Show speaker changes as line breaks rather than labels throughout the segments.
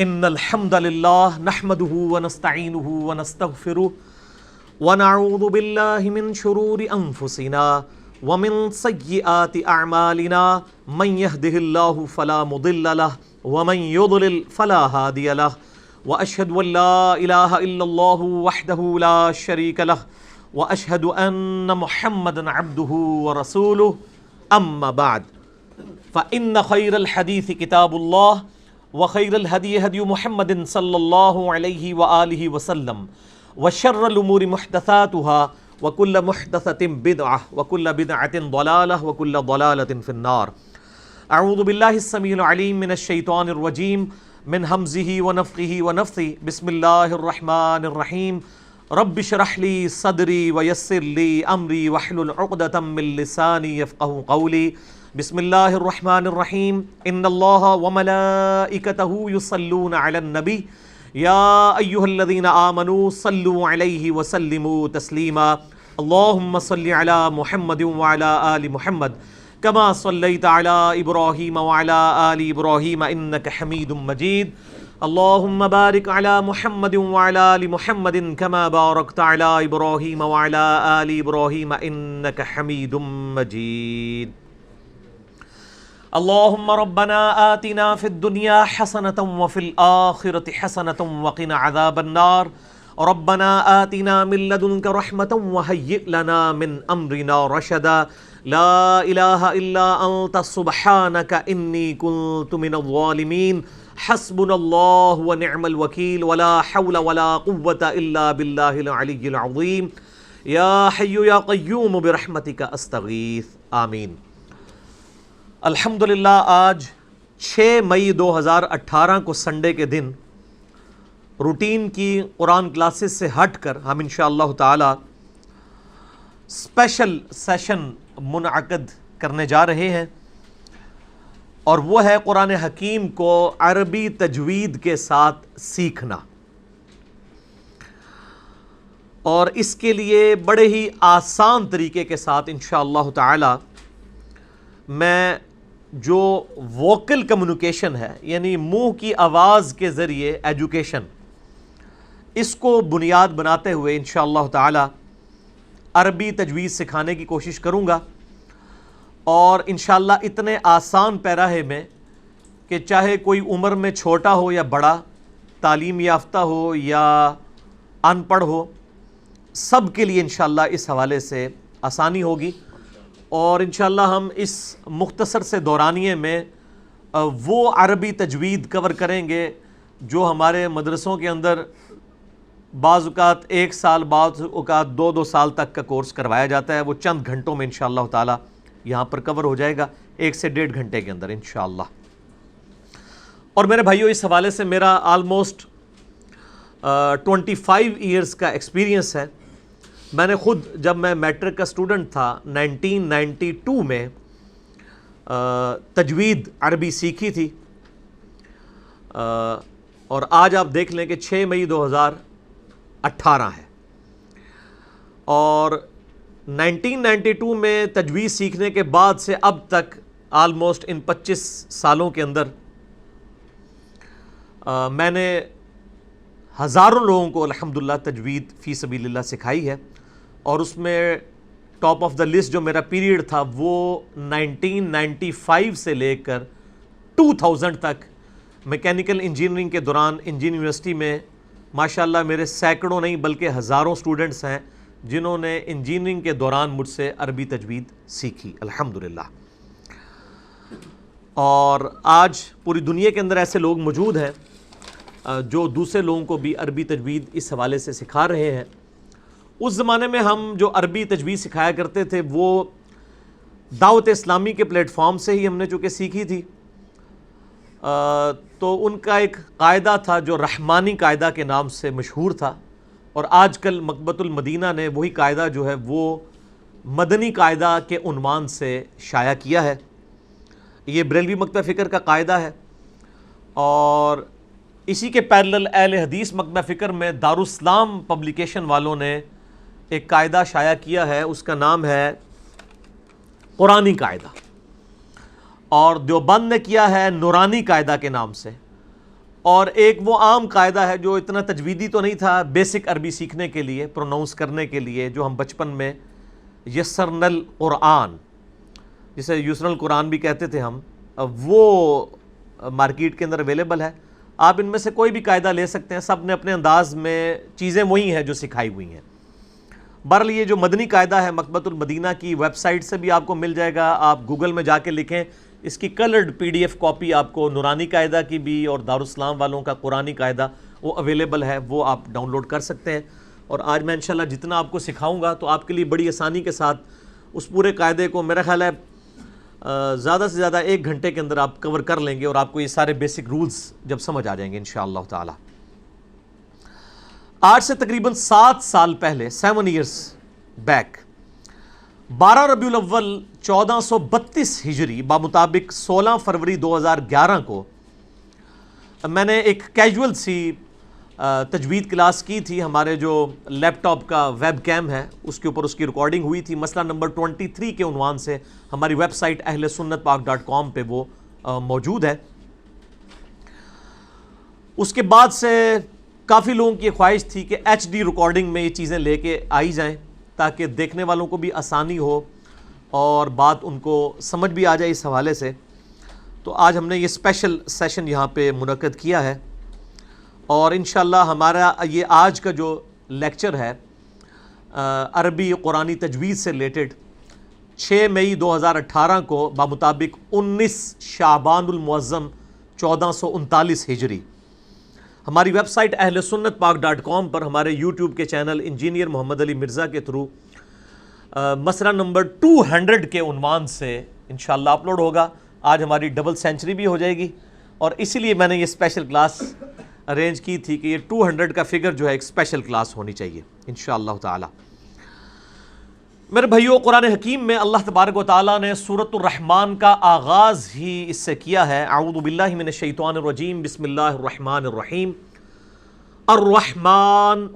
ان الحمد للہ نحمده ونستعینه ونستغفره ونعوذ باللہ من شرور انفسنا ومن سیئات اعمالنا من يهده اللہ فلا مضل له ومن يضلل فلا هادی له واشهد ان لا الہ الا اللہ وحدہ لا شریک له واشهد ان محمدا عبدہ ورسولہ اما بعد فان خیر الحدیث کتاب اللہ وخیر الہدی ہدی محمد صلی اللہ علیہ وآلہ وسلم وشر الامور محدثاتها وکل محدثۃ بدعہ وکل بدعۃ ضلالہ وکل ضلالۃ فی النار۔ اعوذ باللہ السمیع العلیم من الشیطان الرجیم من ہمزہ ونفخہ ونفثہ بسم اللہ الرحمن الرحیم رب اشرح لی صدری ویسر لی امری واحلل عقدۃ من لسانی یفقہوا قولی۔ بسم اللہ الرحمن الرحیم ان اللہ وملائکتہ یصلون علی النبی یا ایہا الذین آمنوا صلوا علیہ وسلموا تسلیما اللہم صل علی محمد وعلی آل محمد کما صلیت علی ابراہیم وعلی آل ابراہیم انک حمید مجید اللہم بارک علی محمد وعلی آل محمد کما بارکت علی ابراہیم وعلی آل ابراہیم انک حمید مجید۔ اللہم ربنا آتنا فی الدنیا حسنة وفی الآخرة حسنة وقنا عذاب النار ربنا آتنا من لدنک رحمة وہیئ لنا من امرنا رشدا لا الہ الا انت سبحانک انی کنت من الظالمین حسبنا اللہ ونعم الوکیل ولا حول ولا قوة الا باللہ العلی العظیم یا حی یا قیوم برحمتک استغیث آمین۔ الحمدللہ آج 6 مئی 2018 کو سنڈے کے دن روٹین کی قرآن کلاسز سے ہٹ کر ہم انشاءاللہ تعالی اسپیشل سیشن منعقد کرنے جا رہے ہیں، اور وہ ہے قرآن حکیم کو عربی تجوید کے ساتھ سیکھنا۔ اور اس کے لیے بڑے ہی آسان طریقے کے ساتھ انشاءاللہ تعالی میں جو ووکل کمیونیکیشن ہے، یعنی منہ کی آواز کے ذریعے ایجوکیشن، اس کو بنیاد بناتے ہوئے انشاءاللہ تعالی عربی تجوید سکھانے کی کوشش کروں گا، اور انشاءاللہ اتنے آسان پیراہے میں کہ چاہے کوئی عمر میں چھوٹا ہو یا بڑا، تعلیم یافتہ ہو یا ان پڑھ ہو، سب کے لیے انشاءاللہ اس حوالے سے آسانی ہوگی۔ اور انشاءاللہ ہم اس مختصر سے دورانیے میں وہ عربی تجوید کور کریں گے جو ہمارے مدرسوں کے اندر بعض اوقات 1 سال، بعض اوقات 2 سال تک کا کورس کروایا جاتا ہے، وہ چند گھنٹوں میں انشاءاللہ تعالی یہاں پر کور ہو جائے گا، 1 سے 1.5 گھنٹے کے اندر انشاءاللہ۔ اور میرے بھائیوں، اس حوالے سے میرا آلموسٹ 25 ایئرز کا ایکسپیرینس ہے۔ میں نے خود جب میں میٹرک کا اسٹوڈنٹ تھا 1992 میں تجوید عربی سیکھی تھی، اور آج آپ دیکھ لیں کہ 6 مئی 2018 ہے، اور 1992 میں تجوید سیکھنے کے بعد سے اب تک آلموسٹ ان 25 سالوں کے اندر میں نے ہزاروں لوگوں کو الحمدللہ تجوید فی سبیل اللہ سکھائی ہے، اور اس میں ٹاپ آف دا لسٹ جو میرا پیریڈ تھا وہ 1995 سے لے کر 2000 تک میکینیکل انجینئرنگ کے دوران انجینئرنگ یونیورسٹی میں ماشاءاللہ میرے سینکڑوں نہیں بلکہ ہزاروں سٹوڈنٹس ہیں جنہوں نے انجینئرنگ کے دوران مجھ سے عربی تجوید سیکھی الحمدللہ۔ اور آج پوری دنیا کے اندر ایسے لوگ موجود ہیں جو دوسرے لوگوں کو بھی عربی تجوید اس حوالے سے سکھا رہے ہیں۔ اس زمانے میں ہم جو عربی تجوید سکھایا کرتے تھے وہ دعوت اسلامی کے پلیٹ فارم سے ہی ہم نے چونکہ سیکھی تھی، تو ان کا ایک قاعدہ تھا جو رحمانی قاعدہ کے نام سے مشہور تھا، اور آج کل مکتبۃ المدینہ نے وہی قاعدہ جو ہے وہ مدنی قاعدہ کے عنوان سے شائع کیا ہے۔ یہ بریلوی مکتبہ فکر کا قاعدہ ہے، اور اسی کے پیرلل اہل حدیث مکتبہ فکر میں دارالاسلام پبلیکیشن والوں نے ایک قاعدہ شائع کیا ہے، اس کا نام ہے قرآنی قاعدہ، اور دیوبند نے کیا ہے نورانی قاعدہ کے نام سے، اور ایک وہ عام قاعدہ ہے جو اتنا تجویدی تو نہیں تھا، بیسک عربی سیکھنے کے لیے، پروناؤنس کرنے کے لیے، جو ہم بچپن میں یسرن القرآن، جسے یسرن القرآن بھی کہتے تھے ہم، وہ مارکیٹ کے اندر اویلیبل ہے. آپ ان میں سے کوئی بھی قاعدہ لے سکتے ہیں، سب نے اپنے انداز میں چیزیں وہی ہیں جو سکھائی ہوئی ہیں. بہرحال یہ جو مدنی قاعدہ ہے مکتبۃ المدینہ کی ویب سائٹ سے بھی آپ کو مل جائے گا. آپ گوگل میں جا کے لکھیں، اس کی کلرڈ PDF کاپی آپ کو نورانی قاعدہ کی بھی اور دارالاسلام والوں کا قرآنی قاعدہ وہ اویلیبل ہے، وہ آپ ڈاؤن لوڈ کر سکتے ہیں. اور آج میں انشاءاللہ جتنا آپ کو سکھاؤں گا تو آپ کے لیے بڑی آسانی کے ساتھ اس پورے قاعدے کو میرا خیال ہے زیادہ سے زیادہ 1 گھنٹے کے اندر آپ کور کر لیں گے، اور آپ کو یہ سارے بیسک رولز جب سمجھ آ جائیں گے انشاءاللہ تعالی. آج سے تقریباً 7 سال پہلے، 7 ایئرس بیک، 12 ربیع الاول 1432 ہجری بمطابق 16 فروری 2011 کو میں نے ایک کیجول سی تجوید کلاس کی تھی. ہمارے جو لیپ ٹاپ کا ویب کیم ہے اس کے اوپر اس کی ریکارڈنگ ہوئی تھی. مسئلہ نمبر 23 کے عنوان سے ہماری ویب سائٹ ahlsunnatpak.com پہ وہ موجود ہے. اس کے بعد سے کافی لوگوں کی خواہش تھی کہ HD ریکارڈنگ میں یہ چیزیں لے کے آئی جائیں تاکہ دیکھنے والوں کو بھی آسانی ہو اور بات ان کو سمجھ بھی آ جائے اس حوالے سے. تو آج ہم نے یہ اسپیشل سیشن یہاں پہ منعقد کیا ہے، اور انشاءاللہ ہمارا یہ آج کا جو لیکچر ہے عربی قرآنی تجوید سے ریلیٹڈ 6 مئی 2018 کو بمطابق 19 شعبان المعظم 1439 ہجری ہماری ویب سائٹ ahlsunnatpak.com پر ہمارے یوٹیوب کے چینل انجینئر محمد علی مرزا کے تھرو مسئلہ نمبر 200 کے عنوان سے انشاءاللہ اپلوڈ ہوگا. آج ہماری ڈبل سینچری بھی ہو جائے گی، اور اسی لیے میں نے یہ اسپیشل کلاس ارینج کی تھی کہ یہ 200 کا فگر جو ہے ایک اسپیشل کلاس ہونی چاہیے انشاءاللہ تعالی. میرے بھائیو، قرآن حکیم میں اللہ تبارک و تعالیٰ نے سورۃ الرحمن کا آغاز ہی اس سے کیا ہے. اعوذ باللہ من الشیطان الرجیم، بسم اللہ الرحمن الرحیم. الرحمن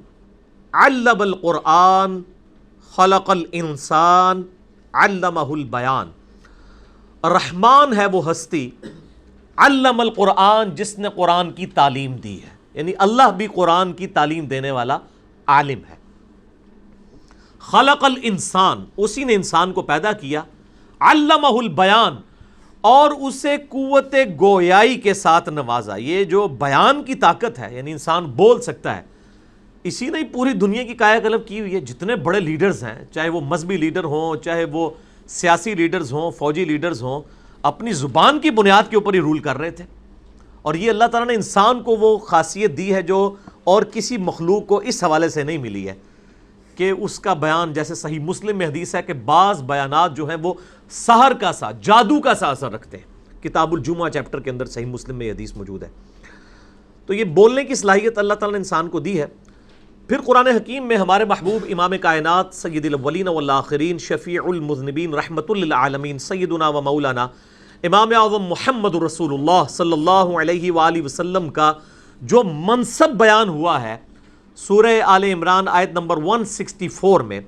علم القرآن خلق الانسان علمہ البیان. رحمان ہے وہ ہستی، علم القرآن جس نے قرآن کی تعلیم دی ہے، یعنی اللہ بھی قرآن کی تعلیم دینے والا عالم ہے. خلق الانسان، اسی نے انسان کو پیدا کیا، علمہ البیان، اور اسے قوت گویائی کے ساتھ نوازا. یہ جو بیان کی طاقت ہے، یعنی انسان بول سکتا ہے، اسی نے پوری دنیا کی کایا کلب کی ہوئی ہے. جتنے بڑے لیڈرز ہیں، چاہے وہ مذہبی لیڈر ہوں، چاہے وہ سیاسی لیڈرز ہوں، فوجی لیڈرز ہوں، اپنی زبان کی بنیاد کے اوپر ہی رول کر رہے تھے. اور یہ اللہ تعالیٰ نے انسان کو وہ خاصیت دی ہے جو اور کسی مخلوق کو اس حوالے سے نہیں ملی ہے کہ اس کا بیان، جیسے صحیح مسلم میں حدیث ہے کہ بعض بیانات جو ہیں وہ سحر کا سا، جادو کا سا اثر رکھتے ہیں. کتاب الجمعہ چیپٹر کے اندر صحیح مسلم میں یہ حدیث موجود ہے. تو یہ بولنے کی صلاحیت اللہ تعالیٰ نے انسان کو دی ہے. پھر قرآن حکیم میں ہمارے محبوب امام کائنات سید الاولین والآخرین شفیع المذنبین رحمۃ للعالمین سیدنا و مولانا امام اعظم محمد رسول اللہ صلی اللہ علیہ وآلہ وسلم کا جو منصب بیان ہوا ہے سورہ آل عمران آیت نمبر 164 میں،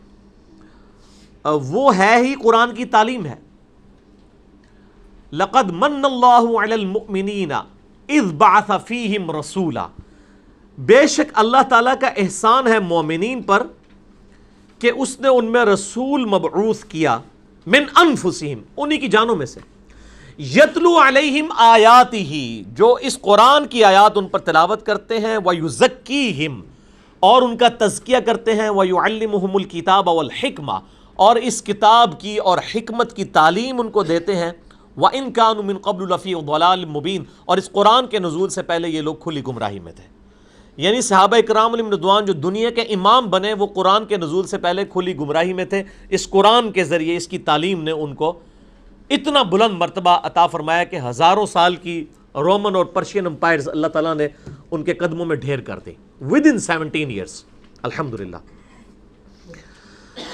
وہ ہے ہی قرآن کی تعلیم ہے. لقد من اللہ علی المؤمنین اذ بعث فیہم رسولا، بے شک اللہ تعالیٰ کا احسان ہے مومنین پر کہ اس نے ان میں رسول مبعوث کیا، من انفسہم، انہی کی جانوں میں سے، یتلو علیہم آیاتہ، جو اس قرآن کی آیات ان پر تلاوت کرتے ہیں، ویزکیہم، اور ان کا تزکیہ کرتے ہیں، ویعلمہم الکتاب والحکمہ، اور اس کتاب کی اور حکمت کی تعلیم ان کو دیتے ہیں. وَإِن كَانُوا مِن قَبْلُ لَفِي ضَلَالٍ مُبِينٍ، اور اس قرآن کے نزول سے پہلے یہ لوگ کھلی گمراہی میں تھے. یعنی صحابہ اکرام علیہم رضوان جو دنیا کے امام بنے وہ قرآن کے نزول سے پہلے کھلی گمراہی میں تھے. اس قرآن کے ذریعے، اس کی تعلیم نے ان کو اتنا بلند مرتبہ عطا فرمایا کہ ہزاروں سال کی رومن اور پرشین امپائرز اللہ تعالیٰ نے ان کے قدموں میں ڈھیر کر دی within 17 years. الحمدللہ.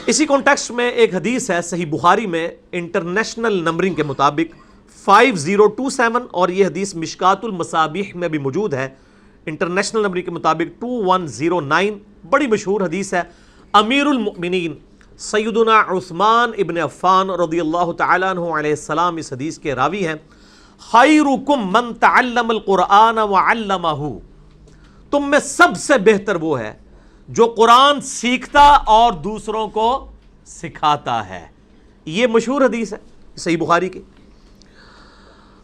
اسی کانٹیکسٹ میں ایک حدیث ہے صحیح بخاری میں انٹرنیشنل نمبرنگ کے مطابق 5027، اور یہ حدیث مشکات المصابیح میں بھی موجود ہے انٹرنیشنل نمبرنگ کے مطابق 2109. بڑی مشہور حدیث ہے. امیر المؤمنین سیدنا عثمان ابن عفان رضی اللہ تعالیٰ عنہ علیہ السلام اس حدیث کے راوی ہیں. خیرکم من تعلم القرآن وعلمہ، تم میں سب سے بہتر وہ ہے جو قرآن سیکھتا اور دوسروں کو سکھاتا ہے. یہ مشہور حدیث ہے صحیح بخاری کی.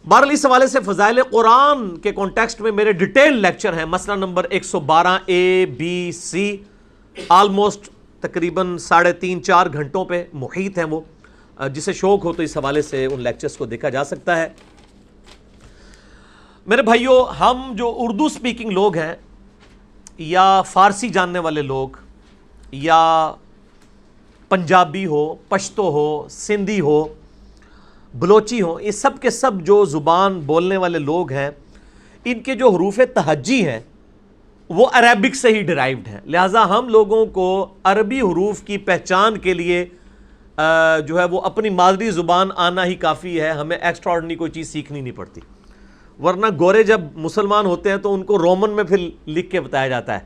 بہرحال اس حوالے سے فضائل قرآن کے کانٹیکسٹ میں میرے ڈیٹیل لیکچر ہیں، مسئلہ نمبر 112 ABC، آلموسٹ تقریباً 3.5-4 گھنٹوں پہ محیط ہیں وہ. جسے شوق ہو تو اس حوالے سے ان لیکچرز کو دیکھا جا سکتا ہے. میرے بھائیوں، ہم جو اردو سپیکنگ لوگ ہیں یا فارسی جاننے والے لوگ یا پنجابی ہو، پشتو ہو، سندھی ہو، بلوچی ہو، یہ سب کے سب جو زبان بولنے والے لوگ ہیں، ان کے جو حروف تہجی ہیں وہ عربک سے ہی ڈرائیوڈ ہیں. لہٰذا ہم لوگوں کو عربی حروف کی پہچان کے لیے جو ہے وہ اپنی مادری زبان آنا ہی کافی ہے، ہمیں ایکسٹرا آرڈنری کوئی چیز سیکھنی نہیں پڑتی. ورنہ گورے جب مسلمان ہوتے ہیں تو ان کو رومن میں پھر لکھ کے بتایا جاتا ہے.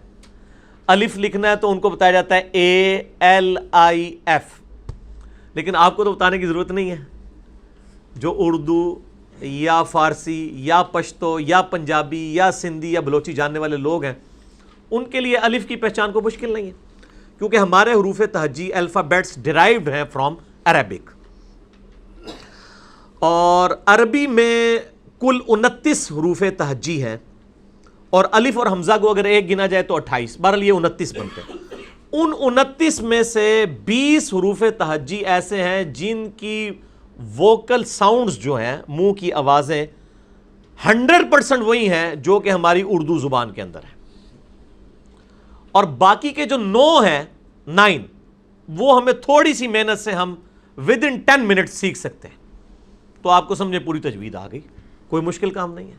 الف لکھنا ہے تو ان کو بتایا جاتا ہے ALIF، لیکن آپ کو تو بتانے کی ضرورت نہیں ہے. جو اردو یا فارسی یا پشتو یا پنجابی یا سندھی یا بلوچی جاننے والے لوگ ہیں، ان کے لیے الف کی پہچان کو مشکل نہیں ہے، کیونکہ ہمارے حروف تہجی الفابیٹس ڈرائیوڈ ہیں فرام عربک. اور عربی میں کل 29 حروف تہجی ہیں، اور الف اور حمزہ کو اگر ایک گنا جائے تو 28، بہرحال یہ 29 بنتے ہیں. ان 29 میں سے 20 حروف تہجی ایسے ہیں جن کی ووکل ساؤنڈز جو ہیں، منہ کی آوازیں 100% وہی ہیں جو کہ ہماری اردو زبان کے اندر ہیں. اور باقی کے جو 9 وہ ہمیں تھوڑی سی محنت سے ہم within 10 منٹ سیکھ سکتے ہیں. تو آپ کو سمجھے پوری تجوید آ گئی، کوئی مشکل کام نہیں ہے.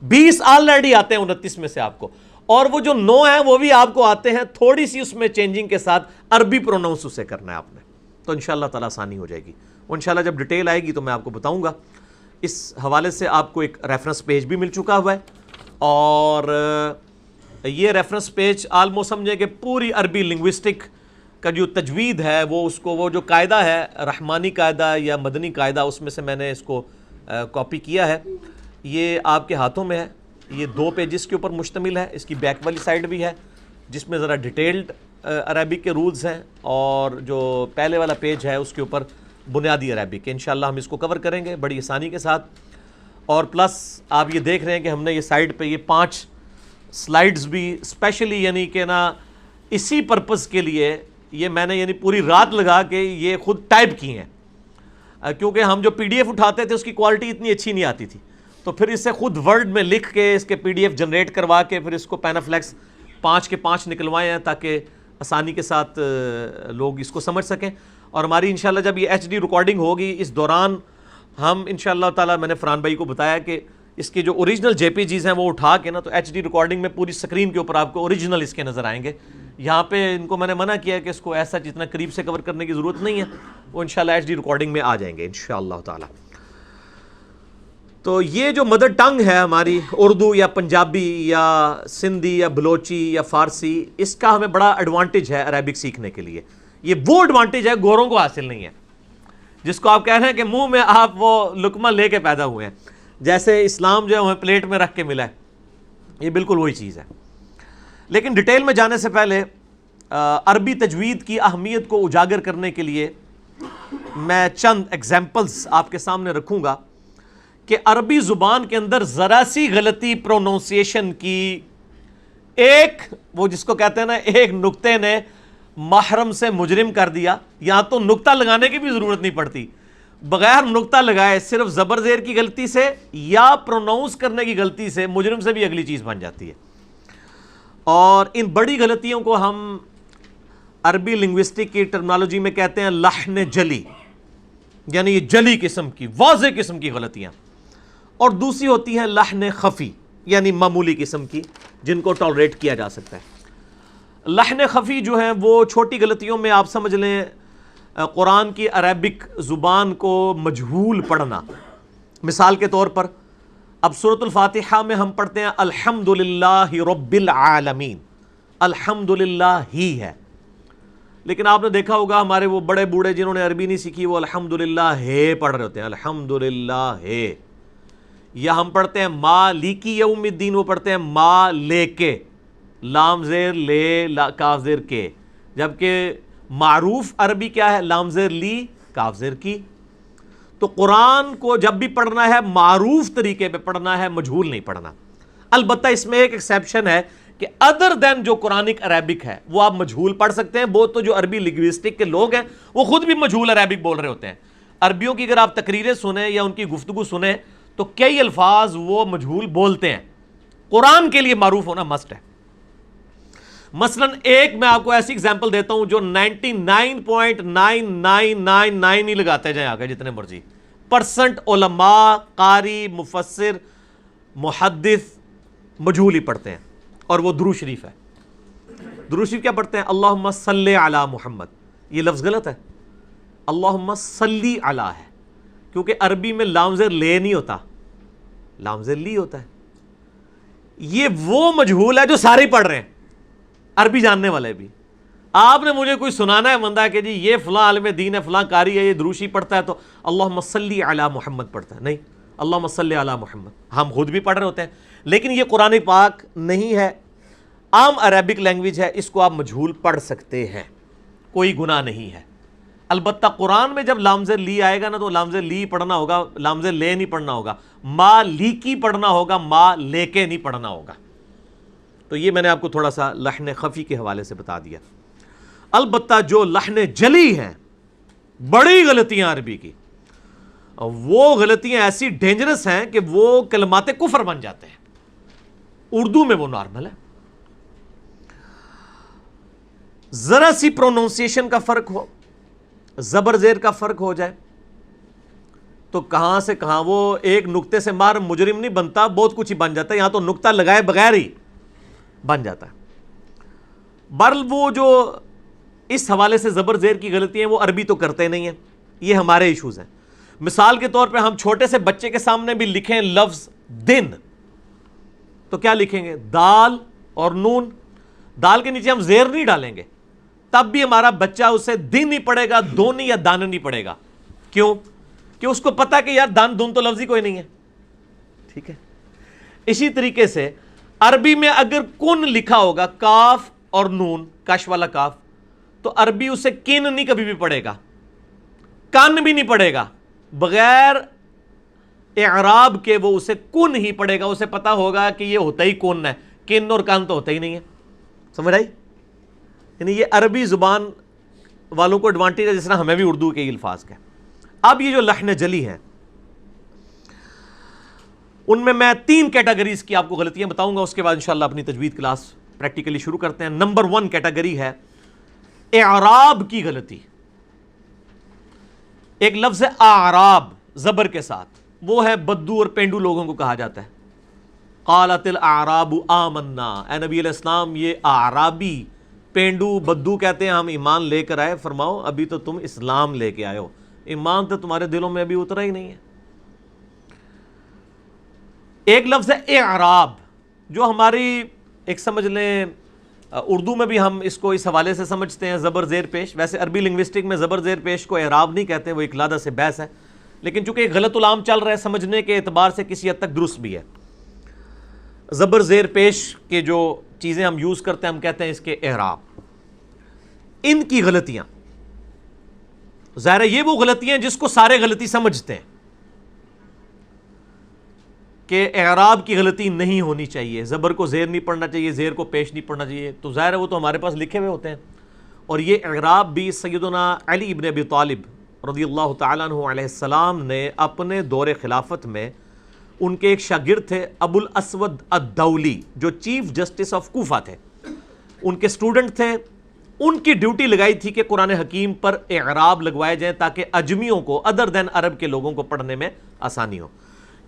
20 آلریڈی آتے ہیں 29 میں سے آپ کو، اور وہ جو 9 ہیں وہ بھی آپ کو آتے ہیں، تھوڑی سی اس میں چینجنگ کے ساتھ عربی پروناؤنس اسے کرنا ہے آپ نے. تو انشاءاللہ تعالیٰ آسانی ہو جائے گی. انشاءاللہ جب ڈیٹیل آئے گی تو میں آپ کو بتاؤں گا. اس حوالے سے آپ کو ایک ریفرنس پیج بھی مل چکا ہوا ہے، اور یہ ریفرنس پیج آلموسٹ سمجھے کہ پوری عربی لنگوسٹک کا جو تجوید ہے وہ جو قاعدہ ہے، رحمانی قاعدہ یا مدنی قاعدہ، اس میں سے میں نے اس کو کاپی کیا ہے. یہ آپ کے ہاتھوں میں ہے. یہ 2 پیجز کے اوپر مشتمل ہے. اس کی بیک والی سائڈ بھی ہے جس میں ذرا ڈیٹیلڈ عربک کے رولز ہیں، اور جو پہلے والا پیج ہے اس کے اوپر بنیادی عربک. انشاءاللہ ہم اس کو کور کریں گے بڑی آسانی کے ساتھ. اور پلس آپ یہ دیکھ رہے ہیں کہ ہم نے یہ سائڈ پہ یہ 5 سلائڈز بھی اسپیشلی یعنی کہ نا اسی پرپس کے لیے یہ میں نے یعنی پوری رات لگا کے یہ خود ٹائپ کی ہیں، کیونکہ ہم جو PDF اٹھاتے تھے اس کی کوالٹی اتنی اچھی نہیں آتی تھی. تو پھر اسے خود ورڈ میں لکھ کے اس کے PDF جنریٹ کروا کے پھر اس کو پینافلیکس 5 کے 5 نکلوائے ہیں تاکہ آسانی کے ساتھ لوگ اس کو سمجھ سکیں. اور ہماری انشاءاللہ جب یہ HD ریکارڈنگ ہوگی اس دوران ہم انشاءاللہ تعالی، میں نے فرحان بھائی کو بتایا کہ اس کے جو اوریجنل JPGs ہیں وہ اٹھا کے نا تو HD ریکارڈنگ میں پوری سکرین کے اوپر آپ کو اوریجنل اس کے نظر آئیں گے. یہاں پہ ان کو میں نے منع کیا کہ اس کو ایسا جتنا قریب سے کور کرنے کی ضرورت نہیں ہے، وہ انشاءاللہ HD ریکارڈنگ میں آ جائیں گے انشاءاللہ تعالی. تو یہ جو مدر ٹنگ ہے ہماری اردو یا پنجابی یا سندھی یا بلوچی یا فارسی، اس کا ہمیں بڑا ایڈوانٹیج ہے عربک سیکھنے کے لیے. یہ وہ ایڈوانٹیج ہے گوروں کو حاصل نہیں ہے، جس کو آپ کہہ رہے ہیں کہ منہ میں آپ وہ لقمہ لے کے پیدا ہوئے ہیں، جیسے اسلام جو ہے ہمیں پلیٹ میں رکھ کے ملا ہے. یہ بالکل وہی چیز ہے. لیکن ڈیٹیل میں جانے سے پہلے عربی تجوید کی اہمیت کو اجاگر کرنے کے لیے میں چند ایگزامپلز آپ کے سامنے رکھوں گا کہ عربی زبان کے اندر ذرا سی غلطی پروننسیشن کی، ایک وہ جس کو کہتے ہیں نا ایک نقطے نے محرم سے مجرم کر دیا. یہاں تو نقطہ لگانے کی بھی ضرورت نہیں پڑتی، بغیر نقطہ لگائے صرف زبر زیر کی غلطی سے یا پروناؤنس کرنے کی غلطی سے مجرم سے بھی اگلی چیز بن جاتی ہے. اور ان بڑی غلطیوں کو ہم عربی لنگوسٹک کی ٹرمنالوجی میں کہتے ہیں لحن جلی، یعنی یہ جلی قسم کی واضح قسم کی غلطیاں. اور دوسری ہوتی ہیں لحن خفی، یعنی معمولی قسم کی جن کو ٹالریٹ کیا جا سکتا ہے. لحن خفی جو ہیں وہ چھوٹی غلطیوں میں آپ سمجھ لیں قرآن کی عربک زبان کو مجہول پڑھنا. مثال کے طور پر اب سورۃ الفاتحہ میں ہم پڑھتے ہیں الحمدللہ رب العالمین، الحمدللہ ہی ہے، لیکن آپ نے دیکھا ہوگا ہمارے وہ بڑے بوڑھے جنہوں نے عربی نہیں سیکھی وہ الحمدللہ ہے پڑھ رہے ہوتے ہیں، الحمدللہ ہے. یا ہم پڑھتے ہیں مالکی یوم الدین، وہ پڑھتے ہیں ما لے کے، لام زیر لے کاف زیر کے، جبکہ معروف عربی کیا ہے؟ لام زیر لی کاف زیر کی۔ تو قرآن کو جب بھی پڑھنا ہے معروف طریقے پہ پڑھنا ہے، مجہول نہیں پڑھنا۔ البتہ اس میں ایک ایکسیپشن ہے کہ ادر دین جو قرآنک عربک ہے وہ آپ مجہول پڑھ سکتے ہیں۔ وہ تو جو عربی لنگوسٹک کے لوگ ہیں وہ خود بھی مجہول عربک بول رہے ہوتے ہیں۔ عربیوں کی اگر آپ تقریریں سنیں یا ان کی گفتگو سنیں تو کئی الفاظ وہ مجہول بولتے ہیں۔ قرآن کے لیے معروف ہونا مسٹ ہے۔ مثلا ایک میں آپ کو ایسی اگزامپل دیتا ہوں جو 99.9999 ہی لگاتے جائیں آگے جتنے مرضی پرسنٹ علماء، قاری، مفسر، محدث مجہول ہی پڑھتے ہیں، اور وہ درود شریف ہے۔ درود شریف کیا پڑھتے ہیں؟ اللہم صلی علی محمد۔ یہ لفظ غلط ہے، اللہم صلی علی ہے، کیونکہ عربی میں لام زیر لے نہیں ہوتا، لام زیر لی ہوتا ہے۔ یہ وہ مجہول ہے جو سارے ہی پڑھ رہے ہیں، عربی جاننے والے بھی۔ آپ نے مجھے کوئی سنانا ہے بندہ کہ جی یہ فلاں عالم دین ہے، فلاں قاری ہے، یہ دروشی پڑھتا ہے تو اللہم صلی علی محمد پڑھتا ہے، نہیں، اللہم صلی علی محمد ہم خود بھی پڑھ رہے ہوتے ہیں، لیکن یہ قرآن پاک نہیں ہے، عام عربک لینگویج ہے، اس کو آپ مجہول پڑھ سکتے ہیں، کوئی گناہ نہیں ہے۔ البتہ قرآن میں جب لام زیر لی آئے گا نا تو لام زیر لی پڑھنا ہوگا، لام زیر لے نہیں پڑھنا ہوگا، ما لی کی پڑھنا ہوگا، ما لے کے نہیں پڑھنا ہوگا۔ تو یہ میں نے آپ کو تھوڑا سا لحن خفی کے حوالے سے بتا دیا۔ البتہ جو لحن جلی ہیں، بڑی غلطیاں عربی کی، وہ غلطیاں ایسی ڈینجرس ہیں کہ وہ کلمات کفر بن جاتے ہیں۔ اردو میں وہ نارمل ہے، ذرا سی پروننسیشن کا فرق ہو، زبر زیر کا فرق ہو جائے تو کہاں سے کہاں وہ ایک نقطے سے مار مجرم نہیں بنتا، بہت کچھ ہی بن جاتا ہے، یہاں تو نقطہ لگائے بغیر ہی بن جاتا ہے۔ برل وہ جو اس حوالے سے زبر زیر کی غلطی ہیں وہ عربی تو کرتے نہیں ہیں، یہ ہمارے ایشوز ہیں۔ مثال کے طور پہ ہم چھوٹے سے بچے کے سامنے بھی لکھیں لفظ دن تو کیا لکھیں گے؟ دال اور نون، دال کے نیچے ہم زیر نہیں ڈالیں گے، تب بھی ہمارا بچہ اسے دن نہیں پڑھے گا، دون یا دان نہیں پڑھے گا۔ کیوں؟ کہ اس کو پتا کہ یار دان دون تو لفظ ہی کوئی نہیں ہے، ٹھیک ہے۔ اسی طریقے سے عربی میں اگر کن لکھا ہوگا، کاف اور نون، کش والا کاف، تو عربی اسے کن نہیں کبھی بھی پڑھے گا، کن بھی نہیں پڑھے گا، بغیر اعراب کے وہ اسے کن ہی پڑھے گا، اسے پتا ہوگا کہ یہ ہوتا ہی کن ہے، کن اور کن تو ہوتا ہی نہیں ہے۔ سمجھ آئی؟ یعنی یہ عربی زبان والوں کو ایڈوانٹیج ہے، جس طرح ہمیں بھی اردو کے الفاظ کا۔ اب یہ جو لحن جلی ہیں ان میں 3 کیٹیگریز کی آپ کو غلطیاں بتاؤں گا، اس کے بعد انشاءاللہ اپنی تجوید کلاس پریکٹیکلی شروع کرتے ہیں۔ نمبر 1 کیٹیگری ہے اعراب کی غلطی۔ ایک لفظ ہے اعراب زبر کے ساتھ، وہ ہے بدو اور پینڈو لوگوں کو کہا جاتا ہے۔ قالت الاعراب آمنا، اے نبی علیہ السلام یہ اعرابی، پینڈو بدو کہتے ہیں ہم ایمان لے کر آئے، فرماؤ ابھی تو تم اسلام لے کے آئے ہو، ایمان تو تمہارے دلوں میں ابھی اترا ہی نہیں ہے۔ ایک لفظ ہے اعراب، جو ہماری ایک سمجھ لیں اردو میں بھی ہم اس کو اس حوالے سے سمجھتے ہیں زبر زیر پیش، ویسے عربی لنگوسٹک میں زبر زیر پیش کو اعراب نہیں کہتے، وہ ایک علیحدہ سے بحث ہے، لیکن چونکہ ایک غلط العام چل رہا ہے سمجھنے کے اعتبار سے کسی حد تک درست بھی ہے۔ زبر زیر پیش کے جو چیزیں ہم یوز کرتے ہیں ہم کہتے ہیں اس کے اعراب۔ ان کی غلطیاں ظاہر ہے یہ وہ غلطیاں جس کو سارے غلطی سمجھتے ہیں کہ اعراب کی غلطی نہیں ہونی چاہیے، زبر کو زیر نہیں پڑھنا چاہیے، زیر کو پیش نہیں پڑھنا چاہیے، تو ظاہر ہے وہ تو ہمارے پاس لکھے ہوئے ہوتے ہیں۔ اور یہ اعراب بھی سیدنا علی ابن ابی طالب رضی اللہ تعالیٰ عنہ علیہ السلام نے اپنے دور خلافت میں، ان کے ایک شاگرد تھے ابو الاسود الدولی جو چیف جسٹس آف کوفہ تھے، ان کے سٹوڈنٹ تھے، ان کی ڈیوٹی لگائی تھی کہ قرآن حکیم پر اعراب لگوائے جائیں تاکہ اجمیوں کو ادر دین عرب کے لوگوں کو پڑھنے میں آسانی ہو۔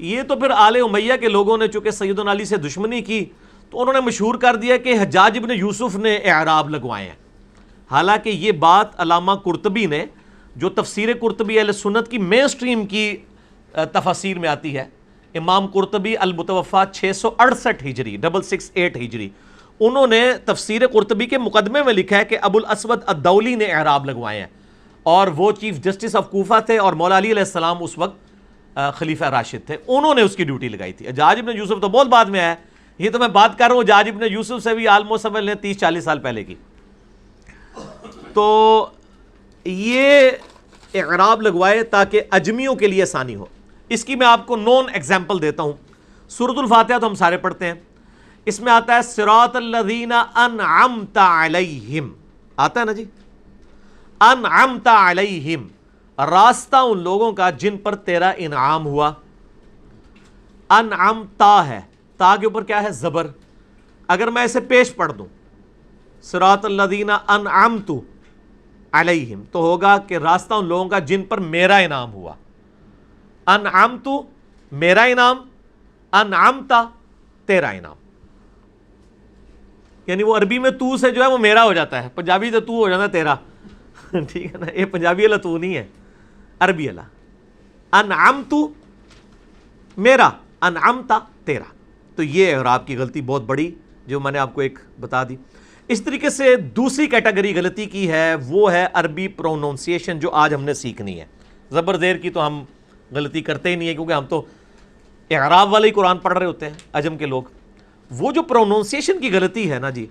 یہ تو پھر آل امیہ کے لوگوں نے چونکہ سیدنا علی سے دشمنی کی تو انہوں نے مشہور کر دیا کہ حجاج ابن یوسف نے اعراب لگوائے ہیں، حالانکہ یہ بات علامہ قرطبی نے، جو تفسیر قرطبی اہل سنت کی مین سٹریم کی تفاسیر میں آتی ہے، امام قرطبی المتوفا 668 ہجری 668 ہجری، انہوں نے تفسیر قرطبی کے مقدمے میں لکھا ہے کہ ابو الاسود الدولی نے اعراب لگوائے ہیں، اور وہ چیف جسٹس آف کوفہ تھے اور مولا علی علیہ السلام اس وقت خلیفہ راشد تھے، انہوں نے اس کی ڈیوٹی لگائی تھی۔ حجاج ابن یوسف تو بہت بعد میں آیا، یہ تو میں بات کر رہا ہوں حجاج ابن یوسف سے بھی آلموسٹ سمجھ لیں 30-40 سال پہلے کی۔ تو یہ اعراب لگوائے تاکہ اجمیوں کے لیے آسانی ہو۔ اس کی میں آپ کو نون ایگزامپل دیتا ہوں۔ سورۃ الفاتحہ تو ہم سارے پڑھتے ہیں، اس میں آتا ہے صراط الذین انعمت علیہم، آتا ہے نا جی، انعمت علیہم، راستہ ان لوگوں کا جن پر تیرا انعام ہوا۔ انعمتا ہے، تا کے اوپر کیا ہے؟ زبر۔ اگر میں اسے پیش پڑھ دوں صراط الذین انعمت علیہم تو ہوگا کہ راستہ ان لوگوں کا جن پر میرا انعام ہوا۔ انعمت میرا انعام، انعمتا تیرا انعام، یعنی وہ عربی میں تو سے جو ہے وہ میرا ہو جاتا ہے، پنجابی سے تو ہو جاتا ہے تیرا، ٹھیک ہے نا؟ یہ پنجابی والا تو نہیں ہے، عربی والا۔ انعمت میرا، انعمتا تیرا۔ تو یہ اعراب کی غلطی بہت بڑی جو میں نے آپ کو ایک بتا دی۔ اس طریقے سے دوسری کیٹیگری غلطی کی ہے، وہ ہے عربی پروننسیشن، جو آج ہم نے سیکھنی ہے۔ زبر زیر کی تو ہم غلطی کرتے ہی نہیں ہے، کیونکہ ہم تو اعراب والے ہی قرآن پڑھ رہے ہوتے ہیں عجم کے لوگ۔ وہ جو پروننسیشن کی غلطی ہے نا جی،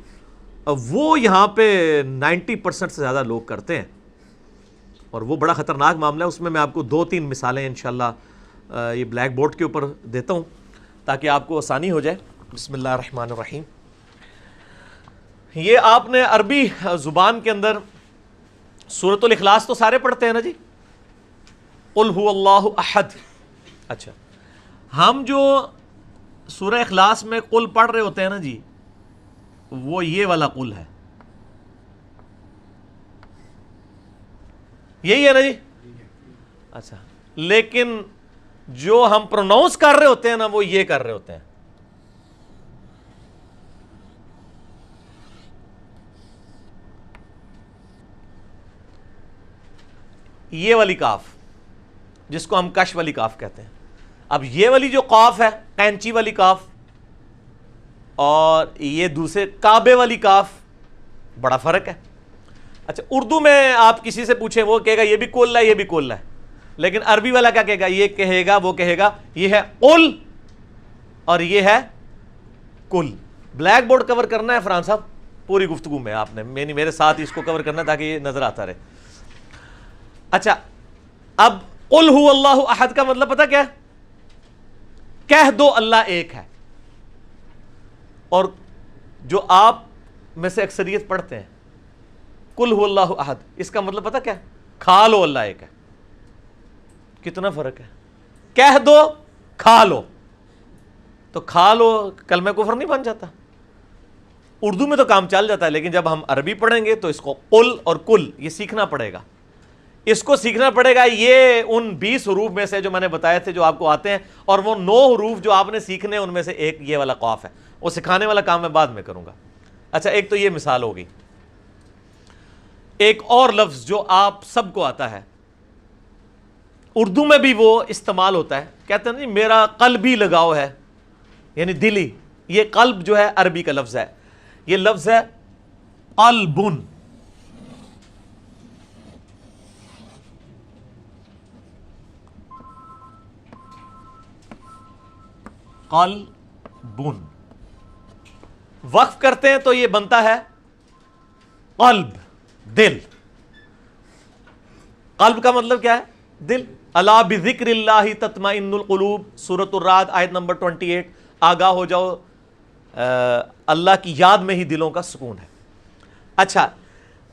وہ یہاں پہ 90% سے زیادہ لوگ کرتے ہیں، اور وہ بڑا خطرناک معاملہ ہے۔ اس میں آپ کو 2-3 مثالیں انشاءاللہ یہ بلیک بورڈ کے اوپر دیتا ہوں تاکہ آپ کو آسانی ہو جائے۔ بسم اللہ الرحمن الرحیم۔ یہ آپ نے عربی زبان کے اندر سورۃ الاخلاص تو سارے پڑھتے ہیں نا جی، قل هو اللہ احد۔ اچھا، ہم جو سورہ اخلاص میں قل پڑھ رہے ہوتے ہیں نا جی، وہ یہ والا قل ہے، یہی ہے نا جی؟ اچھا، لیکن جو ہم پروناؤنس کر رہے ہوتے ہیں نا، وہ یہ کر رہے ہوتے ہیں۔ یہ والی کاف جس کو ہم کش والی کاف کہتے ہیں۔ اب یہ والی جو قاف ہے، قینچی والی کاف، اور یہ دوسرے کعبے والی کاف، بڑا فرق ہے۔ اچھا، اردو میں آپ کسی سے پوچھیں وہ کہے گا یہ بھی کل ہے، یہ بھی کل ہے، لیکن عربی والا کیا کہے گا؟ یہ کہے گا، وہ کہے گا یہ ہے قل اور یہ ہے کل۔ بلیک بورڈ کور کرنا ہے فرحان صاحب پوری گفتگو میں، آپ نے میرے ساتھ اس کو کور کرنا ہے تاکہ یہ نظر آتا رہے۔ اچھا، اب قل هو اللہ احد کا مطلب پتہ کیا ہے؟ کہہ دو اللہ ایک ہے۔ اور جو آپ میں سے اکثریت پڑھتے ہیں قل هو اللہ احد، اس کا مطلب پتہ کیا ہے؟ کھا لو اللہ ایک ہے۔ کتنا فرق ہے؟ کہہ دو، کھا لو۔ تو کھا لو کلمہ کفر نہیں بن جاتا؟ اردو میں تو کام چل جاتا ہے، لیکن جب ہم عربی پڑھیں گے تو اس کو قل اور کل یہ سیکھنا پڑے گا، اس کو سیکھنا پڑے گا۔ یہ ان 20 حروف میں سے جو میں نے بتائے تھے جو آپ کو آتے ہیں، اور وہ 9 حروف جو آپ نے سیکھنے ان میں سے ایک یہ والا قاف ہے، وہ سکھانے والا کام میں بعد میں کروں گا۔ اچھا، ایک تو یہ مثال ہوگی۔ ایک اور لفظ جو آپ سب کو آتا ہے، اردو میں بھی وہ استعمال ہوتا ہے، کہتے ہیں جی میرا قلبی لگاؤ ہے، یعنی دلی۔ یہ قلب جو ہے عربی کا لفظ ہے، یہ لفظ ہے قلبن۔ قلبن وقف کرتے ہیں تو یہ بنتا ہے قلب، دل۔ قلب کا مطلب کیا ہے؟ دل۔ الا بذکر اللہ تطمئن القلوب، سورۃ الرعد آیت نمبر 28۔ آگاہ ہو جاؤ، اللہ کی یاد میں ہی دلوں کا سکون ہے۔ اچھا،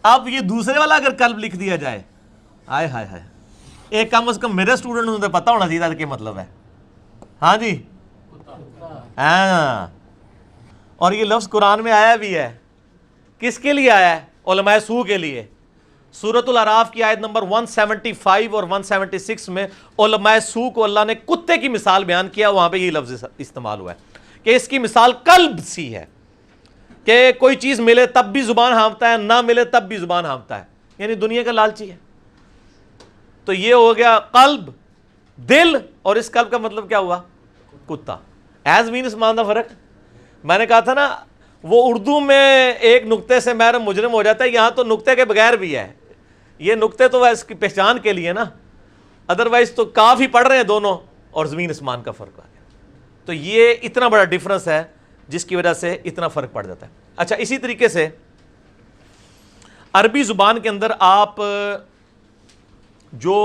اب یہ دوسرے والا اگر قلب لکھ دیا جائے، ہائے ہائے ہائے، ایک کم از کم میرے اسٹوڈنٹ ہوں تو پتہ ہونا چاہیے کیا مطلب ہے۔ ہاں جی، ہاں، اور یہ لفظ قرآن میں آیا بھی ہے۔ کس کے لیے آیا ہے؟ علماء سو کے لیے۔ سورۃ الاعراف کی آیت نمبر 175 اور 176 میں علماء سو کو اللہ نے کتے کی مثال بیان کیا، وہاں پہ یہ لفظ استعمال ہوا ہے کہ اس کی مثال قلب سی ہے، کہ کوئی چیز ملے تب بھی زبان ہانپتا ہے، نہ ملے تب بھی زبان ہانپتا ہے، یعنی دنیا کا لالچی ہے۔ تو یہ ہو گیا قلب، دل، اور اس قلب کا مطلب کیا ہوا؟ کتا۔ ایز مینس ماندہ فرق۔ میں نے کہا تھا نا، وہ اردو میں ایک نقطے سے محرم مجرم ہو جاتا ہے، یہاں تو نقطے کے بغیر بھی ہے۔ یہ نقطے تو اس کی پہچان کے لیے نا، ادروائز تو کاف ہی پڑھ رہے ہیں دونوں، اور زمین اسمان کا فرق آ گیا. تو یہ اتنا بڑا ڈفرنس ہے جس کی وجہ سے اتنا فرق پڑ جاتا ہے. اچھا اسی طریقے سے عربی زبان کے اندر آپ جو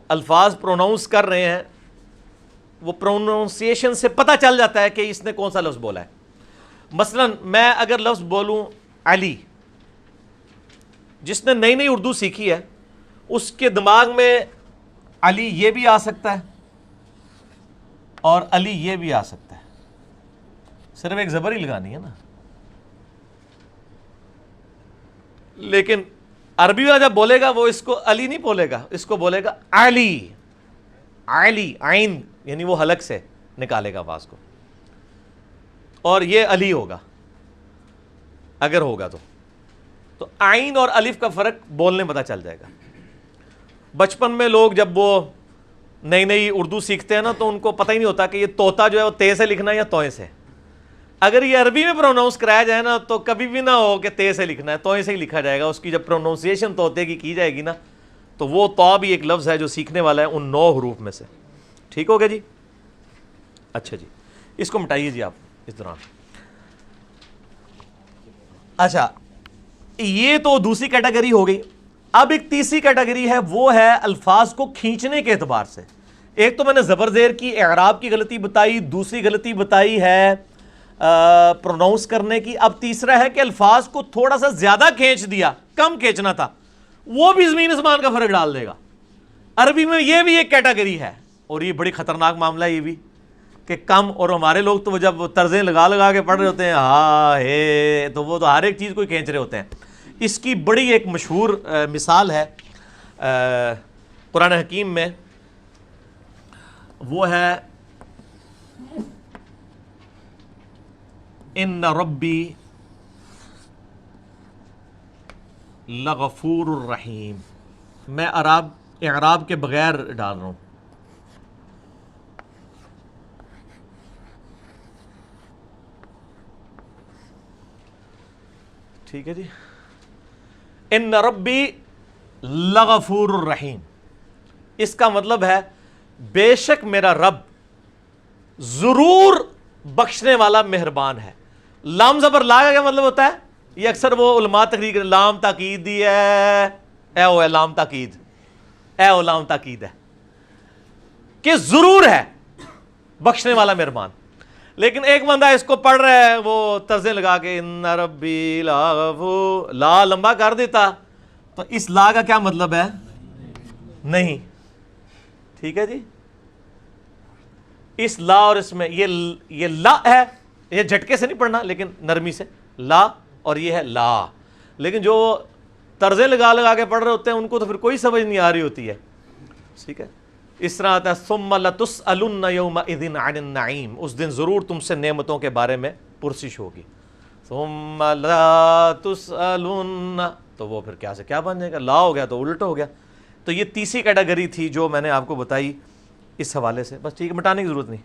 الفاظ پروناؤنس کر رہے ہیں وہ پروناؤنسیشن سے پتہ چل جاتا ہے کہ اس نے کون سا لفظ بولا ہے. مثلا میں اگر لفظ بولوں علی، جس نے نئی نئی اردو سیکھی ہے اس کے دماغ میں علی یہ بھی آ سکتا ہے اور علی یہ بھی آ سکتا ہے، صرف ایک زبر ہی لگانی ہے نا. لیکن عربی والا جب بولے گا وہ اس کو علی نہیں بولے گا، اس کو بولے گا علی. علی عین یعنی وہ حلق سے نکالے گا آواز کو، اور یہ علی ہوگا اگر ہوگا تو عین اور الف کا فرق بولنے پتہ چل جائے گا. بچپن میں لوگ جب وہ نئی نئی اردو سیکھتے ہیں نا تو ان کو پتہ ہی نہیں ہوتا کہ یہ طوطا جو ہے وہ تے سے لکھنا ہے یا توئے سے. اگر یہ عربی میں پروناؤنس کرایا جائے نا تو کبھی بھی نہ ہو کہ تے سے لکھنا ہے، توئے سے ہی لکھا جائے گا. اس کی جب پروناؤنسیشن طوطے کی جائے گی نا تو وہ تو بھی ایک لفظ ہے جو سیکھنے والا ہے ان 9 حروف میں سے. ٹھیک ہو گیا جی؟ اچھا جی اس کو مٹائیے جی آپ اس دوران. اچھا یہ تو دوسری کیٹیگری ہو گئی. اب ایک تیسری کیٹیگری ہے، وہ ہے الفاظ کو کھینچنے کے اعتبار سے. ایک تو میں نے زبر زیر کی اعراب کی غلطی بتائی، دوسری غلطی بتائی ہے پروناؤنس کرنے کی. اب تیسرا ہے کہ الفاظ کو تھوڑا سا زیادہ کھینچ دیا، کم کھینچنا تھا، وہ بھی زمین اسمان کا فرق ڈال دے گا. عربی میں یہ بھی ایک کیٹیگری ہے اور یہ بڑی خطرناک معاملہ ہے یہ بھی کہ کم. اور ہمارے لوگ تو جب طرزیں لگا کے پڑھ رہے ہوتے ہیں ہاں ہے تو وہ تو ہر ایک چیز کو ہی کھینچ رہے ہوتے ہیں. اس کی بڑی ایک مشہور مثال ہے قرآن حکیم میں، وہ ہے ان ربی لغفور الرحیم. میں اعراب کے بغیر ڈال رہا ہوں. ٹھیک ہے جی. ان ربی لغفور الرحیم، اس کا مطلب ہے بے شک میرا رب ضرور بخشنے والا مہربان ہے. لام زبر لا کا کیا مطلب ہوتا ہے؟ یہ اکثر وہ علماء تقریر لام تاکید دی ہے، اے او ہے لام تاکید، اے او لام تاکید ہے کہ ضرور ہے بخشنے والا مہربان. لیکن ایک بندہ اس کو پڑھ رہا ہے وہ طرزیں لگا کے ان ربی لا لا لمبا کر دیتا تو اس لا کا کیا مطلب ہے؟ نہیں. ٹھیک ہے جی. اس لا اور اس میں یہ لا ہے، یہ جھٹکے سے نہیں پڑھنا لیکن نرمی سے لا، اور یہ ہے لا. لیکن جو طرزیں لگا کے پڑھ رہے ہوتے ہیں ان کو تو پھر کوئی سمجھ نہیں آ رہی ہوتی ہے. ٹھیک ہے. اس طرح آتا ہے ثم لتسألن یومئذ عن النعیم، اس دن ضرور تم سے نعمتوں کے بارے میں پرسش ہوگی. ثم لا تسألن تو وہ پھر کیا سے کیا بن جائے گا، لا ہو گیا تو الٹ ہو گیا. تو یہ تیسری کیٹیگری تھی جو میں نے آپ کو بتائی اس حوالے سے. بس ٹھیک ہے، مٹانے کی ضرورت نہیں،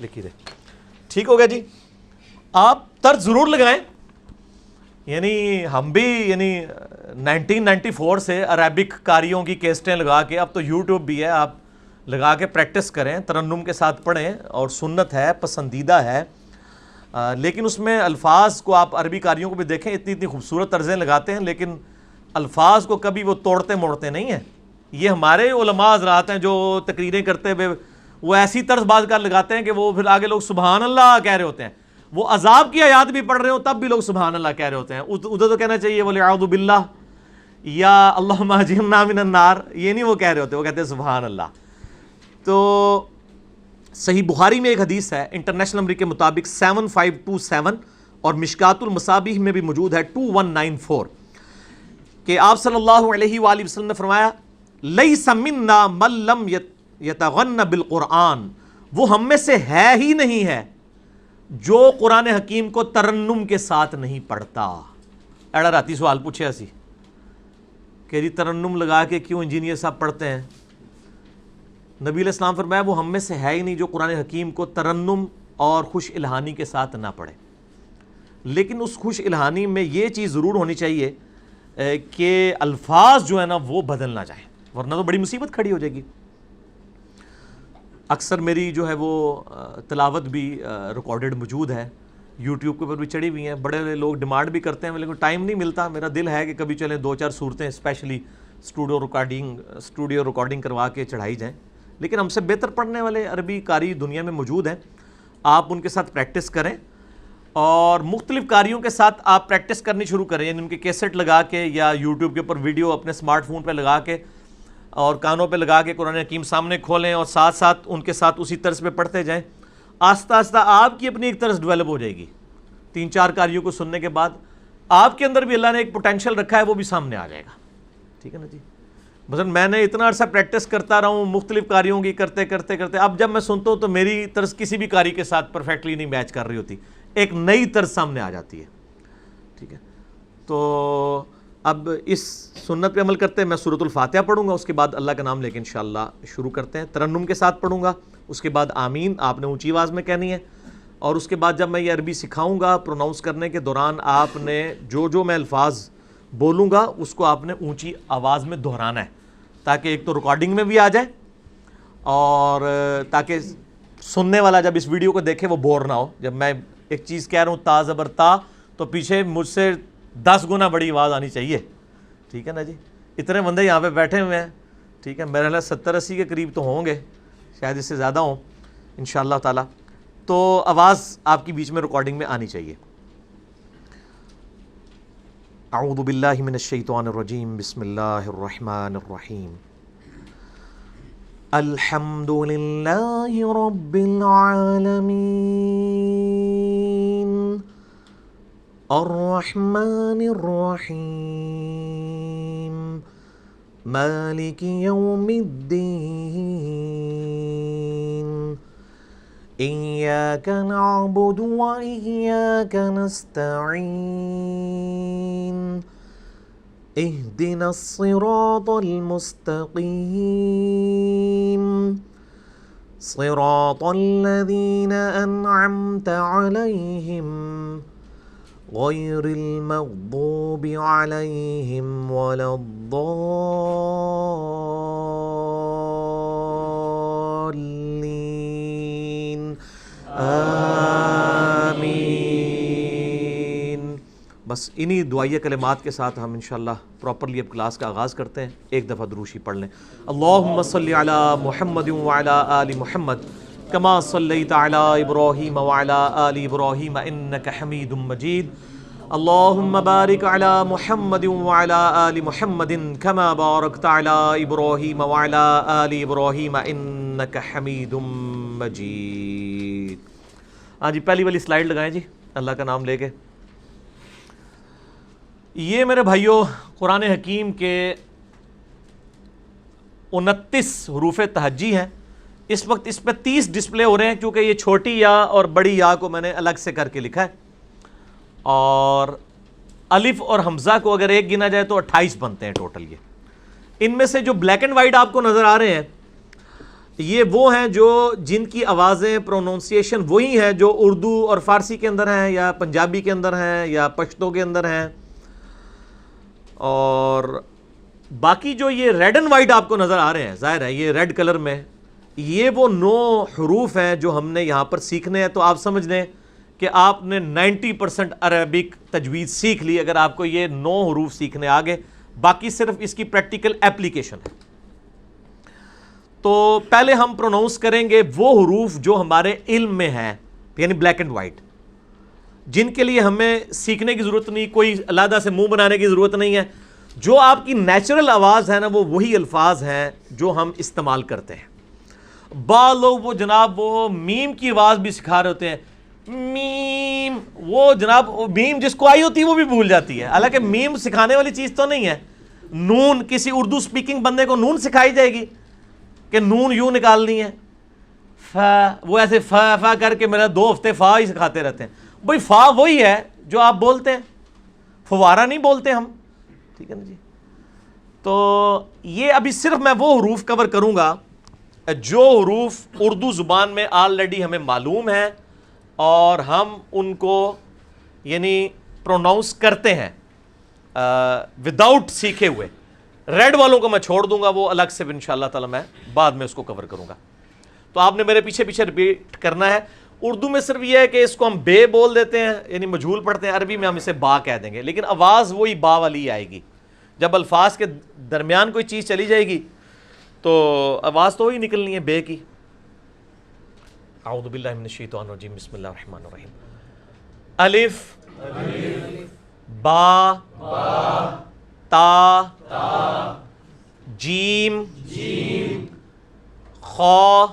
لکھی رہے. ٹھیک ہو گیا جی. آپ طرز ضرور لگائیں. یعنی ہم بھی 1994 سے عربک قاریوں کی کیسٹیں لگا کے، اب تو یوٹیوب بھی ہے، آپ لگا کے پریکٹس کریں، ترنم کے ساتھ پڑھیں، اور سنت ہے، پسندیدہ ہے. لیکن اس میں الفاظ کو آپ عربی قاریوں کو بھی دیکھیں، اتنی خوبصورت طرزیں لگاتے ہیں لیکن الفاظ کو کبھی وہ توڑتے موڑتے نہیں ہیں. یہ ہمارے علماء حضرات ہیں جو تقریریں کرتے ہوئے وہ ایسی طرز باز کر لگاتے ہیں کہ وہ پھر آگے لوگ سبحان اللہ کہہ رہے ہوتے ہیں. وہ عذاب کی آیات بھی پڑھ رہے ہو تب بھی لوگ سبحان اللہ کہہ رہے ہوتے ہیں. ادھر تو کہنا چاہیے وَلِعَوْذُ بِاللَّهِ یا اللہم اجرنا من النار، یہ نہیں وہ کہہ رہے ہوتے، وہ کہتے ہیں سبحان اللہ. تو صحیح بخاری میں ایک حدیث ہے انٹرنیشنل نمبر کے مطابق 7527 اور مشکات المصابیح میں بھی موجود ہے 2194 کہ آپ صلی اللہ علیہ وآلہ وسلم نے فرمایا لیس منا من لم یتغن بالقرآن، وہ ہم میں سے ہے ہی نہیں ہے جو قرآن حکیم کو ترنم کے ساتھ نہیں پڑھتا. ایڑا راتی سوال پوچھے اسی کہ جی ترنم لگا کے کیوں انجینئر صاحب پڑھتے ہیں؟ نبی علیہ السلام فرمایا وہ ہم میں سے ہے ہی نہیں جو قرآن حکیم کو ترنم اور خوش الہانی کے ساتھ نہ پڑھے. لیکن اس خوش الہانی میں یہ چیز ضرور ہونی چاہیے کہ الفاظ جو ہے نا وہ بدل نہ جائیں، ورنہ تو بڑی مصیبت کھڑی ہو جائے گی. اکثر میری جو ہے وہ تلاوت بھی ریکارڈڈ موجود ہے، یوٹیوب کے اوپر بھی چڑھی ہوئی ہیں. بڑے لوگ ڈیمانڈ بھی کرتے ہیں لیکن ٹائم نہیں ملتا. میرا دل ہے کہ کبھی چلیں 2-4 صورتیں اسپیشلی اسٹوڈیو ریکارڈنگ کروا کے چڑھائی جائیں. لیکن ہم سے بہتر پڑھنے والے عربی قاری دنیا میں موجود ہیں. آپ ان کے ساتھ پریکٹس کریں اور مختلف قاریوں کے ساتھ آپ پریکٹس کرنی شروع کریں. یعنی ان کے کیسٹ لگا کے یا یوٹیوب کے اوپر ویڈیو اپنے اسمارٹ فون پہ لگا کے اور کانوں پہ لگا کے قرآن حکیم سامنے کھولیں اور ساتھ ساتھ ان کے ساتھ اسی طرز پہ پڑھتے جائیں. آہستہ آہستہ آپ کی اپنی ایک طرز ڈیولپ ہو جائے گی. 3-4 قاریوں کو سننے کے بعد آپ کے اندر بھی اللہ نے ایک پوٹینشیل رکھا ہے، وہ بھی سامنے آ جائے گا. ٹھیک ہے نا جی. مثلا میں نے اتنا عرصہ پریکٹس کرتا رہا ہوں مختلف قاریوں کی کرتے کرتے کرتے، اب جب میں سنتا ہوں تو میری طرز کسی بھی قاری کے ساتھ پرفیکٹلی نہیں میچ کر رہی ہوتی، ایک نئی طرز سامنے آ جاتی ہے. ٹھیک ہے. تو اب اس سنت پہ عمل کرتے ہیں. میں سورۃ الفاتحہ پڑھوں گا، اس کے بعد اللہ کا نام لے کے انشاءاللہ شروع کرتے ہیں. ترنم کے ساتھ پڑھوں گا، اس کے بعد آمین آپ نے اونچی آواز میں کہنی ہے. اور اس کے بعد جب میں یہ عربی سکھاؤں گا پروناؤنس کرنے کے دوران آپ نے جو میں الفاظ بولوں گا اس کو آپ نے اونچی آواز میں دہرانا ہے، تاکہ ایک تو ریکارڈنگ میں بھی آ جائے اور تاکہ سننے والا جب اس ویڈیو کو دیکھے وہ بور نہ ہو. جب میں ایک چیز کہہ رہا ہوں تا زبر تا، تو پیچھے مجھ سے 10 گنا بڑی آواز آنی چاہیے. ٹھیک ہے نا جی. اتنے بندے یہاں پہ بیٹھے ہوئے ہیں. ٹھیک ہے. میرے خیال 70-80 کے قریب تو ہوں گے، شاید اس سے زیادہ ہوں انشاءاللہ تعالی. تو آواز آپ کی بیچ میں ریکارڈنگ میں آنی چاہیے. اعوذ باللہ من الشیطان الرجیم، بسم اللہ الرحمن الرحیم. الحمد للہ رب العالمین الرحمن الرحیم مالک یوم الدین إياك نعبد وإياك نستعين اهدنا الصراط المستقيم صراط الذين أنعمت عليهم غير المغضوب عليهم ولا الضالين آمین. بس انہی دعائیہ کلمات کے ساتھ ہم انشاءاللہ پراپرلی اب کلاس کا آغاز کرتے ہیں. ایک دفعہ دروشی پڑھ لیں. اللہم صلی علی محمد وعلی آل محمد کما صلیت علی ابراہیم وعلی آل ابراہیم انک حمید مجید. اللہم بارک علی محمد وعلی آل محمد کما بارکت علی ابراہیم وعلی آل ابراہیم انک حمید مجید. ہاں جی پہلی والی سلائیڈ لگائیں جی اللہ کا نام لے کے. یہ میرے بھائیوں قرآن حکیم کے 29 حروف تہجی ہیں. اس وقت اس پہ 30 ڈسپلے ہو رہے ہیں کیونکہ یہ چھوٹی یا اور بڑی یا کو میں نے الگ سے کر کے لکھا ہے. اور الف اور حمزہ کو اگر ایک گنا جائے تو 28 بنتے ہیں ٹوٹل. یہ ان میں سے جو بلیک اینڈ وائٹ آپ کو نظر آ رہے ہیں یہ وہ ہیں جو جن کی آوازیں پروننسیشن وہی ہیں جو اردو اور فارسی کے اندر ہیں یا پنجابی کے اندر ہیں یا پشتو کے اندر ہیں. اور باقی جو یہ ریڈ اینڈ وائٹ آپ کو نظر آ رہے ہیں ظاہر ہے یہ ریڈ کلر میں یہ وہ 9 حروف ہیں جو ہم نے یہاں پر سیکھنے ہیں. تو آپ سمجھ لیں کہ آپ نے 90% عربک تجوید سیکھ لی اگر آپ کو یہ 9 حروف سیکھنے آگے. باقی صرف اس کی پریکٹیکل ایپلیکیشن ہے. تو پہلے ہم پروناؤنس کریں گے وہ حروف جو ہمارے علم میں ہیں یعنی بلیک اینڈ وائٹ، جن کے لیے ہمیں سیکھنے کی ضرورت نہیں، کوئی علیحدہ سے منہ بنانے کی ضرورت نہیں ہے. جو آپ کی نیچرل آواز ہے نا وہ وہی الفاظ ہیں جو ہم استعمال کرتے ہیں. بعض لوگ وہ جناب وہ میم کی آواز بھی سکھا رہے ہوتے ہیں. میم وہ جناب میم جس کو آئی ہوتی ہے وہ بھی بھول جاتی ہے. حالانکہ میم سکھانے والی چیز تو نہیں ہے. نون کسی اردو سپیکنگ بندے کو نون سکھائی جائے گی کہ نون یوں نکالنی ہے. فا وہ ایسے فا فا کر کے میرا 2 ہفتے فا ہی سکھاتے رہتے ہیں. بھائی فا وہی ہے جو آپ بولتے ہیں، فوارہ نہیں بولتے ہم. ٹھیک ہے نا جی. تو یہ ابھی صرف میں وہ حروف کور کروں گا جو حروف اردو زبان میں آلریڈی ہمیں معلوم ہیں اور ہم ان کو یعنی پروناؤنس کرتے ہیں وداؤٹ سیکھے ہوئے. ریڈ والوں کو میں چھوڑ دوں گا، وہ الگ سے انشاءاللہ تعالی میں بعد میں اس کو کور کروں گا. تو آپ نے میرے پیچھے پیچھے ریپیٹ کرنا ہے. اردو میں صرف یہ ہے کہ اس کو ہم بے بول دیتے ہیں, یعنی مجھول پڑھتے ہیں, عربی میں ہم اسے با کہہ دیں گے, لیکن آواز وہی با والی آئے گی. جب الفاظ کے درمیان کوئی چیز چلی جائے گی تو آواز تو وہی نکلنی ہے بے کی. اعوذ باللہ من الشیطان الرجیم, بسم اللہ الرحمن الرحیم. الف با تا جیم خا.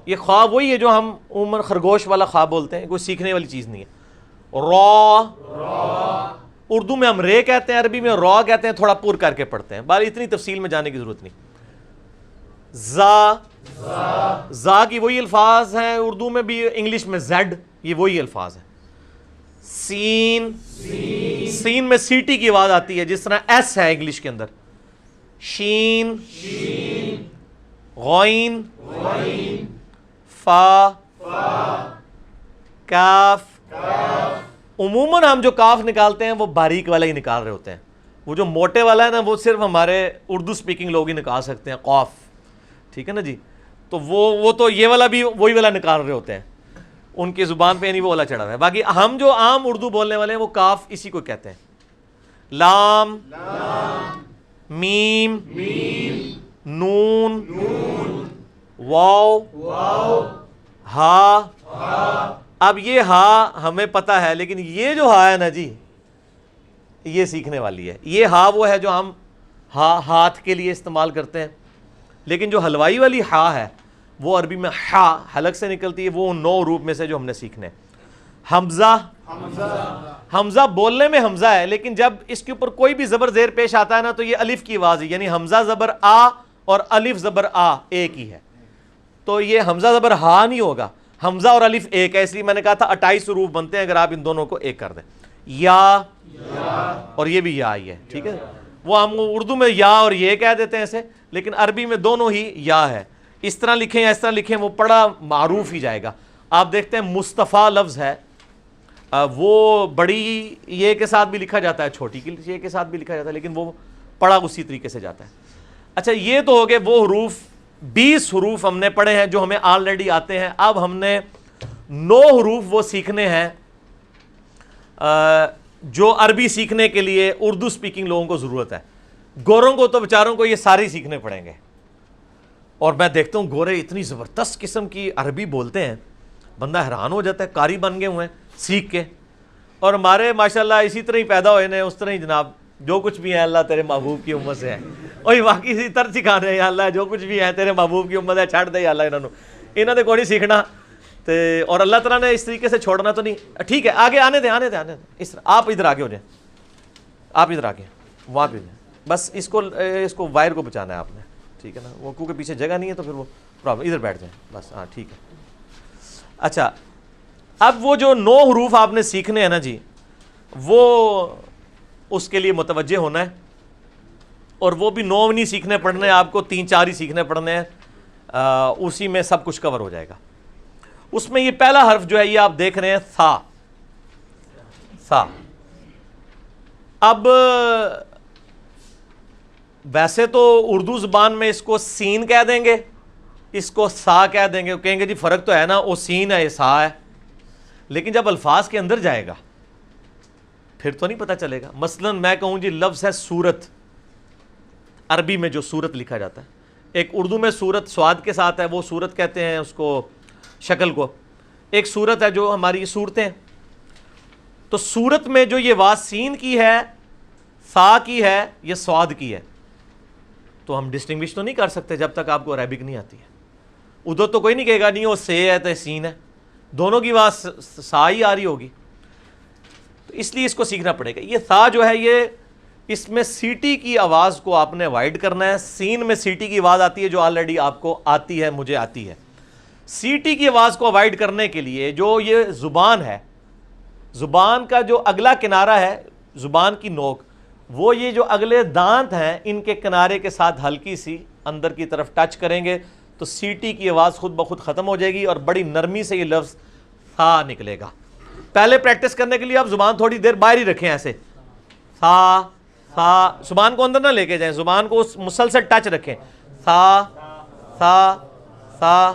یہ خواہ وہی ہے جو ہم عموماً خرگوش والا خواہ بولتے ہیں, کوئی سیکھنے والی چیز نہیں ہے. را, اردو میں ہم رے کہتے ہیں, عربی میں را کہتے ہیں, تھوڑا پور کر کے پڑھتے ہیں, بال اتنی تفصیل میں جانے کی ضرورت نہیں. زا کی وہی الفاظ ہیں اردو میں بھی, انگلش میں زیڈ, یہ وہی الفاظ ہیں. سین میں سی ٹی کی آواز آتی ہے جس طرح ایس ہے انگلش کے اندر. شین غین فا کاف. عموماً ہم جو کاف نکالتے ہیں وہ باریک والا ہی نکال رہے ہوتے ہیں, وہ جو موٹے والا ہے نا وہ صرف ہمارے اردو سپیکنگ لوگ ہی نکال سکتے ہیں, قاف, ٹھیک ہے نا جی. تو وہ تو یہ والا بھی وہی والا نکال رہے ہوتے ہیں, ان کی زبان پہ نہیں وہ والا چڑھا ہوا ہے. باقی ہم جو عام اردو بولنے والے ہیں وہ کاف اسی کو کہتے ہیں. لام میم نون واو ہا. اب یہ ہا ہمیں پتہ ہے, لیکن یہ جو ہا ہے نا جی یہ سیکھنے والی ہے. یہ ہا وہ ہے جو ہم ہاتھ کے لیے استعمال کرتے ہیں, لیکن جو حلوائی والی ہا ہے وہ عربی میں ہا حلق سے نکلتی ہے, وہ 9 حروف میں سے جو ہم نے سیکھنے. حمزہ, حمزہ بولنے میں حمزہ ہے, لیکن جب اس کے اوپر کوئی بھی زبر زیر پیش آتا ہے نا تو یہ الف کی آواز ہے, یعنی حمزہ زبر آ اور الف زبر آ ایک ہی ہے. تو یہ حمزہ زبر ہا نہیں ہوگا, حمزہ اور الف ایک ہے, اس لیے میں نے کہا تھا 28 حروف بنتے ہیں اگر آپ ان دونوں کو ایک کر دیں. یا اور یہ بھی یا ہی ہے, ٹھیک ہے. وہ ہم اردو میں یا اور یہ کہہ دیتے ہیں ایسے, لیکن عربی میں دونوں ہی یا ہے. اس طرح لکھیں یا اس طرح لکھیں وہ بڑا معروف ہی جائے گا. آپ دیکھتے ہیں مصطفیٰ لفظ ہے, وہ بڑی یہ کے ساتھ بھی لکھا جاتا ہے, چھوٹی کی یہ کے ساتھ بھی لکھا جاتا ہے, لیکن وہ پڑھا اسی طریقے سے جاتا ہے. اچھا, یہ تو ہو گئے وہ حروف. 20 حروف ہم نے پڑھے ہیں جو ہمیں آلریڈی آتے ہیں. اب ہم نے 9 حروف وہ سیکھنے ہیں جو عربی سیکھنے کے لیے اردو سپیکنگ لوگوں کو ضرورت ہے. گوروں کو تو بیچاروں کو یہ سارے سیکھنے پڑیں گے, اور میں دیکھتا ہوں گورے اتنی زبردست قسم کی عربی بولتے ہیں, بندہ حیران ہو جاتا ہے, قاری بن گئے ہوئے ہیں سیکھ کے. اور ہمارے ماشاءاللہ اسی طرح ہی پیدا ہوئے ہیں, اس طرح ہی جناب جو کچھ بھی ہے اللہ تیرے محبوب کی امت سے ہے. اور واقعی اسی طرح سکھا رہے ہیں, یا اللہ جو کچھ بھی ہے تیرے محبوب کی امت ہے, چھڑ دے یا اللہ انہوں نے کوئی نہیں سیکھنا. اور اللہ تعالیٰ نے اس طریقے سے چھوڑنا تو نہیں. ٹھیک ہے, آگے آنے دیں اس طرح. آپ ادھر آگے ہو جائیں, آپ ادھر آگے وہاں پہ جائیں, بس اس کو وائر کو بچانا ہے آپ نے, ٹھیک ہے نا. وہ کیونکہ پیچھے جگہ نہیں ہے تو پھر وہ پرابلم. ادھر بیٹھ جائیں بس, ہاں ٹھیک ہے. اچھا, اب وہ جو 9 حروف آپ نے سیکھنے ہیں نا جی, وہ اس کے لیے متوجہ ہونا ہے. اور وہ بھی 9 نہیں سیکھنے پڑھنے, آپ کو 3-4 ہی سیکھنے پڑھنے ہیں, اسی میں سب کچھ کور ہو جائے گا. اس میں یہ پہلا حرف جو ہے یہ آپ دیکھ رہے ہیں ثا. ثا. اب ویسے تو اردو زبان میں اس کو سین کہہ دیں گے, اس کو سا کہہ دیں گے, کہیں گے جی فرق تو ہے نا, وہ سین ہے یہ سا ہے. لیکن جب الفاظ کے اندر جائے گا پھر تو نہیں پتہ چلے گا. مثلا میں کہوں جی لفظ ہے سورت, عربی میں جو سورت لکھا جاتا ہے, ایک اردو میں سورت سواد کے ساتھ ہے, وہ سورت کہتے ہیں اس کو شکل کو. ایک سورت ہے جو ہماری صورتیں. تو سورت میں جو یہ واو سین کی ہے, سا کی ہے, یہ سواد کی ہے, تو ہم ڈسٹنگوش تو نہیں کر سکتے جب تک آپ کو عربک نہیں آتی ہے. ادھر تو کوئی نہیں کہے گا نہیں وہ سے ہے تو سین ہے, دونوں کی آواز سا ہی آ رہی ہوگی. تو اس لیے اس کو سیکھنا پڑے گا. یہ سا جو ہے یہ اس میں سیٹی کی آواز کو آپ نے اوائڈ کرنا ہے. سین میں سیٹی کی آواز آتی ہے جو آلریڈی آپ کو آتی ہے, مجھے آتی ہے. سیٹی کی آواز کو اوائڈ کرنے کے لیے جو یہ زبان ہے, زبان کا جو اگلا کنارہ ہے, زبان کی نوک, وہ یہ جو اگلے دانت ہیں ان کے کنارے کے ساتھ ہلکی سی اندر کی طرف ٹچ کریں گے تو سیٹی کی آواز خود بخود ختم ہو جائے گی اور بڑی نرمی سے یہ لفظ ثا نکلے گا. پہلے پریکٹس کرنے کے لیے آپ زبان تھوڑی دیر باہر ہی رکھیں ایسے, ثا ثا, زبان کو اندر نہ لے کے جائیں, زبان کو اس مسل سے ٹچ رکھیں. ثا ثا سا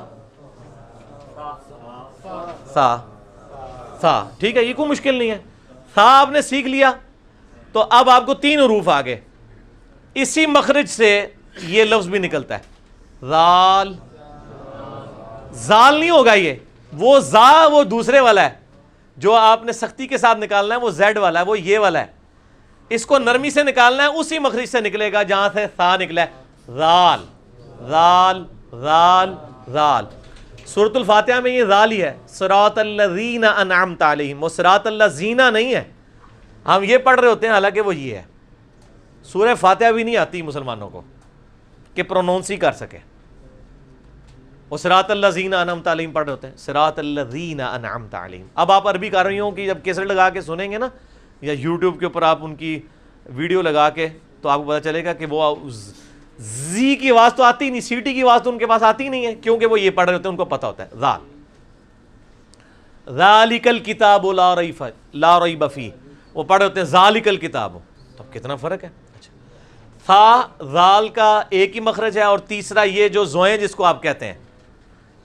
سا سا، ٹھیک ہے، یہ کوئی مشکل نہیں ہے. سا آپ نے سیکھ لیا تو اب آپ کو 3 حروف آگے اسی مخرج سے یہ لفظ بھی نکلتا ہے. زال، زال نہیں ہوگا یہ، وہ زا وہ دوسرے والا ہے جو آپ نے سختی کے ساتھ نکالنا ہے، وہ زیڈ والا ہے، وہ یہ والا ہے. اس کو نرمی سے نکالنا ہے، اسی مخرج سے نکلے گا جہاں سے سا نکلا ہے. زال زال زال زال. سورۃ الفاتحہ میں یہ زال ہی ہے، صراط الذین انعمت علیہم، وہ صراط الذین نہیں ہے. ہم یہ پڑھ رہے ہوتے ہیں حالانکہ وہ یہ ہے. سورہ فاتحہ بھی نہیں آتی مسلمانوں کو کہ پرونونس ہی کر سکے. وہ صراط الذین انعمت علیہم پڑھ رہے ہوتے ہیں، صراط الذین انعمت علیہم. اب آپ عربی کاریوں کی جب کیسٹ لگا کے سنیں گے نا، یا یوٹیوب کے اوپر آپ ان کی ویڈیو لگا کے، تو آپ کو پتہ چلے گا کہ وہ زی کی آواز تو آتی نہیں، سی ٹی کی آواز تو ان کے پاس آتی نہیں ہے، کیونکہ وہ یہ پڑھ رہے ہوتے ہیں، ان کو پتہ ہوتا ہے. زال، ذالک الکتاب لا ریب فیہ، وہ پڑھ رہے ہوتے ہیں ذالک الکتاب. تو کتنا فرق ہے. اچھا، تھا زال کا ایک ہی مخرج ہے، اور تیسرا یہ جو زوئیں جس کو آپ کہتے ہیں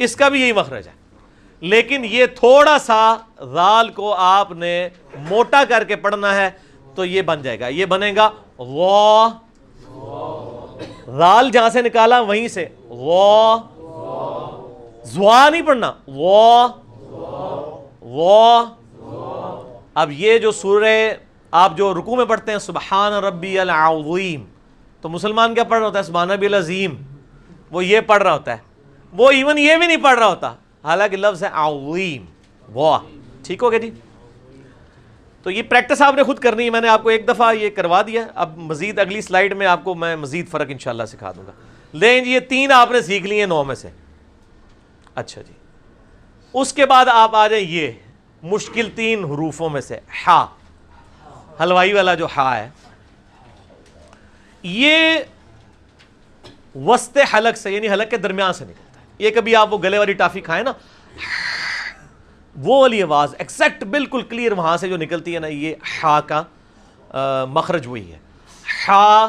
اس کا بھی یہی مخرج ہے، لیکن یہ تھوڑا سا زال کو آپ نے موٹا کر کے پڑھنا ہے تو یہ بن جائے گا، یہ بنے گا وا. زال جہاں سے نکالا وہیں سے وا، زوا نہیں پڑھنا، وا وا. اب یہ جو سورہ آپ جو رکوع میں پڑھتے ہیں سبحان ربی العظیم، تو مسلمان کیا پڑھ رہا ہوتا ہے؟ سبحان ربی العظیم. وہ یہ پڑھ رہا ہوتا ہے، وہ ایون یہ بھی نہیں پڑھ رہا ہوتا، حالانکہ لفظ ہے عظیم. واہ، ٹھیک ہو گیا جی. تو یہ پریکٹس آپ نے خود کرنی ہے، میں نے آپ کو ایک دفعہ یہ کروا دیا، اب مزید اگلی سلائیڈ میں آپ کو میں مزید فرق انشاءاللہ سکھا دوں گا. لیں جی، یہ 3 آپ نے سیکھ لی ہیں 9 میں سے. اچھا جی، اس کے بعد آپ آ جائیں یہ مشکل 3 حروفوں میں سے ہا، حلوائی والا جو ہا ہے، یہ وسط حلق سے یعنی حلق کے درمیان سے نکلتا ہے. یہ کبھی آپ وہ گلے والی ٹافی کھائیں نا، وہ والی آواز ایکزیکٹ بالکل کلیئر وہاں سے جو نکلتی ہے نا، یہ ہا کا مخرج وہی ہے. ہا،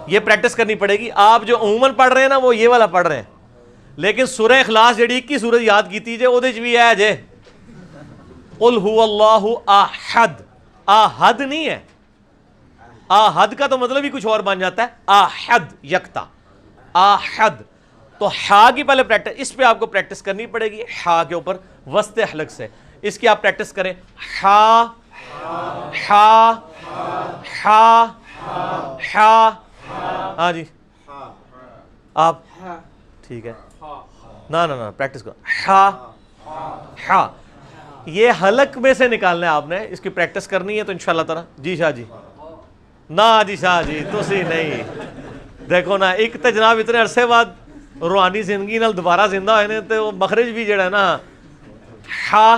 یہ پریکٹس کرنی پڑے گی. آپ جو عموماً پڑھ رہے ہیں نا وہ یہ والا پڑھ رہے ہیں، لیکن سورہ اخلاص جڑی 21 سورج یاد کیتی جے اودے چ بھی ہے جے قل هو اللہ احد. احد نہیں ہے، احد کا تو مطلب ہی کچھ اور بن جاتا ہے، احد یکتا، احد. تو ہا کی پہلے پریکٹس، اس پہ آپ کو پریکٹس کرنی پڑے گی ہا کے اوپر وسط حلق سے. اس کی آپ پریکٹس کریں، ہا ہا ہا ہا. ہاں جی آپ ٹھیک ہے، نہ پریکٹس کرو. ہا ہا، یہ حلق میں سے نکالنا ہے آپ نے، اس کی پریکٹس کرنی ہے تو انشاءاللہ تعالی. جی شاہ جی، نہ جی شاہ جی تسی نہیں، دیکھو نا ایک تو جناب اتنے عرصے بعد روحانی زندگی نال دوبارہ زندہ ہوئے نے، تو مخرج بھی جڑا ہے نا ہا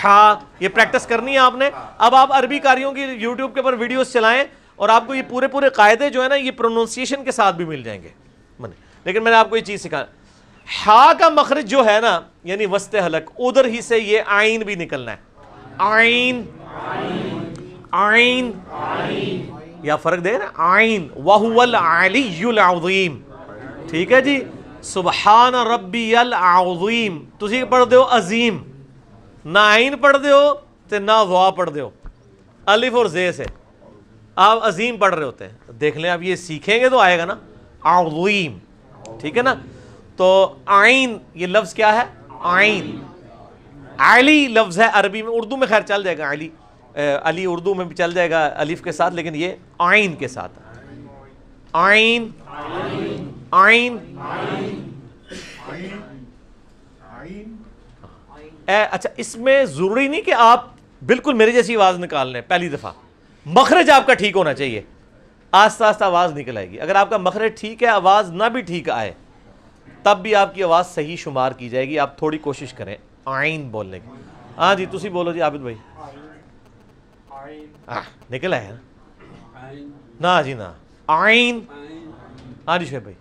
ہا، یہ پریکٹس کرنی ہے آپ نے. اب آپ عربی کاریوں کی یوٹیوب کے اوپر ویڈیوز چلائیں اور آپ کو یہ پورے قاعدے جو ہے نا یہ پروننسیشن کے ساتھ بھی مل جائیں گے. لیکن میں نے آپ کو یہ چیز سکھا، ہا کا مخرج جو ہے نا یعنی وسط حلق، ادھر ہی سے یہ آئین بھی نکلنا ہے. آئین آئین، یا فرق دے نا، آئین وَهُوَ الْعَلِيُّ الْعَظِيمُ. ٹھیک ہے جی، سبحان ربی العظیم. تسی پڑھ دیو عظیم، نہ آئین پڑھ دیو تے نہ وا پڑھ دیو، الف اور زے سے آپ عظیم پڑھ رہے ہوتے ہیں. دیکھ لیں آپ یہ سیکھیں گے تو آئے گا نا عظیم. ٹھیک ہے نا. تو آئین یہ لفظ کیا ہے؟ آئین. علی لفظ ہے عربی میں، اردو میں خیر چل جائے گا علی، علی اردو میں بھی چل جائے گا الف کے ساتھ، لیکن یہ آئین کے ساتھ. آئین آئین. اچھا، اس میں ضروری نہیں کہ آپ بالکل میری جیسی آواز نکال لیں پہلی دفعہ، مخرج آپ کا ٹھیک ہونا چاہیے، آہستہ آہستہ آواز نکل آئے گی. اگر آپ کا مخرج ٹھیک ہے، آواز نہ بھی ٹھیک آئے تب بھی آپ کی آواز صحیح شمار کی جائے گی. آپ تھوڑی کوشش کریں آئین بولنے کی. ہاں جی تسی بولو جی عابد بھائی. نکل آیا نا جی، نہ آئین. ہاں جی شعیب بھائی.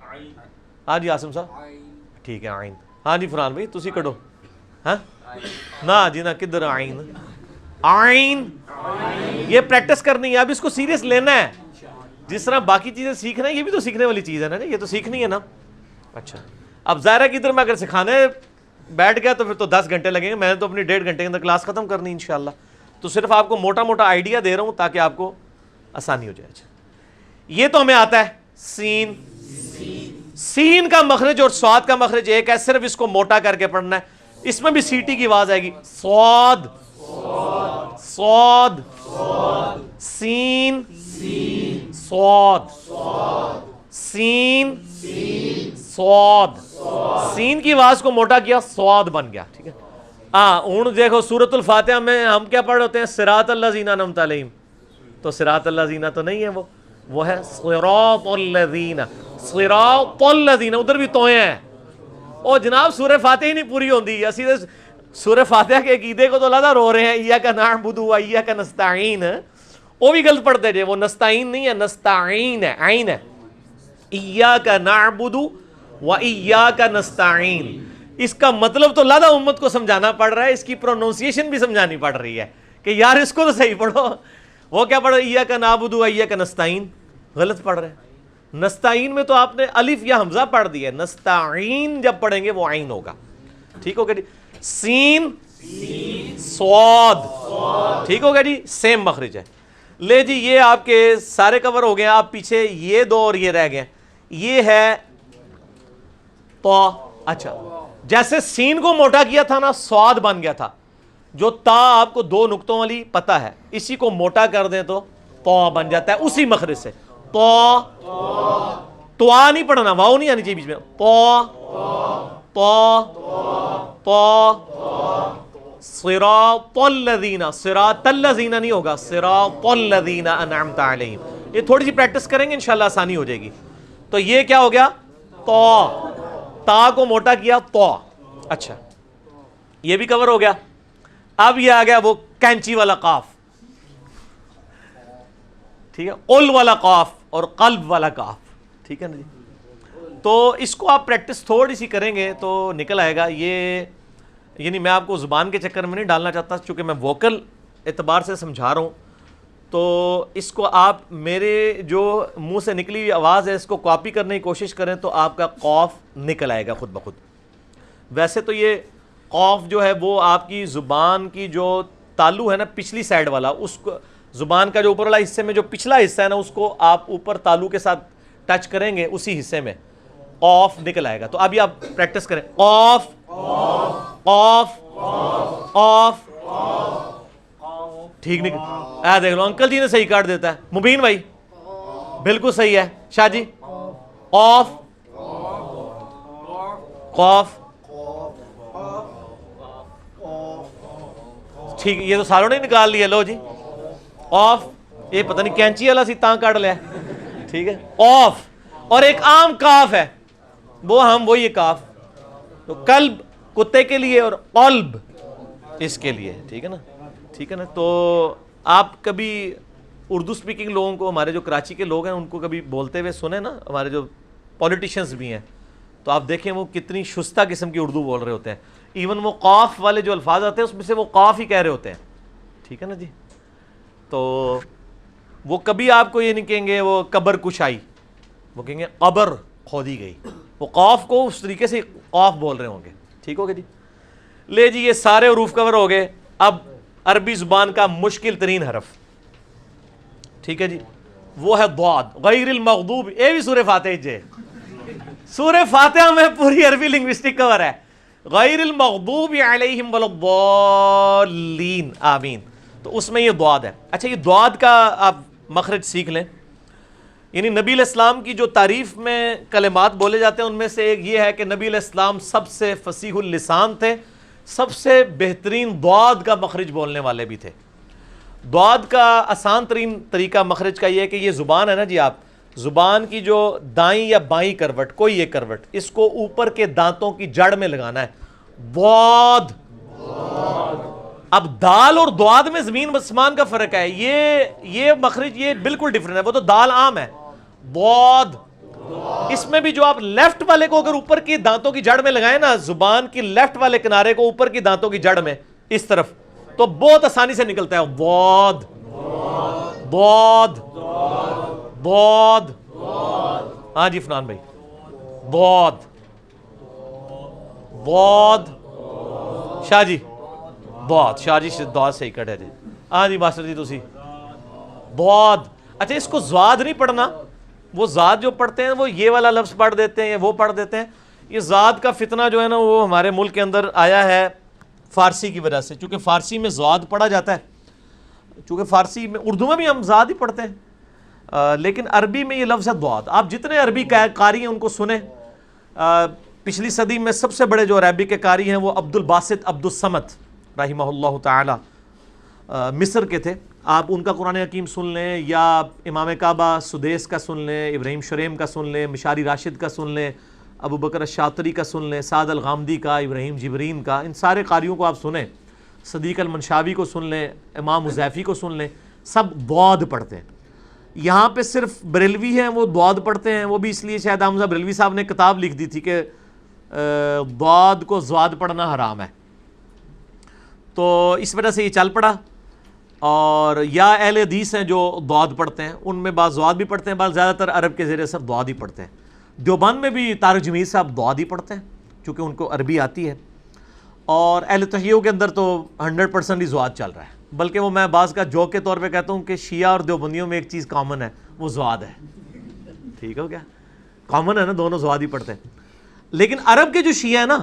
ہاں جی عاصم صاحب ٹھیک ہے آئین. ہاں جی فرحان بھائی تسی کڈو. ہاں نہ جی نہ، کدھر آئین؟ آئین. یہ پریکٹس کرنی ہے، اب اس کو سیریس لینا ہے. جس طرح باقی چیزیں سیکھنا ہے، یہ بھی تو سیکھنے والی چیز ہے نا، یہ تو سیکھنی ہے نا. اچھا اب ظاہر ہے کہ ادھر میں اگر سکھانے بیٹھ گیا تو پھر تو 10 گھنٹے لگیں گے. میں نے تو اپنی 1.5 گھنٹے کے اندر کلاس ختم کرنی انشاءاللہ. تو صرف آپ کو موٹا موٹا آئیڈیا دے رہا ہوں تاکہ آپ کو آسانی ہو جائے. اچھا یہ تو ہمیں آتا ہے سین. سین کا مخرج اور سواد کا مخرج ایک ہے, صرف اس کو موٹا کر کے پڑھنا ہے. اس میں بھی سیٹی کی آواز آئے گی. سواد سواد سین سواد سین سواد. سین کی آواز کو موٹا کیا, سواد بن گیا. ٹھیک ہے. ہوں دیکھو سورۃ الفاتحہ میں ہم کیا پڑھ ہوتے ہیں, صراط الذین انعمت علیہم. تو صراط الذین تو نہیں ہے, وہ ہے صراط الذین. صراط الذین ادھر بھی توئیں ہیں. او جناب سورہ فاتحہ ہی نہیں پوری ہوندی. اسی سورہ فاتحہ کے عقیدے کو تو لادہ رو رہے ہیں, ایاک نعبد و ایاک نستعین. وہ بھی غلط پڑھتے جے, وہ نستعین نہیں ہے, نستعین ہے, عین ہے. ایاک نعبد و ایاک نستعین. اس کا مطلب تو لادہ امت کو سمجھانا پڑ رہا ہے, اس کی پروننسیشن بھی سمجھانی پڑ رہی ہے کہ یار اس کو تو صحیح پڑھو. وہ کیا پڑھ رہے, ایاک نعبد و ایاک نستعین, غلط پڑھ رہے ہیں. نستعین میں تو آپ نے الف یا حمزہ پڑھ دیا, نستعین جب پڑھیں گے وہ عین ہوگا. ٹھیک ہوگا جی. سین صاد, ٹھیک ہوگا جی, سیم مخرج ہے. لے جی یہ آپ کے سارے کور ہو گئے. آپ پیچھے یہ دو اور یہ رہ گئے. یہ ہے تو. اچھا جیسے سین کو موٹا کیا تھا نا, سواد بن گیا تھا. جو تا آپ کو 2 نقطوں والی پتہ ہے, اسی کو موٹا کر دیں تو تو بن جاتا ہے اسی مخرج سے. تو نہیں پڑھنا, واؤ نہیں آنی چاہیے بیچ میں. صراط الذین, صراط الذین نہیں ہوگا, صراط الذین انعمت علیہم. یہ تھوڑی سی پریکٹس کریں گے انشاءاللہ آسانی ہو جائے گی. تو یہ کیا ہو گیا, تو تا کو موٹا کیا تو. اچھا یہ بھی کور ہو گیا. اب یہ آ گیا وہ کینچی والا قاف. ٹھیک ہے, اول والا قاف اور قلب والا قاف. ٹھیک ہے نا جی. تو اس کو آپ پریکٹس تھوڑی سی کریں گے تو نکل آئے گا. یہ یعنی میں آپ کو زبان کے چکر میں نہیں ڈالنا چاہتا, چونکہ میں ووکل اعتبار سے سمجھا رہا ہوں. تو اس کو آپ میرے جو منہ سے نکلی ہوئی آواز ہے اس کو کاپی کرنے کی کوشش کریں تو آپ کا قاف نکل آئے گا خود بخود. ویسے تو یہ قاف جو ہے وہ آپ کی زبان کی جو تالو ہے نا پچھلی سائڈ والا, اس کو زبان کا جو اوپر والا حصے میں جو پچھلا حصہ ہے نا اس کو آپ اوپر تالو کے ساتھ ٹچ کریں گے, اسی حصے میں قاف نکل آئے گا. تو ابھی آپ پریکٹس کریں. قاف قاف قاف. ٹھیک نکل, دیکھ لو انکل جی نے صحیح کاٹ دیتا ہے. مبین بھائی بالکل صحیح ہے. شاہ جی قاف قاف. ٹھیک, یہ تو ساروں نے نکال لیا. لو جی قاف, یہ پتہ نہیں کینچی والا سی تاں کاٹ لیا. ٹھیک ہے قاف. اور ایک عام کاف ہے, وہ ہم وہی کاف. تو قلب کتے کے لیے اور قلب اس کے لیے. ٹھیک ہے نا, ٹھیک ہے نا. تو آپ کبھی اردو سپیکنگ لوگوں کو, ہمارے جو کراچی کے لوگ ہیں ان کو کبھی بولتے ہوئے سنیں نا, ہمارے جو پولیٹیشنز بھی ہیں, تو آپ دیکھیں وہ کتنی شستہ قسم کی اردو بول رہے ہوتے ہیں. ایون وہ قاف والے جو الفاظ آتے ہیں اس میں سے وہ قاف ہی کہہ رہے ہوتے ہیں. ٹھیک ہے نا جی. تو وہ کبھی آپ کو یہ نہیں کہیں گے وہ قبر کشائی, وہ کہیں گے قبر کھودی گئی. وہ قاف کو اس طریقے سے قاف بول رہے ہوں گے. ٹھیک ہو گیا جی. لے جی یہ سارے حروف کور ہو گئے. اب عربی زبان کا مشکل ترین حرف, ٹھیک ہے جی, وہ ہے ضاد. غیر المغضوب, یہ بھی سورہ فاتحہ جے, سورہ فاتحہ میں پوری عربی لنگوسٹک کور ہے. غیر المغضوب علیہم ولا الضالین آمین. تو اس میں یہ ضاد ہے. اچھا یہ ضاد کا آپ مخرج سیکھ لیں. یعنی نبی علیہ السلام کی جو تعریف میں کلمات بولے جاتے ہیں ان میں سے ایک یہ ہے کہ نبی علیہ السلام سب سے فصیح اللسان تھے, سب سے بہترین ضاد کا مخرج بولنے والے بھی تھے. ضاد کا آسان ترین طریقہ مخرج کا یہ ہے کہ یہ زبان ہے نا جی, آپ زبان کی جو دائیں یا بائیں کروٹ, کوئی ایک کروٹ, اس کو اوپر کے دانتوں کی جڑ میں لگانا ہے. ضاد. اب دال اور ضاد میں زمین آسمان کا فرق ہے. یہ مخرج یہ بالکل ڈیفرنٹ ہے. وہ تو دال عام ہے, ضاد. اس میں بھی جو آپ لیفٹ والے کو اگر اوپر کی دانتوں کی جڑ میں لگائیں نا, زبان کی لیفٹ والے کنارے کو اوپر کی دانتوں کی جڑ میں اس طرف, تو بہت آسانی سے نکلتا ہے ضاد ضاد ضاد. ہاں جی فنان بھائی, ضاد. ضاد شاہ جی ضاد شاہ جی ضاد صحیح کٹ ہے جی. ہاں جی ماسٹر جی تسی ضاد. اچھا اس کو زاد نہیں پڑھنا, وہ زاد جو پڑھتے ہیں وہ یہ والا لفظ پڑھ دیتے ہیں, وہ پڑھ دیتے ہیں. یہ زاد کا فتنہ جو ہے نا وہ ہمارے ملک کے اندر آیا ہے فارسی کی وجہ سے, چونکہ فارسی میں زاد پڑھا جاتا ہے, چونکہ فارسی میں, اردو میں بھی ہم زاد ہی پڑھتے ہیں, لیکن عربی میں یہ لفظ ہے ضاد. آپ جتنے عربی قاری ہیں ان کو سنیں. پچھلی صدی میں سب سے بڑے جو عربی کے قاری ہیں وہ عبد الباسط عبد الصمد رحمہ اللہ تعالی مصر کے تھے. آپ ان کا قرآن حکیم سن لیں, یا امام کعبہ سدیس کا سن لیں, ابراہیم شریم کا سن لیں, مشاری راشد کا سن لیں, ابو بکر الشاطری کا سن لیں, سعد الغامدی کا, ابراہیم جبرین کا, ان سارے قاریوں کو آپ سنیں. صدیق المنشاوی کو سن لیں, امام مزیفی کو سن لیں, سب ضاد پڑھتے ہیں. یہاں پہ صرف بریلوی ہیں وہ ضاد پڑھتے ہیں, وہ بھی اس لیے شاید حمزہ بریلوی صاحب نے کتاب لکھ دی تھی کہ ضاد کو زواد پڑھنا حرام ہے, تو اس وجہ سے یہ چل پڑا. اور یا اہل حدیث ہیں جو ضاد پڑھتے ہیں, ان میں بعض ضاد بھی پڑھتے ہیں, بعض زیادہ تر عرب کے زیر اثر ضاد ہی پڑھتے ہیں. دیوبند میں بھی طارق جمیل صاحب ضاد ہی پڑھتے ہیں چونکہ ان کو عربی آتی ہے. اور اہل تحیہ کے اندر تو 100% ہی ضاد چل رہا ہے, بلکہ وہ میں بعض کا جوک کے طور پہ کہتا ہوں کہ شیعہ اور دیوبندیوں میں ایک چیز کامن ہے, وہ ضاد ہے. ٹھیک ہو گیا, کامن ہے نا, دونوں ضاد ہی پڑھتے ہیں. لیکن عرب کے جو شیعہ ہیں نا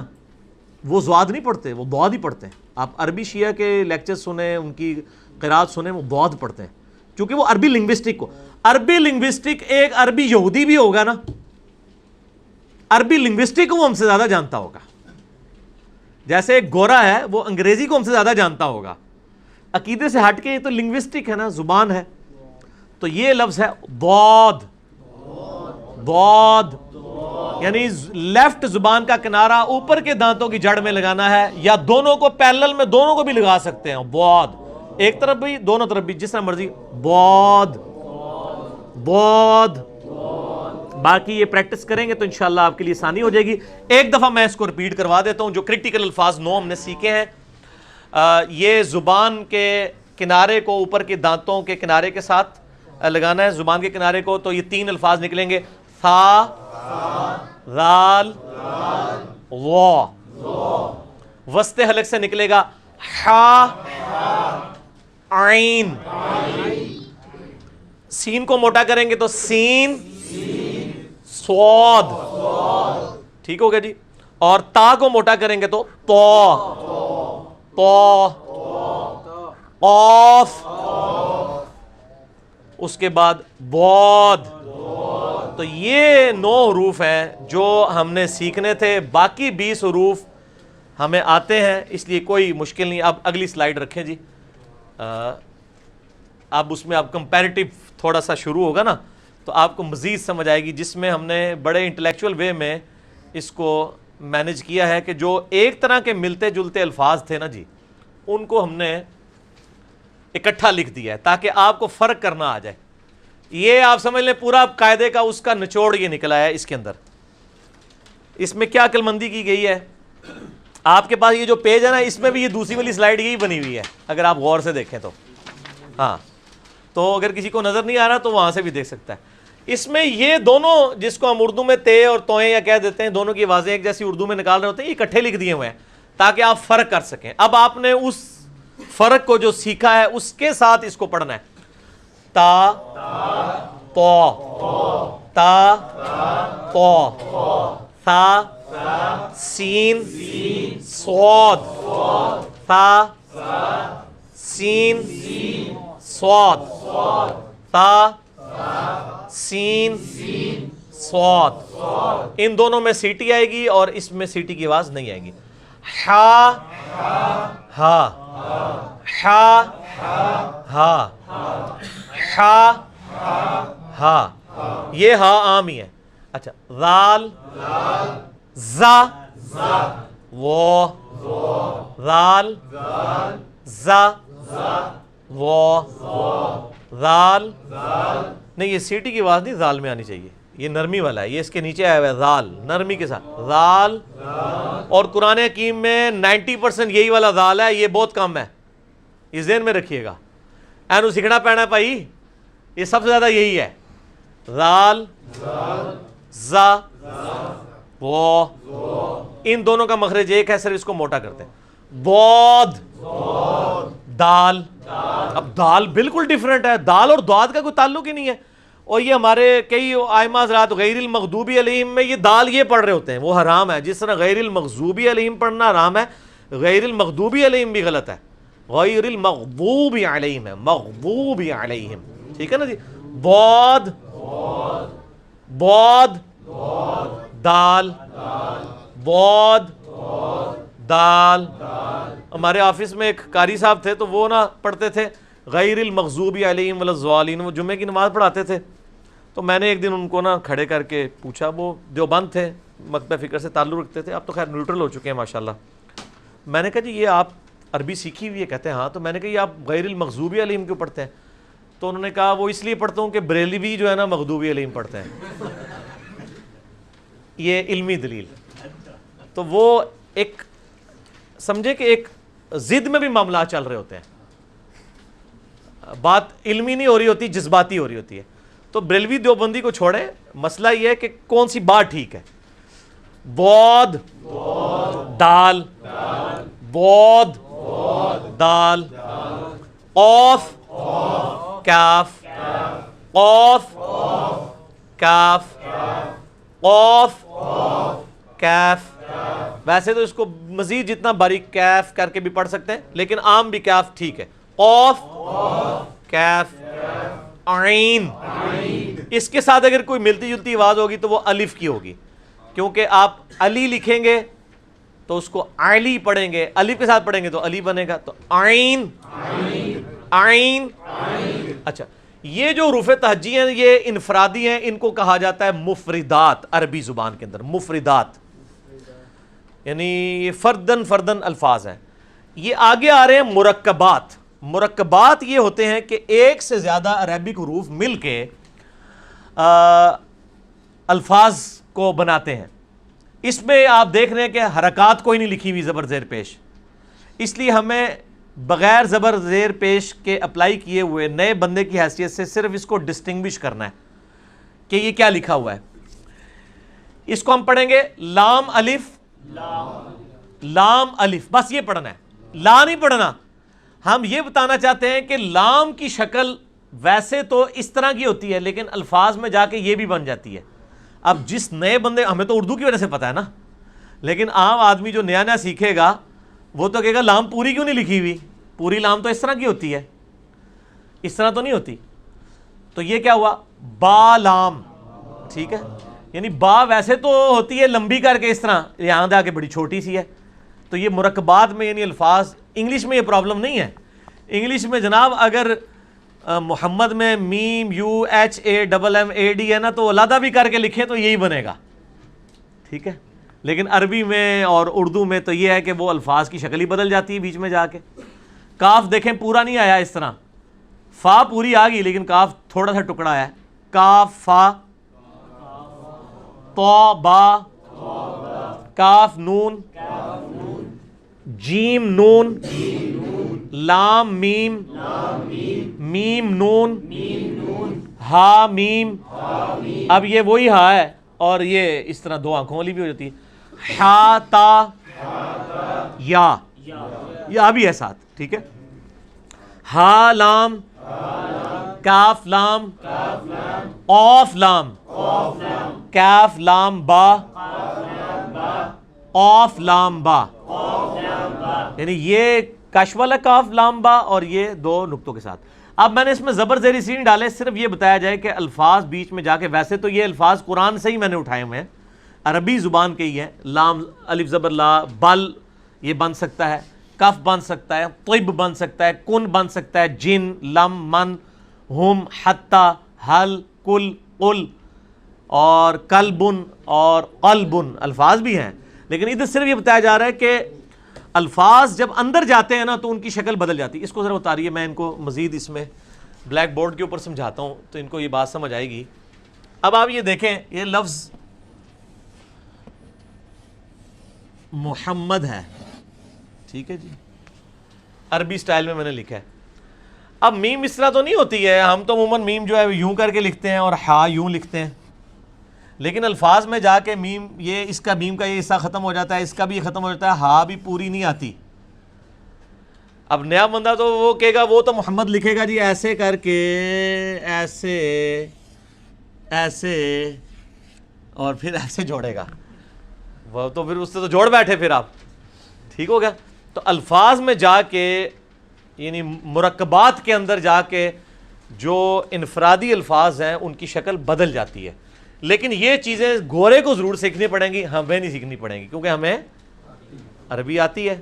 وہ ضاد نہیں پڑھتے, وہ ضاد ہی پڑھتے ہیں. آپ عربی شیعہ کے لیکچر سنیں, ان کی قرات سنیں, وہ ضاد پڑھتے ہیں کیونکہ وہ عربی لنگوسٹک کو, عربی لنگوسٹک ایک عربی یہودی بھی ہوگا نا, عربی لنگوسٹک کو وہ ہم سے زیادہ جانتا ہوگا. جیسے ایک گورا ہے وہ انگریزی کو ہم سے زیادہ جانتا ہوگا. عقیدے سے ہٹ کے یہ تو لنگوسٹک ہے نا, زبان ہے. تو یہ لفظ ہے ضاد. ضاد یعنی لیفٹ زبان کا کنارہ اوپر کے دانتوں کی جڑ میں لگانا ہے, یا دونوں کو پیرلل میں دونوں کو بھی لگا سکتے ہیں. ضاد ایک طرف بھی دونوں طرف بھی جس طرح مرضی. ضاد ضاد. باقی یہ پریکٹس کریں گے تو انشاءاللہ آپ کے لیے آسانی ہو جائے گی. ایک دفعہ میں اس کو ریپیٹ کروا دیتا ہوں جو کریٹیکل الفاظ 9 ہم نے سیکھے ہیں. یہ زبان کے کنارے کو اوپر کے دانتوں کے کنارے کے ساتھ لگانا ہے, زبان کے کنارے کو. تو یہ 3 الفاظ نکلیں گے, ثا, ذال, وا. وسط حلق سے نکلے گا حا, عین. سین کو موٹا کریں گے تو سین, صاد. ٹھیک ہو گیا جی. اور تا کو موٹا کریں گے تو تو, قاف. اس کے بعد باد. تو یہ 9 حروف ہیں جو ہم نے سیکھنے تھے. باقی 20 حروف ہمیں آتے ہیں, اس لیے کوئی مشکل نہیں. اب اگلی سلائیڈ رکھیں جی. اب اس میں اب کمپیریٹیو تھوڑا سا شروع ہوگا نا تو آپ کو مزید سمجھ آئے گی, جس میں ہم نے بڑے انٹلیکچوئل وے میں اس کو مینج کیا ہے کہ جو ایک طرح کے ملتے جلتے الفاظ تھے نا جی, ان کو ہم نے اکٹھا لکھ دیا ہے تاکہ آپ کو فرق کرنا آ جائے. یہ آپ سمجھ لیں پورا قاعدے کا اس کا نچوڑ یہ نکلا ہے اس کے اندر. اس میں کیا عقل مندی کی گئی ہے, آپ کے پاس یہ جو پیج ہے نا اس میں بھی یہ دوسری والی سلائیڈ یہی بنی ہوئی ہے اگر آپ غور سے دیکھیں تو. ہاں تو اگر کسی کو نظر نہیں آ رہا تو وہاں سے بھی دیکھ سکتا ہے. اس میں یہ دونوں جس کو ہم اردو میں تے اور توئیں یا کہہ دیتے ہیں, دونوں کی آوازیں ایک جیسی اردو میں نکال رہے ہوتے ہیں, یہ اکٹھے لکھ دیے ہوئے ہیں تاکہ آپ فرق کر سکیں. اب آپ نے اس فرق کو جو سیکھا ہے اس کے ساتھ اس کو پڑھنا ہے. تا, تو, تا, تو, ثا, سین, صاد, ثا, سین, صاد, تا, سین, صاد. ان دونوں میں سیٹی آئے گی اور اس میں سیٹی کی آواز نہیں آئے گی. ہا, ہا, ہا, ہا, ہا, ہا. یہ ہا عام ہی ہے. اچھا ذال, زا, وہ, ذال, زا, وہ, ذال. نہیں یہ سیٹی کی آواز نہیں ذال میں آنی چاہیے, یہ نرمی والا ہے, یہ اس کے نیچے آیا ہوا ہے ذال, نرمی کے ساتھ ذال. اور قرآن حکیم میں 90% یہی والا ذال ہے, یہ بہت کم ہے, یہ ذہن میں رکھیے گا. اینو سیکھنا پینا بھائی, یہ سب سے زیادہ یہی ہے. ذال, زا, وہ ان دونوں کا مخرج ایک ہے، صرف اس کو موٹا کرتے ہیں. بود دال. اب دال بالکل ڈیفرنٹ ہے، دال اور دعات کا کوئی تعلق ہی نہیں ہے. اور یہ ہمارے کئی ائمہ حضرات غیر المغضوبی علیہم میں یہ دال یہ پڑھ رہے ہوتے ہیں، وہ حرام ہے. جس طرح غیر المغضوبی علیہم پڑھنا حرام ہے، غیر المغضوبی علیہم بھی غلط ہے. غیر المغضوب علیہم ہے، مغضوب علیہم. ٹھیک ہے نا جی. بود بود دال بود دال. ہمارے آفس میں ایک قاری صاحب تھے تو وہ نا پڑھتے تھے غیر المغضوب علیہم ولا الضالین. وہ جمعے کی نماز پڑھاتے تھے تو میں نے ایک دن ان کو نا کھڑے کر کے پوچھا، وہ دیوبند تھے، مکتبہ فکر سے تعلق رکھتے تھے، اب تو خیر نیوٹرل ہو چکے ہیں ماشاءاللہ. میں نے کہا جی یہ آپ عربی سیکھی ہوئی ہے؟ کہتے ہیں ہاں. تو میں نے کہا یہ آپ غیر المغضوبی علیہم کیوں پڑھتے ہیں؟ تو انہوں نے کہا وہ اس لیے پڑھتا ہوں کہ بریلوی جو ہے نا مغضوبی علیہم پڑھتے ہیں. یہ علمی دلیل. تو وہ ایک سمجھے کہ ایک ضد میں بھی معاملات چل رہے ہوتے ہیں، بات علمی نہیں ہو رہی ہوتی، جذباتی ہو رہی ہوتی ہے. تو بریلوی دیوبندی کو چھوڑیں، مسئلہ یہ ہے کہ کون سی بات ٹھیک ہے. بود دال بود دال. قوف کاف قوف کاف قوف کیف. ویسے تو اس کو مزید جتنا باریک کیف کر کے بھی پڑھ سکتے ہیں، لیکن عام بھی کیف ٹھیک ہے. قوف کیف عین. اس کے ساتھ اگر کوئی ملتی جلتی آواز ہوگی تو وہ الف کی ہوگی، کیونکہ آپ علی لکھیں گے تو اس کو علی پڑھیں گے، الف کے ساتھ پڑھیں گے تو علی بنے گا. تو عین عین. اچھا، یہ جو حروف تہجی ہیں یہ انفرادی ہیں، ان کو کہا جاتا ہے مفردات. عربی زبان کے اندر مفردات یعنی یہ فردن فردن الفاظ ہیں. یہ آگے آ رہے ہیں مرکبات. مرکبات یہ ہوتے ہیں کہ ایک سے زیادہ عربک حروف مل کے الفاظ کو بناتے ہیں. اس میں آپ دیکھ رہے ہیں کہ حرکات کوئی نہیں لکھی ہوئی زبر زیر پیش، اس لیے ہمیں بغیر زبر زیر پیش کے اپلائی کیے ہوئے نئے بندے کی حیثیت سے صرف اس کو ڈسٹنگوش کرنا ہے کہ یہ کیا لکھا ہوا ہے. اس کو ہم پڑھیں گے لام الف لام الف، بس یہ پڑھنا ہے، لا نہیں پڑھنا. ہم یہ بتانا چاہتے ہیں کہ لام کی شکل ویسے تو اس طرح کی ہوتی ہے لیکن الفاظ میں جا کے یہ بھی بن جاتی ہے. اب جس نئے بندے، ہمیں تو اردو کی وجہ سے پتا ہے نا، لیکن عام آدمی جو نیا نیا سیکھے گا وہ تو کہے گا لام پوری کیوں نہیں لکھی ہوئی؟ پوری لام تو اس طرح کی ہوتی ہے، اس طرح تو نہیں ہوتی. تو یہ کیا ہوا؟ با لام. ٹھیک ہے، یعنی با ویسے تو ہوتی ہے لمبی کر کے اس طرح، یہاں دے آ کے بڑی چھوٹی سی ہے. تو یہ مرکبات میں یعنی الفاظ، انگلش میں یہ پرابلم نہیں ہے. انگلش میں جناب اگر محمد میں میم U H A double M A D ہے نا تو علیحدہ بھی کر کے لکھیں تو یہی بنے گا. ٹھیک ہے، لیکن عربی میں اور اردو میں تو یہ ہے کہ وہ الفاظ کی شکل ہی بدل جاتی ہے بیچ میں جا کے. کاف دیکھیں پورا نہیں آیا اس طرح، فا پوری آ گئی لیکن کاف تھوڑا سا ٹکڑا ہے. کاف فا تو با کاف نون جیم نون لام میم میم نون ہا میم. اب یہ وہی ہا ہے اور یہ اس طرح دو آنکھوں والی بھی ہو جاتی ہے. ہا تا یا بھی ہے ساتھ. ٹھیک ہے، ہا لام کاف لام قاف لام کاف لام با قاف لام با. یعنی یہ کش والا کاف لام با اور یہ دو نقطوں کے ساتھ. اب میں نے اس میں زبر زیر سین ڈالے صرف یہ بتایا جائے کہ الفاظ بیچ میں جا کے، ویسے تو یہ الفاظ قرآن سے ہی میں نے اٹھائے ہوئے ہیں، عربی زبان کے ہی ہیں. لام الف زبر لا، بل یہ بن سکتا ہے، کف بن سکتا ہے، طب بن سکتا ہے، کن بن سکتا ہے، جن لم من ہم حتی حل کل قل اور کلبن اور قلبن الفاظ بھی ہیں. لیکن ادھر صرف یہ بتایا جا رہا ہے کہ الفاظ جب اندر جاتے ہیں نا تو ان کی شکل بدل جاتی ہے. اس کو ذرا اتاریے، میں ان کو مزید اس میں بلیک بورڈ کے اوپر سمجھاتا ہوں تو ان کو یہ بات سمجھ آئے گی. اب آپ یہ دیکھیں، یہ لفظ محمد ہے، ٹھیک ہے جی، عربی سٹائل میں نے لکھا ہے. اب میم اس طرح تو نہیں ہوتی ہے، ہم تو عموماً میم جو ہے یوں کر کے لکھتے ہیں اور ہا یوں لکھتے ہیں، لیکن الفاظ میں جا کے میم یہ اس کا میم کا یہ حصہ ختم ہو جاتا ہے، اس کا بھی ختم ہو جاتا ہے، ہاں بھی پوری نہیں آتی. اب نیا بندہ تو وہ کہے گا وہ تو محمد لکھے گا جی ایسے کر کے، ایسے ایسے اور پھر ایسے جوڑے گا، وہ تو پھر اس سے تو جوڑ بیٹھے پھر آپ. ٹھیک ہو گیا. تو الفاظ میں جا کے یعنی مرکبات کے اندر جا کے جو انفرادی الفاظ ہیں ان کی شکل بدل جاتی ہے. لیکن یہ چیزیں گورے کو ضرور سیکھنی پڑیں گی، ہمیں نہیں سیکھنی پڑیں گی کیونکہ ہمیں عربی آتی ہے،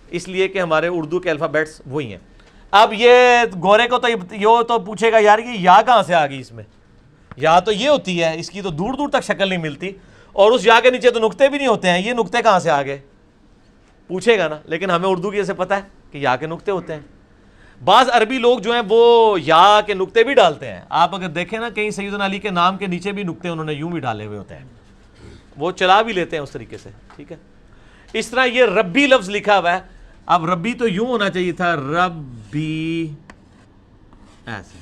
اس لیے کہ ہمارے اردو کے الفابیٹس وہی ہیں. اب یہ گورے کو تو یہ تو پوچھے گا یار یہ یا کہاں سے آ گئی، اس میں یا تو یہ ہوتی ہے، اس کی تو دور دور تک شکل نہیں ملتی، اور اس یا کے نیچے تو نقطے بھی نہیں ہوتے ہیں، یہ نقطے کہاں سے آ گئے پوچھے گا نا. لیکن ہمیں اردو کی جیسے پتہ ہے کہ یا کے نقطے ہوتے ہیں. بعض عربی لوگ جو ہیں وہ یا کے نقطے بھی ڈالتے ہیں. آپ اگر دیکھیں نا کہیں سیدنا علی کے نام کے نیچے بھی نقطے انہوں نے یوں بھی ڈالے ہوئے ہوتے ہیں، وہ چلا بھی لیتے ہیں اس طریقے سے. ٹھیک ہے. اس طرح یہ ربی لفظ لکھا ہوا ہے. اب ربی تو یوں ہونا چاہیے تھا، ربی ایسے.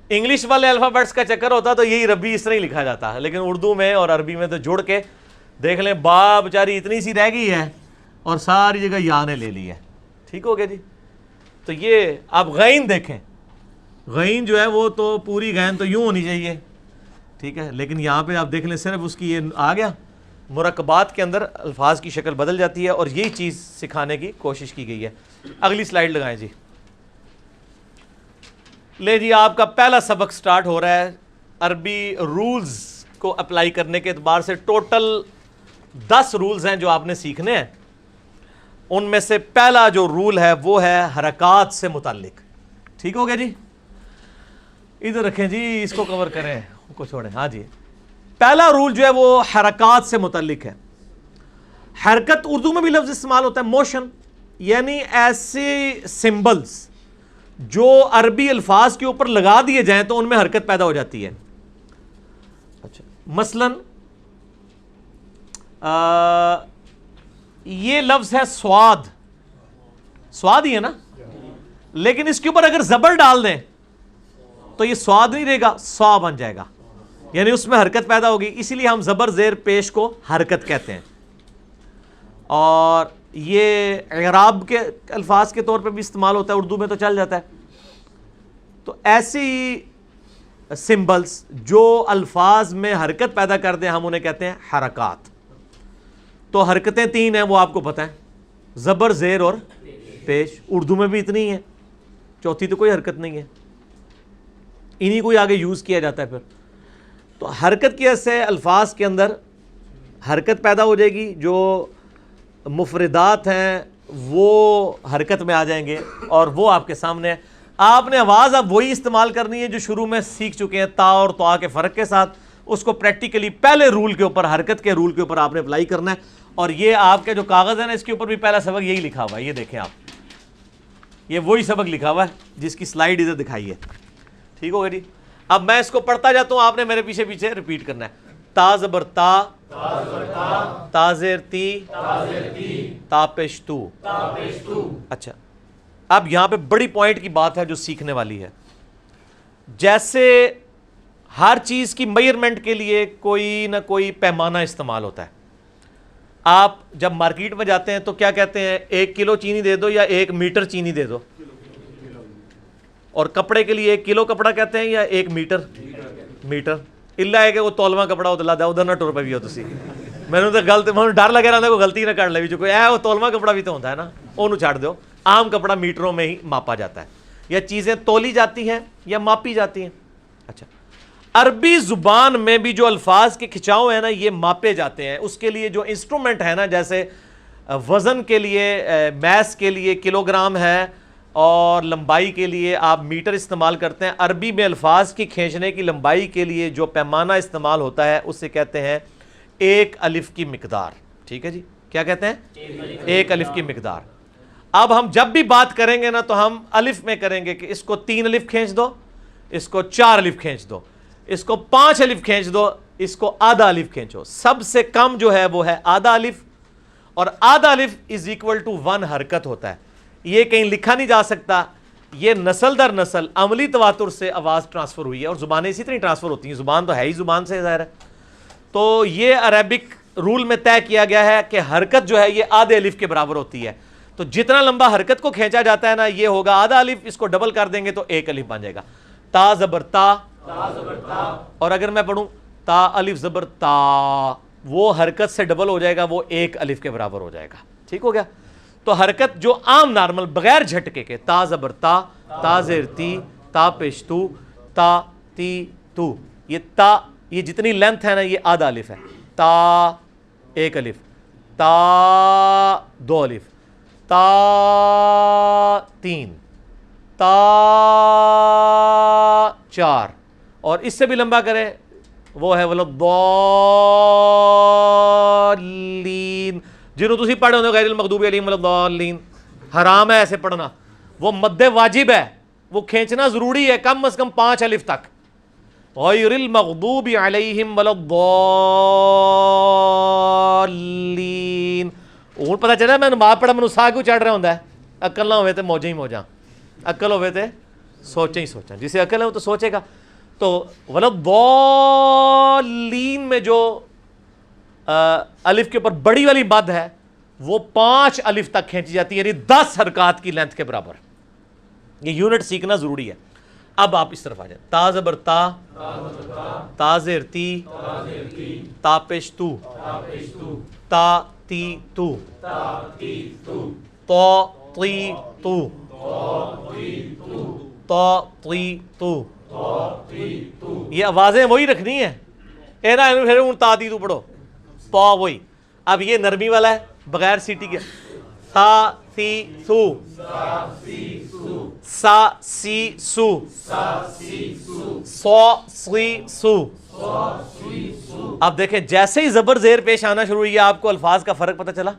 انگلش والے الفابیٹس کا چکر ہوتا تو یہی ربی اس طرح ہی لکھا جاتا ہے، لیکن اردو میں اور عربی میں تو جوڑ کے دیکھ لیں، با بیچاری اتنی سی رہ گئی ہے اور ساری جگہ یا نے لے لی ہے. ٹھیک ہو گیا جی. تو یہ آپ غین دیکھیں، غین جو ہے وہ تو پوری غین تو یوں ہونی چاہیے. ٹھیک ہے. لیکن یہاں پہ آپ دیکھ لیں صرف اس کی یہ آ گیا، مرکبات کے اندر الفاظ کی شکل بدل جاتی ہے، اور یہی چیز سکھانے کی کوشش کی گئی ہے. اگلی سلائیڈ لگائیں جی. لے جی آپ کا پہلا سبق سٹارٹ ہو رہا ہے. عربی رولز کو اپلائی کرنے کے اعتبار سے ٹوٹل 10 رولز ہیں جو آپ نے سیکھنے ہیں. ان میں سے پہلا جو رول ہے وہ ہے حرکات سے متعلق. ٹھیک ہو گیا جی. ادھر رکھیں جی، اس کو کور کریں، ان کو چھوڑیں. ہاں جی. پہلا رول جو ہے وہ حرکات سے متعلق ہے. حرکت اردو میں بھی لفظ استعمال ہوتا ہے، موشن، یعنی ایسے سمبلز جو عربی الفاظ کے اوپر لگا دیے جائیں تو ان میں حرکت پیدا ہو جاتی ہے. اچھا مثلا یہ لفظ ہے سواد، سواد ہی ہے نا، لیکن اس کے اوپر اگر زبر ڈال دیں تو یہ سواد نہیں رہے گا، سوا بن جائے گا، یعنی اس میں حرکت پیدا ہوگی. اسی لیے ہم زبر زیر پیش کو حرکت کہتے ہیں. اور یہ اعراب کے الفاظ کے طور پہ بھی استعمال ہوتا ہے، اردو میں تو چل جاتا ہے. تو ایسی سمبلز جو الفاظ میں حرکت پیدا کر دیں ہم انہیں کہتے ہیں حرکات. تو حرکتیں 3 ہیں، وہ آپ کو پتہ ہے، زبر زیر اور پیش. اردو میں بھی اتنی ہیں، چوتھی تو کوئی حرکت نہیں ہے، انہی کوئی آگے یوز کیا جاتا ہے. پھر تو حرکت کی وجہ سے الفاظ کے اندر حرکت پیدا ہو جائے گی، جو مفردات ہیں وہ حرکت میں آ جائیں گے، اور وہ آپ کے سامنے ہے. آپ نے آواز اب وہی استعمال کرنی ہے جو شروع میں سیکھ چکے ہیں، تا اور طا کے فرق کے ساتھ. اس کو پریکٹیکلی پہلے رول کے اوپر، حرکت کے رول کے اوپر آپ نے اپلائی کرنا ہے. اور یہ آپ کے جو کاغذ ہے نا، اس کے اوپر بھی پہلا سبق یہی لکھا ہوا ہے. یہ دیکھیں آپ، یہ وہی سبق لکھا ہوا ہے جس کی سلائیڈ ادھر دکھائی ہے. ٹھیک ہوگا جی. اب میں اس کو پڑھتا جاتا ہوں، آپ نے میرے پیچھے پیچھے ریپیٹ کرنا ہے. تا زبر تا، تا زیر تی، تا پیش تو. اچھا اب یہاں پہ بڑی پوائنٹ کی بات ہے جو سیکھنے والی ہے. جیسے ہر چیز کی میئرمنٹ کے لیے کوئی نہ کوئی پیمانہ استعمال ہوتا ہے. آپ جب مارکیٹ میں جاتے ہیں تو کیا کہتے ہیں، 1 کلو چینی دے دو یا 1 میٹر چینی دے دو. اور کپڑے کے لیے 1 کلو کپڑا کہتے ہیں یا 1 میٹر. اللہ ہے کہ وہ تولواں کپڑا ادھر نہ ٹور پہ بھی ہو تسی. میں نے تو غلط ڈر لگے رہتا کوئی غلطی نہ کر لے جو کوئی وہ تولواں کپڑا بھی تو ہوتا ہے نا، انہوں چھاڑ دو. عام کپڑا میٹروں میں ہی ماپا جاتا ہے، یا چیزیں تولی جاتی ہیں یا ماپی جاتی ہیں. اچھا عربی زبان میں بھی جو الفاظ کے کھچاؤ ہیں نا، یہ ماپے جاتے ہیں. اس کے لیے جو انسٹرومنٹ ہے نا، جیسے وزن کے لیے میس کے لیے کلو گرام ہے، اور لمبائی کے لیے آپ میٹر استعمال کرتے ہیں. عربی میں الفاظ کی کھینچنے کی لمبائی کے لیے جو پیمانہ استعمال ہوتا ہے اسے کہتے ہیں 1 الف کی مقدار. ٹھیک ہے جی. کیا کہتے ہیں؟ 1 الف کی مقدار. اب ہم جب بھی بات کریں گے نا تو ہم الف میں کریں گے کہ اس کو 3 الف کھینچ دو، اس کو 4 الف کھینچ دو، اس کو 5 الف کھینچ دو، اس کو آدھا الف کھینچو. سب سے کم جو ہے وہ ہے آدھا الف، اور آدھا الف از اکول ٹو 1 حرکت ہوتا ہے. یہ کہیں لکھا نہیں جا سکتا، یہ نسل در نسل عملی تواتر سے آواز ٹرانسفر ہوئی ہے، اور زبانیں اسی طرح ٹرانسفر ہوتی ہیں. زبان تو ہے ہی زبان سے ظاہر ہے. تو یہ عربک رول میں طے کیا گیا ہے کہ حرکت جو ہے یہ آدھے الف کے برابر ہوتی ہے. تو جتنا لمبا حرکت کو کھینچا جاتا ہے نا یہ ہوگا آدھا الف, اس کو ڈبل کر دیں گے تو ایک الف بن جائے گا. تا زبر تا, اور اگر میں پڑھوں تا الف زبر تا, وہ حرکت سے ڈبل ہو جائے گا, وہ ایک الف کے برابر ہو جائے گا. ٹھیک ہو گیا. تو حرکت جو عام نارمل بغیر جھٹکے کے تا زبر تا, تا زیر تی, تا پیش تو, تا تی تو, یہ تا یہ جتنی لینتھ ہے نا یہ آدھا الف ہے. تا ایک الف, تا دو الف, تا تین, تا چار, اور اس سے بھی لمبا کریں وہ ہے ولضالین, جنہوں تسی پڑھے ہونے غیر المغضوب علیہم ولضالین. حرام ہے ایسے پڑھنا, وہ مد واجب ہے, وہ کھینچنا ضروری ہے کم از کم 5 الف تک. غیر المغضوب علیہم ولضالین. ہوں پتہ چلا میں نماز پڑھا مینوں ساہ کیوں چڑھ رہا ہوندا ہے. عقل نہ ہوئے تے موجاں ہی موجاں, عقل ہوئے تے سوچیں ہی سوچاں. جسے عقل ہے وہ تو سوچے گا. تو ولضالین میں جو الف کے اوپر بڑی والی مد ہے وہ 5 الف تک کھینچی جاتی ہے, یعنی 10 حرکات کی لینتھ کے برابر. یہ یونٹ سیکھنا ضروری ہے. اب آپ اس طرف آ جائیں. تا زبر تا, تا زیر تی, تا پیش تو, تا تی تو, تو تی تو, تو تی تو. یہ آوازیں وہی رکھنی ہیں, اے نا پھر تا تی تو پڑھو, تو وہی. اب یہ نرمی والا ہے بغیر سیٹی کے. سا سی سو, سا سی سو, سو سی سو. اب دیکھیں جیسے ہی زبر زیر پیش آنا شروع ہوئی آپ کو الفاظ کا فرق پتہ چلا.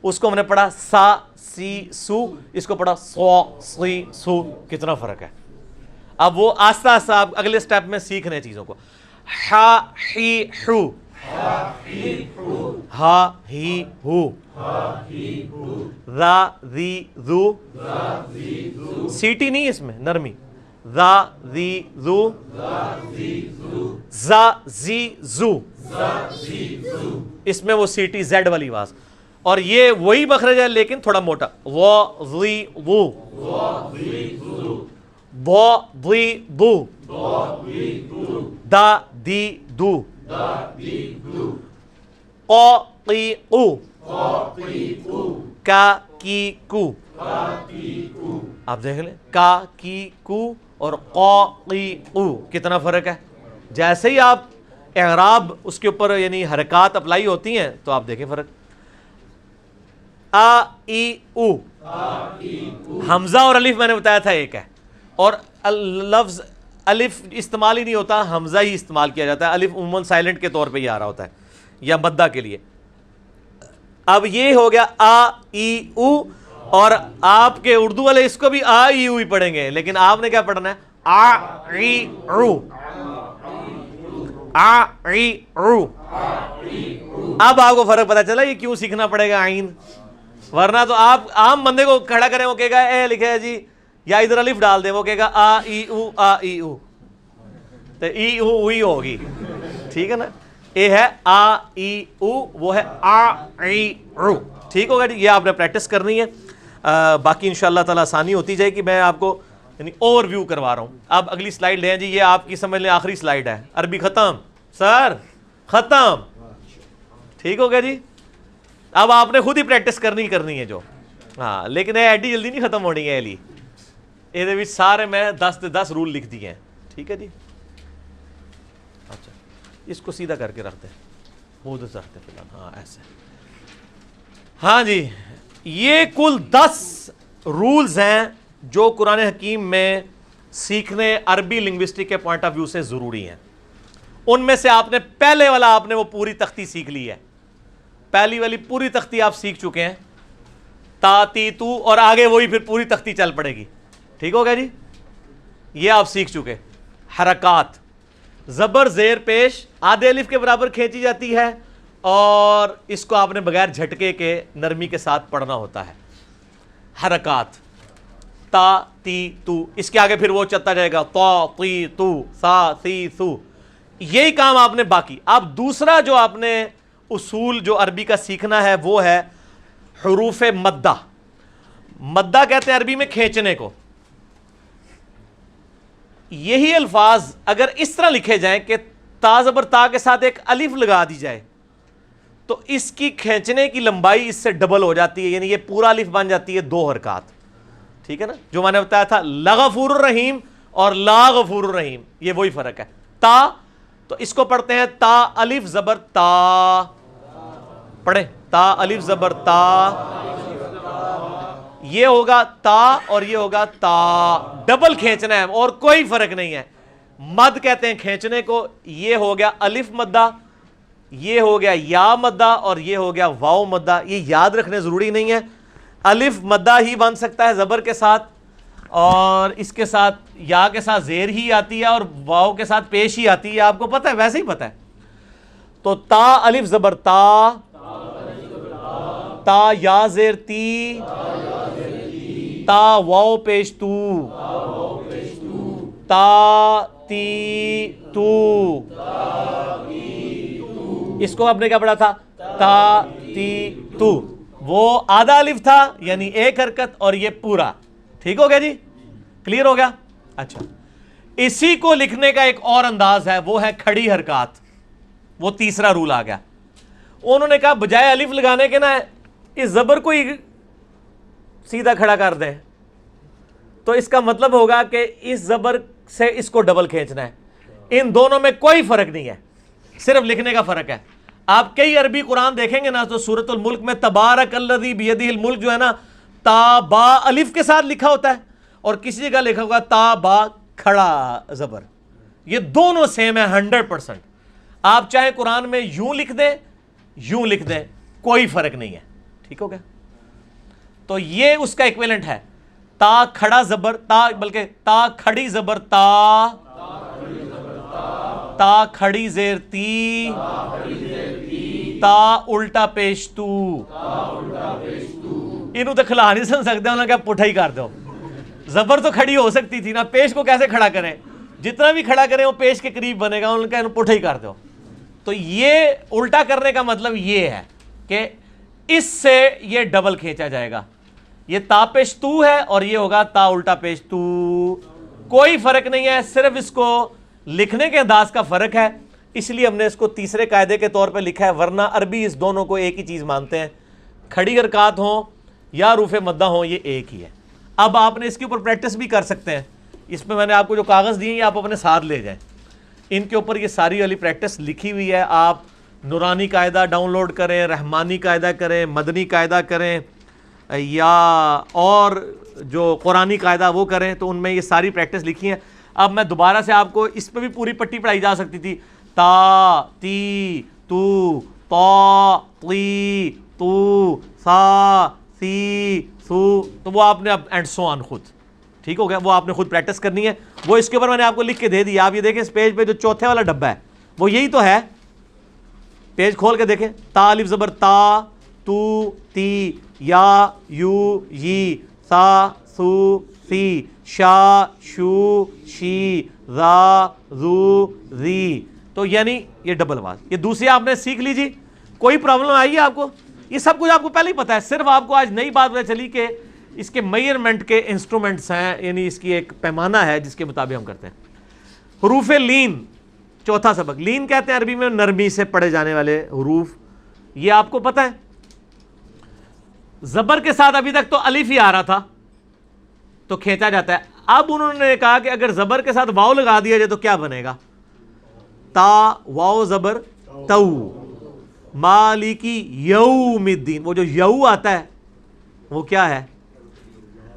اس کو ہم نے پڑھا سا سی سو, اس کو پڑھا سو سی سو, کتنا فرق ہے. اب وہ آہستہ آہستہ آپ اگلے سٹیپ میں سیکھ رہے ہیں چیزوں کو. ہا ہی ہو, ہا ہی ہو, ذا ذی ذو, سیٹی نہیں اس میں نرمی. ذا ذی ذو, ذا زی زو, اس میں وہ سیٹی زیڈ والی آواز. اور یہ وہی مخرج ہے لیکن تھوڑا موٹا. وہ ذی وو, بو ذی بو, دا دی دو, قو قی قو, کا کی کو. آپ دیکھ لیں کا کی کو اور قو قی قو کتنا فرق ہے. جیسے ہی آپ اعراب اس کے اوپر یعنی حرکات اپلائی ہوتی ہیں تو آپ دیکھیں فرق. آ ای او, حمزہ اور الف میں نے بتایا تھا ایک ہے, اور لفظ الف استعمال ہی نہیں ہوتا, حمزہ ہی استعمال کیا جاتا ہے. الف عموماً سائلنٹ کے طور پہ ہی آ رہا ہوتا ہے یا مدہ کے لیے. اب یہ ہو گیا آ ای او, اور آپ کے اردو والے اس کو بھی آ ای او ہی پڑھیں گے, لیکن آپ نے کیا پڑھنا ہے آ ای او, آ ای او. اب آپ کو فرق پتہ چلا یہ کیوں سیکھنا پڑے گا عین, ورنہ تو آپ عام بندے کو کھڑا کریں وہ کہے گا اے لکھے ہے جی, یا ادھر الف ڈال دیں وہ کہے گا آ ای او, آ ای او, تو ای او وہی ہوگی. ٹھیک ہے نا. اے ہے آ ای او, وہ ہے آ ای او. ٹھیک ہوگا جی. یہ آپ نے پریکٹس کرنی ہے. باقی انشاءاللہ تعالی آسانی ہوتی جائے گی. میں آپ کو یعنی اوور ویو کروا رہا ہوں. اب اگلی سلائیڈ لیں جی, یہ آپ کی سمجھ لیں آخری سلائیڈ ہے. عربی ختم سر, ختم. ٹھیک ہوگا جی. اب آپ نے خود ہی پریکٹس کرنی ہے جو. ہاں لیکن یہ ایڈی جلدی نہیں ختم ہونی ہے. یہ سارے میں 10 رول لکھ دیے ہیں. ٹھیک ہے جی. اچھا اس کو سیدھا کر کے رکھتے ہیں, وہ ادھر سے رکھتے ہیں فی الحال. ہاں ایسے. ہاں جی, یہ کل 10 رولز ہیں جو قرآن حکیم میں سیکھنے عربی لنگوسٹک کے پوائنٹ آف ویو سے ضروری ہیں. ان میں سے آپ نے پہلے والا آپ نے وہ پوری تختی سیکھ لی ہے. پہلی والی پوری تختی آپ سیکھ چکے ہیں, تا تی تو, اور آگے وہی پھر پوری تختی چل پڑے گی. ٹھیک ہو گیا جی. یہ آپ سیکھ چکے. حرکات, زبر زیر پیش آدھے الف کے برابر کھینچی جاتی ہے, اور اس کو آپ نے بغیر جھٹکے کے نرمی کے ساتھ پڑھنا ہوتا ہے. حرکات تا تی تو, اس کے آگے پھر وہ چلتا جائے گا تو تی تو, سا سی سو. یہی کام آپ نے باقی. اب دوسرا جو آپ نے اصول جو عربی کا سیکھنا ہے وہ ہے حروف مدہ. مدہ کہتے ہیں عربی میں کھینچنے کو. یہی الفاظ اگر اس طرح لکھے جائیں کہ تا زبر تا کے ساتھ ایک الف لگا دی جائے تو اس کی کھینچنے کی لمبائی اس سے ڈبل ہو جاتی ہے, یعنی یہ پورا الف بن جاتی ہے 2 حرکات. ٹھیک ہے نا, جو میں نے بتایا تھا لغفور الرحیم اور لا غفور الرحیم, یہ وہی فرق ہے. تا تو اس کو پڑھتے ہیں تا الف زبر تا, پڑھیں تا الف زبر تا, یہ ہوگا تا اور یہ ہوگا تا, ڈبل کھینچنا ہے اور کوئی فرق نہیں ہے. مد کہتے ہیں کھینچنے کو. یہ ہو گیا الف مدہ, یہ ہو گیا یا مدہ اور یہ ہو گیا واو مدہ. یہ یاد رکھنے ضروری نہیں ہے, الف مدہ ہی بن سکتا ہے زبر کے ساتھ, اور اس کے ساتھ یا کے ساتھ زیر ہی آتی ہے اور واو کے ساتھ پیش ہی آتی ہے. آپ کو پتہ ہے, ویسے ہی پتہ ہے. تو تا الف زبر تا, تا یا زیر تی, تا واو پیش تو, تا تی تو. اس کو آپ نے کیا پڑھا تھا, تا تی تو. وہ آدھا الف تھا یعنی ایک حرکت, اور یہ پورا. ٹھیک ہو گیا جی, کلیئر ہو گیا. اچھا, اسی کو لکھنے کا ایک اور انداز ہے, وہ ہے کھڑی حرکات. وہ تیسرا رول آ گیا. انہوں نے کہا بجائے الف لگانے کے نا اس زبر کو ہی سیدھا کھڑا کر دیں, تو اس کا مطلب ہوگا کہ اس زبر سے اس کو ڈبل کھینچنا ہے. ان دونوں میں کوئی فرق نہیں ہے, صرف لکھنے کا فرق ہے. آپ کئی عربی قرآن دیکھیں گے نا, تو سورۃ الملک میں تبارک الذی بیدہ الملک جو ہے نا, تا با الف کے ساتھ لکھا ہوتا ہے, اور کسی جگہ لکھا ہوگا تا با کھڑا زبر. یہ دونوں سیم ہے 100%. آپ چاہے قرآن میں یوں لکھ دیں یوں لکھ دیں, کوئی فرق نہیں ہے. ٹھیک ہو گیا. تو یہ اس کا ایکویلنٹ ہے, تا کھڑا زبر تا, بلکہ تا کھڑی زبر تا, تا کھڑی زیر تی, تا الٹا پیش تو. انہوں تو کھلا نہیں سن سکتے, انہوں نے کہا پٹھا ہی کر دو. زبر تو کھڑی ہو سکتی تھی نا, پیش کو کیسے کھڑا کریں, جتنا بھی کھڑا کریں وہ پیش کے قریب بنے گا. انہوں نے کہا پٹھا ہی کر دو. تو یہ الٹا کرنے کا مطلب یہ ہے کہ اس سے یہ ڈبل کھینچا جائے گا. یہ تا پیش تو ہے اور یہ ہوگا تا الٹا پیش تو. کوئی فرق نہیں ہے, صرف اس کو لکھنے کے انداز کا فرق ہے. اس لیے ہم نے اس کو تیسرے قاعدے کے طور پہ لکھا ہے, ورنہ عربی اس دونوں کو ایک ہی چیز مانتے ہیں. کھڑی حرکات ہوں یا حروف مدہ ہوں, یہ ایک ہی ہے. اب آپ نے اس کے اوپر پریکٹس بھی کر سکتے ہیں. اس میں نے آپ کو جو کاغذ دیے ہیں آپ اپنے ساتھ لے جائیں, ان کے اوپر یہ ساری والی پریکٹس لکھی ہوئی ہے. آپ نورانی قاعدہ ڈاؤن لوڈ کریں, رحمانی قاعدہ کریں, مدنی قاعدہ کریں, یا اور جو قرآنی قاعدہ وہ کریں, تو ان میں یہ ساری پریکٹس لکھی ہیں. اب میں دوبارہ سے آپ کو اس پہ بھی پوری پٹی پڑھائی جا سکتی تھی, تا تی تو, تا تی تو, سا سی سو, تو وہ آپ نے اب اینڈ سو آن خود. ٹھیک ہو گیا, وہ آپ نے خود پریکٹس کرنی ہے. وہ اس کے اوپر میں نے آپ کو لکھ کے دے دی. آپ یہ دیکھیں اس پیج پہ جو چوتھے والا ڈبہ ہے وہ یہی تو ہے. پیج کھول کے دیکھیں, تا الف زبر تا, تو تی, یا یو یی, سا سو سی, شا شو شی, را زو زی. تو یعنی یہ ڈبل آواز. یہ دوسری آپ نے سیکھ لیجی. کوئی پرابلم آئی ہے آپ کو؟ یہ سب کچھ آپ کو پہلے ہی پتا ہے, صرف آپ کو آج نئی بات پتہ چلی کہ اس کے میئرمنٹ کے انسٹرومنٹس ہیں, یعنی اس کی ایک پیمانہ ہے جس کے مطابق ہم کرتے ہیں. حروف لین, چوتھا سبق. لین کہتے ہیں عربی میں نرمی سے پڑھے جانے والے حروف. یہ آپ کو پتہ ہے زبر کے ساتھ ابھی تک تو الف ہی آ رہا تھا تو کھینچا جاتا ہے. اب انہوں نے کہا کہ اگر زبر کے ساتھ واو لگا دیا جائے تو کیا بنے گا, تا واو زبر تو, مالکی یوم الدین. وہ جو یو آتا ہے وہ کیا ہے,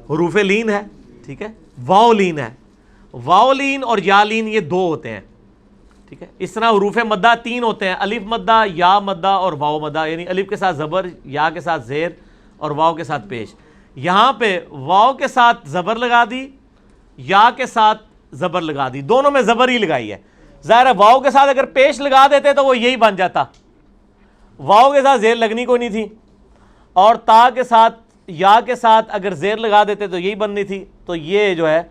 حروف لین ہے. ٹھیک ہے, واو لین ہے. واو لین اور یا لین یہ دو ہوتے ہیں. ٹھیک ہے, اس طرح حروف مدہ 3 ہوتے ہیں, الف مدہ, یا مدہ اور واو مدہ, یعنی الف کے ساتھ زبر, یا کے ساتھ زیر اور واو کے ساتھ پیش. یہاں پہ واو کے ساتھ زبر لگا دی, یا کے ساتھ زبر لگا دی, دونوں میں زبر ہی لگائی ہے. ظاہر ہے واو کے ساتھ اگر پیش لگا دیتے تو وہ یہی بن جاتا, واو کے ساتھ زیر لگنی کوئی نہیں تھی, اور تا کے ساتھ یا کے ساتھ اگر زیر لگا دیتے تو یہی بننی تھی. تو یہ جو ہے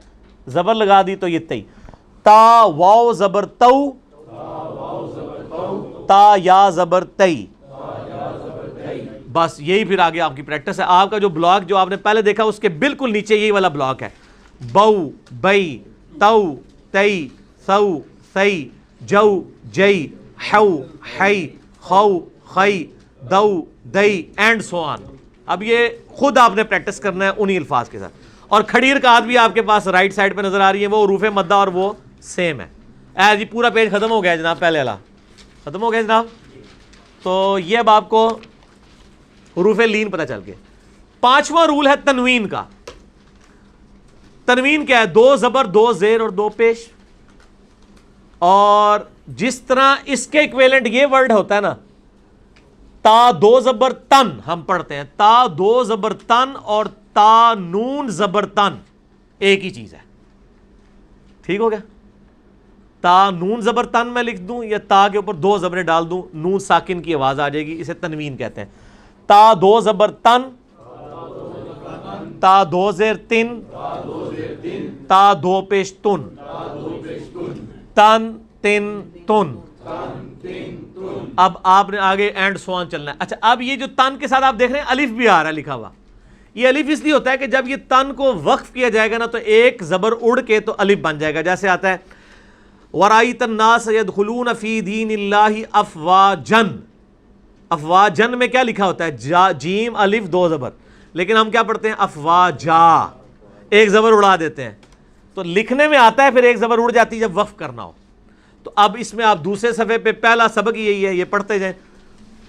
زبر لگا دی تو یہ تی, تا واو زبر تو, تا یا زبر تئی. بس یہی پھر آگے آپ کی پریکٹس ہے. آپ کا جو بلاک جو آپ نے پہلے دیکھا اس کے بالکل نیچے یہی والا بلاک ہے. بو بئی تو تئی سو سی جو جئی ہو ہئی خو خئی دو دئی اینڈ سو آن. اب یہ خود آپ نے پریکٹس کرنا ہے انہی الفاظ کے ساتھ. اور کھڑی حرکات بھی آپ کے پاس رائٹ سائڈ پہ نظر آ رہی ہے, وہ حروف مدہ اور وہ سیم ہے. جی پورا پیج ختم ہو گیا جناب, پہلے والا ختم ہو گیا جناب. تو یہ اب آپ کو حروف لین پتہ چل گئے. پانچواں رول ہے تنوین کا. تنوین کیا ہے؟ 2 زبر 2 زیر اور 2 پیش. اور جس طرح اس کے ایکویلنٹ یہ ورڈ ہوتا ہے نا, تا 2 زبر تن ہم پڑھتے ہیں, تا 2 زبر تن اور تا نون زبر تن ایک ہی چیز ہے. ٹھیک ہو گیا؟ تا نون زبر تن میں لکھ دوں یا تا کے اوپر 2 زبریں ڈال دوں, نون ساکن کی آواز آ جائے گی, اسے تنوین کہتے ہیں. تا 2 زبر تن, تا 2 زیر تن, تا 2 پیش تن, تن تن تن. اب آپ نے آگے اینڈ سوان چلنا ہے. اچھا اب یہ جو تن کے ساتھ آپ دیکھ رہے ہیں الف بھی آ رہا ہے لکھا ہوا. یہ الف اس لیے ہوتا ہے کہ جب یہ تن کو وقف کیا جائے گا نا تو ایک زبر اڑ کے تو الف بن جائے گا. جیسے آتا ہے وَرَأَيْتَ النَّاسَ يَدْخُلُونَ فِي دِينِ اللَّهِ أَفْوَاجًا. افواجن میں کیا لکھا ہوتا ہے؟ جیم الف 2 زبر, لیکن ہم کیا پڑھتے ہیں؟ افواجا, ایک زبر اڑا دیتے ہیں. تو لکھنے میں آتا ہے پھر ایک زبر اڑ جاتی ہے جب وقف کرنا ہو. تو اب اس میں آپ دوسرے صفحے پہ پہلا سبق یہی ہے, یہ پڑھتے جائیں.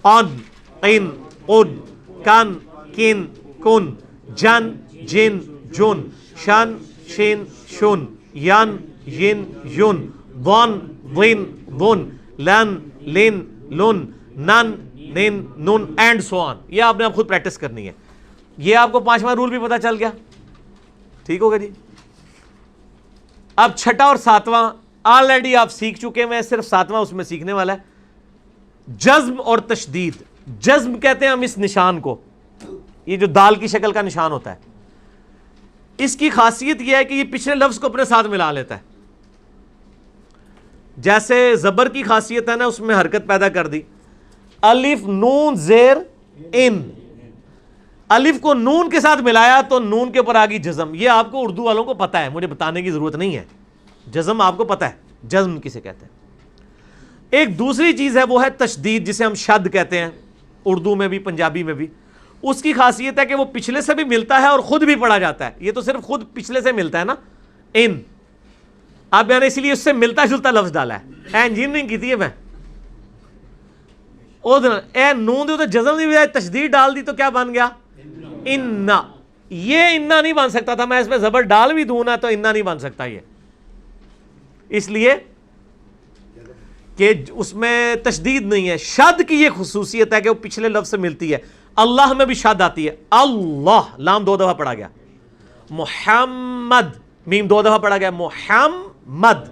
ان ان ان کن کن کن جن جن جن شن شن شن ین ین یون ون ون ون لن لن لن نن نن نون اینڈ سو آن. یہ آپ نے اب خود پریکٹس کرنی ہے. یہ آپ کو 5واں رول بھی پتا چل گیا. ٹھیک ہوگا جی. اب چھٹا اور 7واں آلریڈی آپ سیکھ چکے ہیں, صرف 7واں اس میں سیکھنے والا ہے. جزم اور تشدید. جزم کہتے ہیں ہم اس نشان کو, یہ جو دال کی شکل کا نشان ہوتا ہے. اس کی خاصیت یہ ہے کہ یہ پچھلے لفظ کو اپنے ساتھ ملا لیتا ہے. جیسے زبر کی خاصیت ہے نا, اس میں حرکت پیدا کر دی. الف نون زیر ان, الف کو نون کے ساتھ ملایا تو نون کے اوپر آ گئی جزم. یہ آپ کو اردو والوں کو پتا ہے, مجھے بتانے کی ضرورت نہیں ہے. جزم آپ کو پتا ہے, جزم کسے کہتے ہیں. ایک دوسری چیز ہے وہ ہے تشدید, جسے ہم شد کہتے ہیں اردو میں بھی پنجابی میں بھی. اس کی خاصیت ہے کہ وہ پچھلے سے بھی ملتا ہے اور خود بھی پڑھا جاتا ہے. یہ تو صرف خود پچھلے سے ملتا ہے نا, ان. اب میں نے اسی لیے اس سے ملتا جلتا لفظ ڈالا ہے. انجینئرنگ کی تھی میں, اے نون دے تو جزم دی بجائے تشدید ڈال دی تو کیا بن گیا؟ انا. یہ انا نہیں بن سکتا تھا, میں اس میں زبر ڈال بھی دوں نا تو انا نہیں بن سکتا. یہ اس لیے کہ اس میں تشدید نہیں ہے. شد کی یہ خصوصیت ہے کہ وہ پچھلے لفظ سے ملتی ہے. اللہ میں بھی شد آتی ہے. اللہ لام 2 دفعہ پڑھا گیا. محمد میم 2 دفعہ پڑھا گیا. محمد.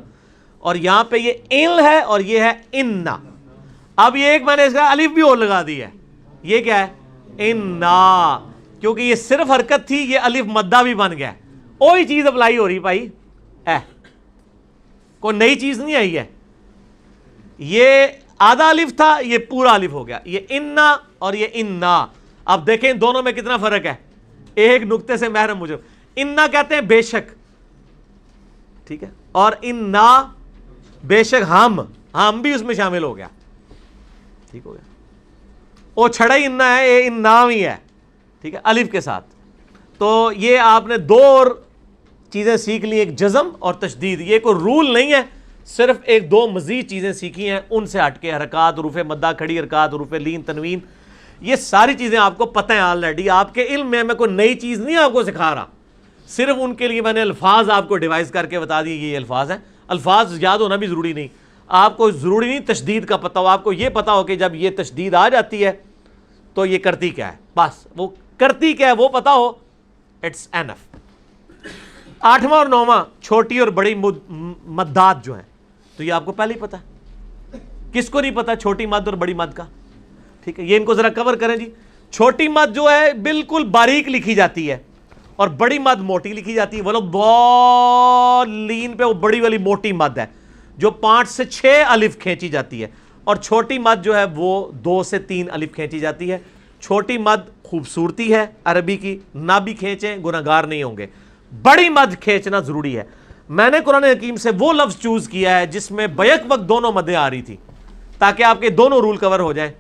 اور یہاں پہ یہ ان ہے اور یہ ہے انا. اب یہ ایک میں نے اس کا الف بھی اور لگا دی ہے. یہ کیا ہے؟ انا. کیونکہ یہ صرف حرکت تھی, یہ الف مدہ بھی بن گیا. وہی چیز اپلائی ہو رہی بھائی, کوئی نئی چیز نہیں آئی ہے. یہ آدھا الف تھا, یہ پورا الف ہو گیا. یہ انا اور یہ انا. اب دیکھیں دونوں میں کتنا فرق ہے. ایک نقطے سے محرم مجھے. انا کہتے ہیں بے شک, ٹھیک ہے, اور انا بے شک ہم بھی اس میں شامل ہو گیا. ٹھیک ہو گیا. وہ چھڑا ہی انا ہے, یہ انا ہی ہے, ٹھیک ہے, الف کے ساتھ. تو یہ آپ نے 2 اور چیزیں سیکھ لی, ایک جزم اور تشدید. یہ کوئی رول نہیں ہے, صرف ایک 2 مزید چیزیں سیکھی ہیں ان سے ہٹ کے. حرکات, حروف مدہ, کھڑی حرکات, حروف لین, تنوین, یہ ساری چیزیں آپ کو پتہ ہیں آلریڈی. آپ کے علم میں کوئی نئی چیز نہیں آپ کو سکھا رہا, صرف ان کے لیے میں نے الفاظ آپ کو ڈیوائز کر کے بتا دیے یہ الفاظ ہیں. الفاظ یاد ہونا بھی ضروری نہیں. آپ کو ضروری نہیں تشدید کا پتہ ہو, آپ کو یہ پتہ ہو کہ جب یہ تشدید آ جاتی ہے تو یہ کرتی کیا ہے, بس وہ کرتی کیا ہے وہ پتہ ہو, اٹس اینف. 8واں اور 9واں چھوٹی اور بڑی مدات جو ہیں, تو یہ آپ کو پہلے ہی پتہ ہے. کس کو نہیں پتہ چھوٹی مد اور بڑی مد کا؟ ٹھیک ہے, یہ ان کو ذرا کور کریں جی. چھوٹی مد جو ہے بالکل باریک لکھی جاتی ہے اور بڑی مد موٹی لکھی جاتی ہے. وہ ضالین پہ وہ بڑی والی موٹی مد ہے جو 5 سے 6 الف کھینچی جاتی ہے, اور چھوٹی مد جو ہے وہ 2 سے 3 الف کھینچی جاتی ہے. چھوٹی مد خوبصورتی ہے عربی کی, نہ بھی کھینچیں گناہگار نہیں ہوں گے. بڑی مد کھینچنا ضروری ہے. میں نے قرآن حکیم سے وہ لفظ چوز کیا ہے جس میں بیک وقت دونوں مدیں آ رہی تھی, تاکہ آپ کے دونوں رول کور ہو جائیں,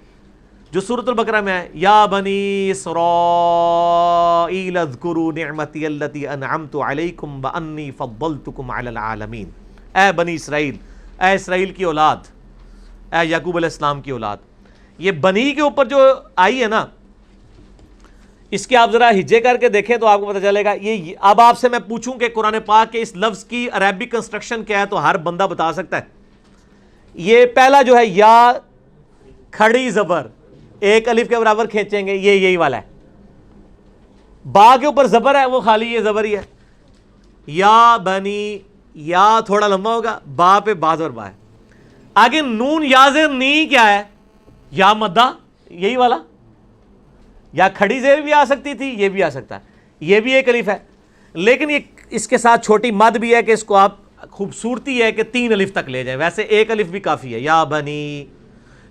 جو سورۃ البقرہ میں ہے, یا بنی اسرائیل اذکروا نعمتی التی انعمت علیکم وانی فضلتکم علی العالمین. اے بنی اسرائیل, اے اسرائیل کی اولاد, اے یعقوب علیہ السلام کی اولاد. یہ بنی کے اوپر جو آئی ہے نا, اس کے آپ ذرا ہجے کر کے دیکھیں تو آپ کو پتہ چلے گا. یہ اب آپ سے میں پوچھوں کہ قرآن پاک کے اس لفظ کی عربی کنسٹرکشن کیا ہے تو ہر بندہ بتا سکتا ہے. یہ پہلا جو ہے یا کھڑی زبر, ایک الف کے برابر کھینچیں گے, یہ یہی والا ہے. با کے اوپر زبر ہے, وہ خالی یہ زبر ہی ہے. یا بنی, یا تھوڑا لمبا ہوگا, با پہ با زبر با ہے. آگے نون یا زیر نی کیا ہے, یا مدہ, یہی والا. یا کھڑی زیر بھی آ سکتی تھی, یہ بھی آ سکتا ہے, یہ بھی ایک الف ہے. لیکن یہ اس کے ساتھ چھوٹی مد بھی ہے کہ اس کو آپ خوبصورتی ہے کہ 3 الف تک لے جائیں. ویسے ایک الف بھی کافی ہے, یا بنی,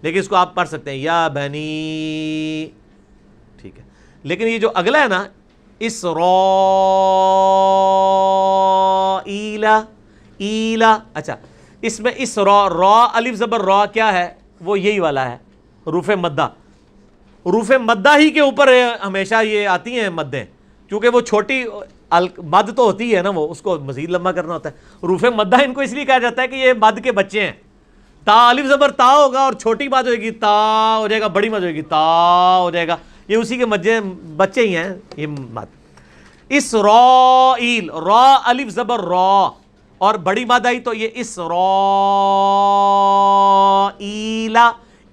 لیکن اس کو آپ پڑھ سکتے ہیں یا بنی, ٹھیک ہے. لیکن یہ جو اگلا ہے نا, اسرائیل, ایلا, اچھا اس میں اس را الف زبر را کیا ہے, وہ یہی والا ہے, حروف مدہ. حروف مدہ ہی کے اوپر ہمیشہ یہ آتی ہیں مدیں, کیونکہ وہ چھوٹی مد تو ہوتی ہے نا, وہ اس کو مزید لمبا کرنا ہوتا ہے. حروف مدہ ان کو اس لیے کہا جاتا ہے کہ یہ مد کے بچے ہیں. تا الف زبر تا ہوگا اور چھوٹی مد ہوئے گی تا ہو جائے گا, بڑی مد ہوئے گی تا ہو جائے گا. یہ اسی کے بچے ہی ہیں یہ مد. اسرائیل, را الف زبر را, اور بڑی مد آئی تو یہ اسرائیل.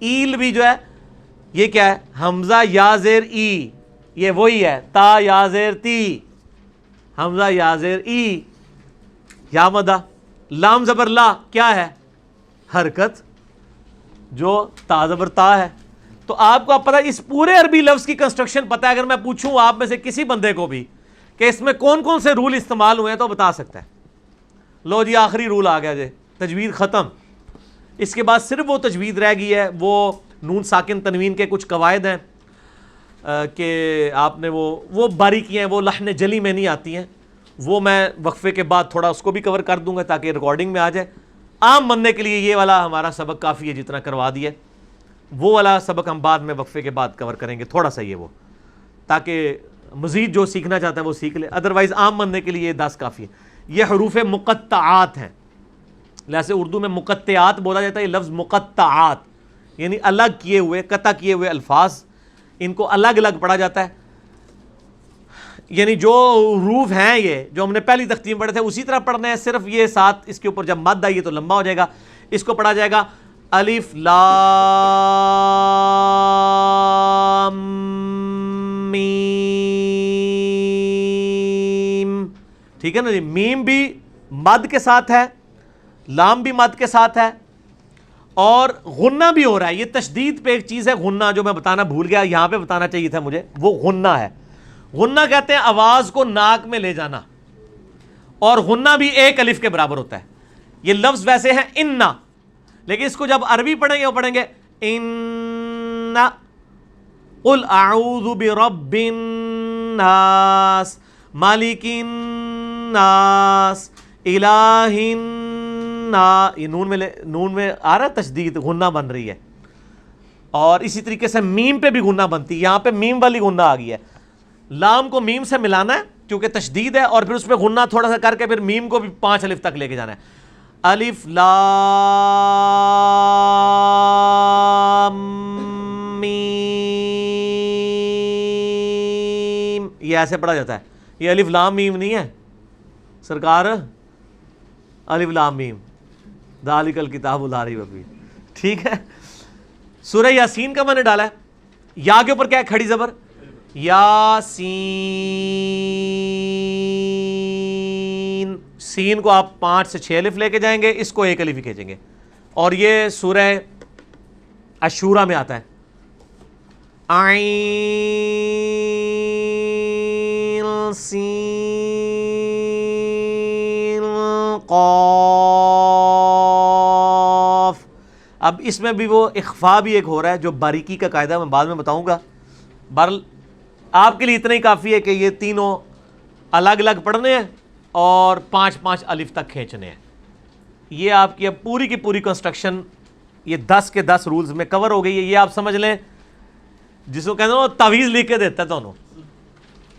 ایل بھی جو ہے یہ کیا ہے, حمزہ یا زیر ای, یہ وہی ہے تا یا زیر تی, حمزہ یا زیر ای, یا مدہ. لام زبر لا کیا ہے, حرکت, جو تا زبر تا ہے. تو آپ کو پتہ, اس پورے عربی لفظ کی کنسٹرکشن پتہ ہے. اگر میں پوچھوں آپ میں سے کسی بندے کو بھی کہ اس میں کون کون سے رول استعمال ہوئے ہیں تو بتا سکتا ہے. لو جی آخری رول آ گیا جی, تجوید ختم. اس کے بعد صرف وہ تجوید رہ گئی ہے, وہ نون ساکن تنوین کے کچھ قواعد ہیں کہ آپ نے وہ باریکیاں ہیں, وہ لحن جلی میں نہیں آتی ہیں. وہ میں وقفے کے بعد تھوڑا اس کو بھی کور کر دوں گا تاکہ ریکارڈنگ میں آ جائے. عام بننے کے لیے یہ والا ہمارا سبق کافی ہے, جتنا کروا دیا. وہ والا سبق ہم بعد میں وقفے کے بعد کور کریں گے, تھوڑا سا یہ وہ, تاکہ مزید جو سیکھنا چاہتا ہے وہ سیکھ لے. ادروائز عام بننے کے لیے یہ 10 کافی ہے. یہ حروف مقطعات ہیں, جیسے اردو میں مقطعات بولا جاتا ہے, یہ لفظ مقطعات یعنی الگ کیے ہوئے, قطع کیے ہوئے الفاظ, ان کو الگ الگ پڑھا جاتا ہے. یعنی جو حروف ہیں یہ جو ہم نے پہلی تختی میں پڑھے تھے اسی طرح پڑھنا ہے, صرف یہ ساتھ اس کے اوپر جب مد آئیے تو لمبا ہو جائے گا. اس کو پڑھا جائے گا الف لام میم, ٹھیک ہے نا جی. میم بھی مد کے ساتھ ہے, لام بھی مد کے ساتھ ہے, اور غنہ بھی ہو رہا ہے. یہ تشدید پہ ایک چیز ہے غنہ, جو میں بتانا بھول گیا, یہاں پہ بتانا چاہیے تھا مجھے. وہ غنہ ہے. غنہ کہتے ہیں آواز کو ناک میں لے جانا, اور غنہ بھی ایک الف کے برابر ہوتا ہے. یہ لفظ ویسے ہے اننا, لیکن اس کو جب عربی پڑھیں گے وہ پڑھیں گے اننا قل اعوذ برب الناس مالک الناس الہ الناس. یہ نون میں آ رہا ہے تشدید, غنہ بن رہی ہے. اور اسی طریقے سے میم پہ بھی غنہ بنتی ہے, یہاں پہ میم والی غنہ آ گئی ہے. لام کو میم سے ملانا ہے کیونکہ تشدید ہے, اور پھر اس پہ غنہ تھوڑا سا کر کے پھر میم کو بھی 5 الف تک لے کے جانا ہے. الف لام میم, یہ ایسے پڑھا جاتا ہے. یہ الف لام میم نہیں ہے سرکار, الف لام میم ذالک الکتاب لا ریب فیہ, ٹھیک ہے. سورہ یاسین کا میں نے ڈالا ہے, یا کے اوپر کیا ہے, کھڑی زبر, یاسین. سین کو آپ 5 سے 6 الف لے کے جائیں گے, اس کو 1 الف ہی کھینچیں گے. اور یہ سورہ عشورہ میں آتا ہے, عین سین قاف. اب اس میں بھی وہ اخفا بھی ایک ہو رہا ہے جو باریکی کا قاعدہ میں بعد میں بتاؤں گا. بہرحال آپ کے لیے اتنا ہی کافی ہے کہ یہ تینوں الگ الگ پڑھنے ہیں اور 5 الف تک کھینچنے ہیں. یہ آپ کی اب پوری کی پوری کنسٹرکشن یہ 10 کے 10 رولز میں کور ہو گئی ہے. یہ آپ سمجھ لیں جس کو کہتے ہیں وہ تعویذ لکھ کے دیتا ہے دونوں.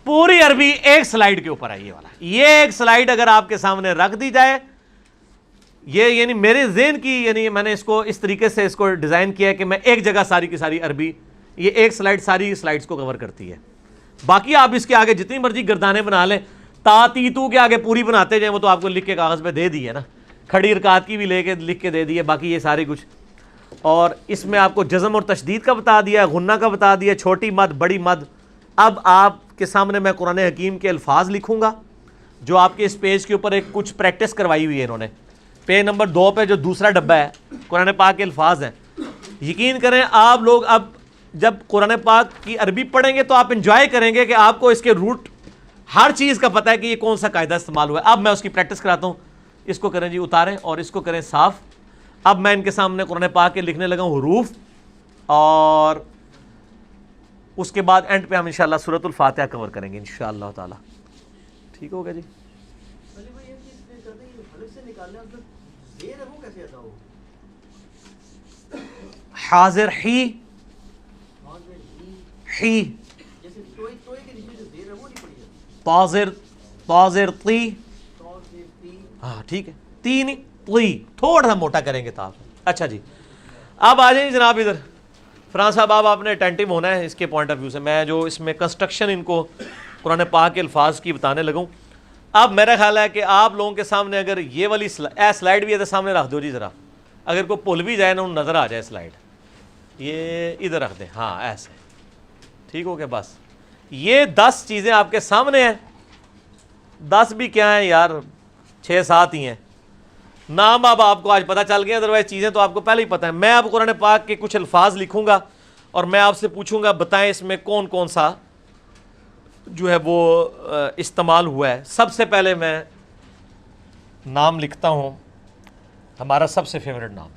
پوری عربی ایک سلائیڈ کے اوپر ہے. یہ والا یہ ایک سلائیڈ اگر آپ کے سامنے رکھ دی جائے, یہ یعنی میرے ذہن کی, یعنی میں نے اس کو اس طریقے سے اس کو ڈیزائن کیا ہے کہ میں ایک جگہ ساری کی ساری عربی, یہ ایک سلائیڈ ساری سلائیڈز کو کور کرتی ہے. باقی آپ اس کے آگے جتنی مرضی گردانے بنا لیں, تا تی تو کے آگے پوری بناتے جائیں, وہ تو آپ کو لکھ کے کاغذ پہ دے دی ہے نا, کھڑی رکعت کی بھی لے کے لکھ کے دے دی ہے, باقی یہ سارے کچھ. اور اس میں آپ کو جزم اور تشدید کا بتا دیا ہے, غنہ کا بتا دیا, چھوٹی مد بڑی مد. اب آپ کے سامنے میں قرآن حکیم کے الفاظ لکھوں گا جو آپ کے اس پیج کے اوپر ایک کچھ پریکٹس کروائی ہوئی ہے انہوں نے. پیج نمبر 2 پہ جو دوسرا ڈبہ ہے قرآن پاک کے الفاظ ہیں. یقین کریں آپ لوگ اب جب قرآن پاک کی عربی پڑھیں گے تو آپ انجوائے کریں گے کہ آپ کو اس کے روٹ ہر چیز کا پتہ ہے کہ یہ کون سا قاعدہ استعمال ہوا ہے. اب میں اس کی پریکٹس کراتا ہوں. اس کو کریں جی اتاریں اور اس کو کریں صاف. اب میں ان کے سامنے قرآن پاک کے لکھنے لگا ہوں حروف, اور اس کے بعد اینڈ پہ ہم انشاءاللہ سورۃ الفاتحہ کور کریں گے انشاءاللہ تعالی. ٹھیک ہوگا جی. حاضر ہی طاظر طاظر تی, ہاں ٹھیک ہے, تین تی تھوڑا سا موٹا کریں گے تھا. اچھا جی اب آ جائیں جناب ادھر. فرحان صاحب آپ نے اٹینٹو ہونا ہے اس کے پوائنٹ آف ویو سے. میں جو اس میں کنسٹرکشن ان کو قرآن پاک کے الفاظ کی بتانے لگوں. اب میرا خیال ہے کہ آپ لوگوں کے سامنے اگر یہ والی سلائڈ بھی ادھر سامنے رکھ دو جی ذرا, اگر کوئی بھول بھی جائے نا نظر آ جائے سلائڈ, یہ ادھر رکھ دیں, ہاں ایسے ٹھیک ہو گیا. بس یہ 10 چیزیں آپ کے سامنے ہیں. 10 بھی کیا ہیں یار, 6-7 ہی ہیں. نام اب آپ کو آج پتہ چل گیا, ادروائز چیزیں تو آپ کو پہلے ہی پتہ ہیں. میں اب قرآن پاک کے کچھ الفاظ لکھوں گا اور میں آپ سے پوچھوں گا بتائیں اس میں کون کون سا جو ہے وہ استعمال ہوا ہے. سب سے پہلے میں نام لکھتا ہوں ہمارا سب سے فیورٹ نام.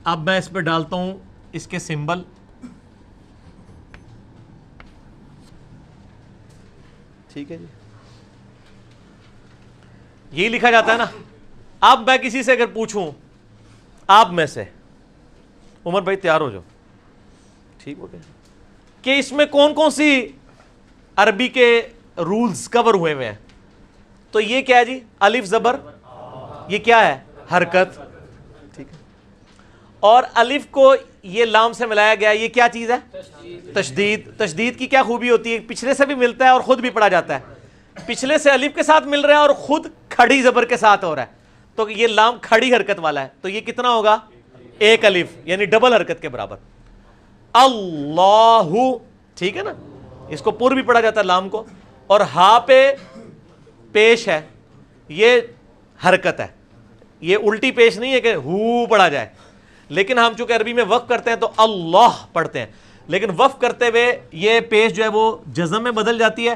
اب میں اس پہ ڈالتا ہوں اس کے سمبل. ٹھیک ہے جی, یہی لکھا جاتا ہے نا. اب میں کسی سے اگر پوچھوں آپ میں سے, عمر بھائی تیار ہو جاؤ, ٹھیک ہو گیا, کہ اس میں کون کون سی عربی کے رولز کور ہوئے ہوئے ہیں, تو یہ کیا ہے جی, الف زبر, یہ کیا ہے حرکت, ٹھیک ہے. اور الف کو یہ لام سے ملایا گیا, یہ کیا چیز ہے تشدید. تشدید کی کیا خوبی ہوتی ہے, پچھلے سے بھی ملتا ہے اور خود بھی پڑھا جاتا ہے. پچھلے سے الف کے ساتھ مل رہا ہے اور خود کھڑی زبر کے ساتھ ہو رہا ہے, تو یہ لام کھڑی حرکت والا ہے, تو یہ کتنا ہوگا, ایک الف, یعنی ڈبل حرکت کے برابر. اللہ, ٹھیک ہے نا, اس کو پر بھی پڑھا جاتا ہے لام کو, اور ہا پہ پیش ہے, یہ حرکت ہے, یہ الٹی پیش نہیں ہے کہ ہو پڑھا جائے. لیکن ہم چونکہ عربی میں وقف کرتے ہیں تو اللہ پڑھتے ہیں, لیکن وقف کرتے ہوئے یہ پیش جو ہے وہ جزم میں بدل جاتی ہے,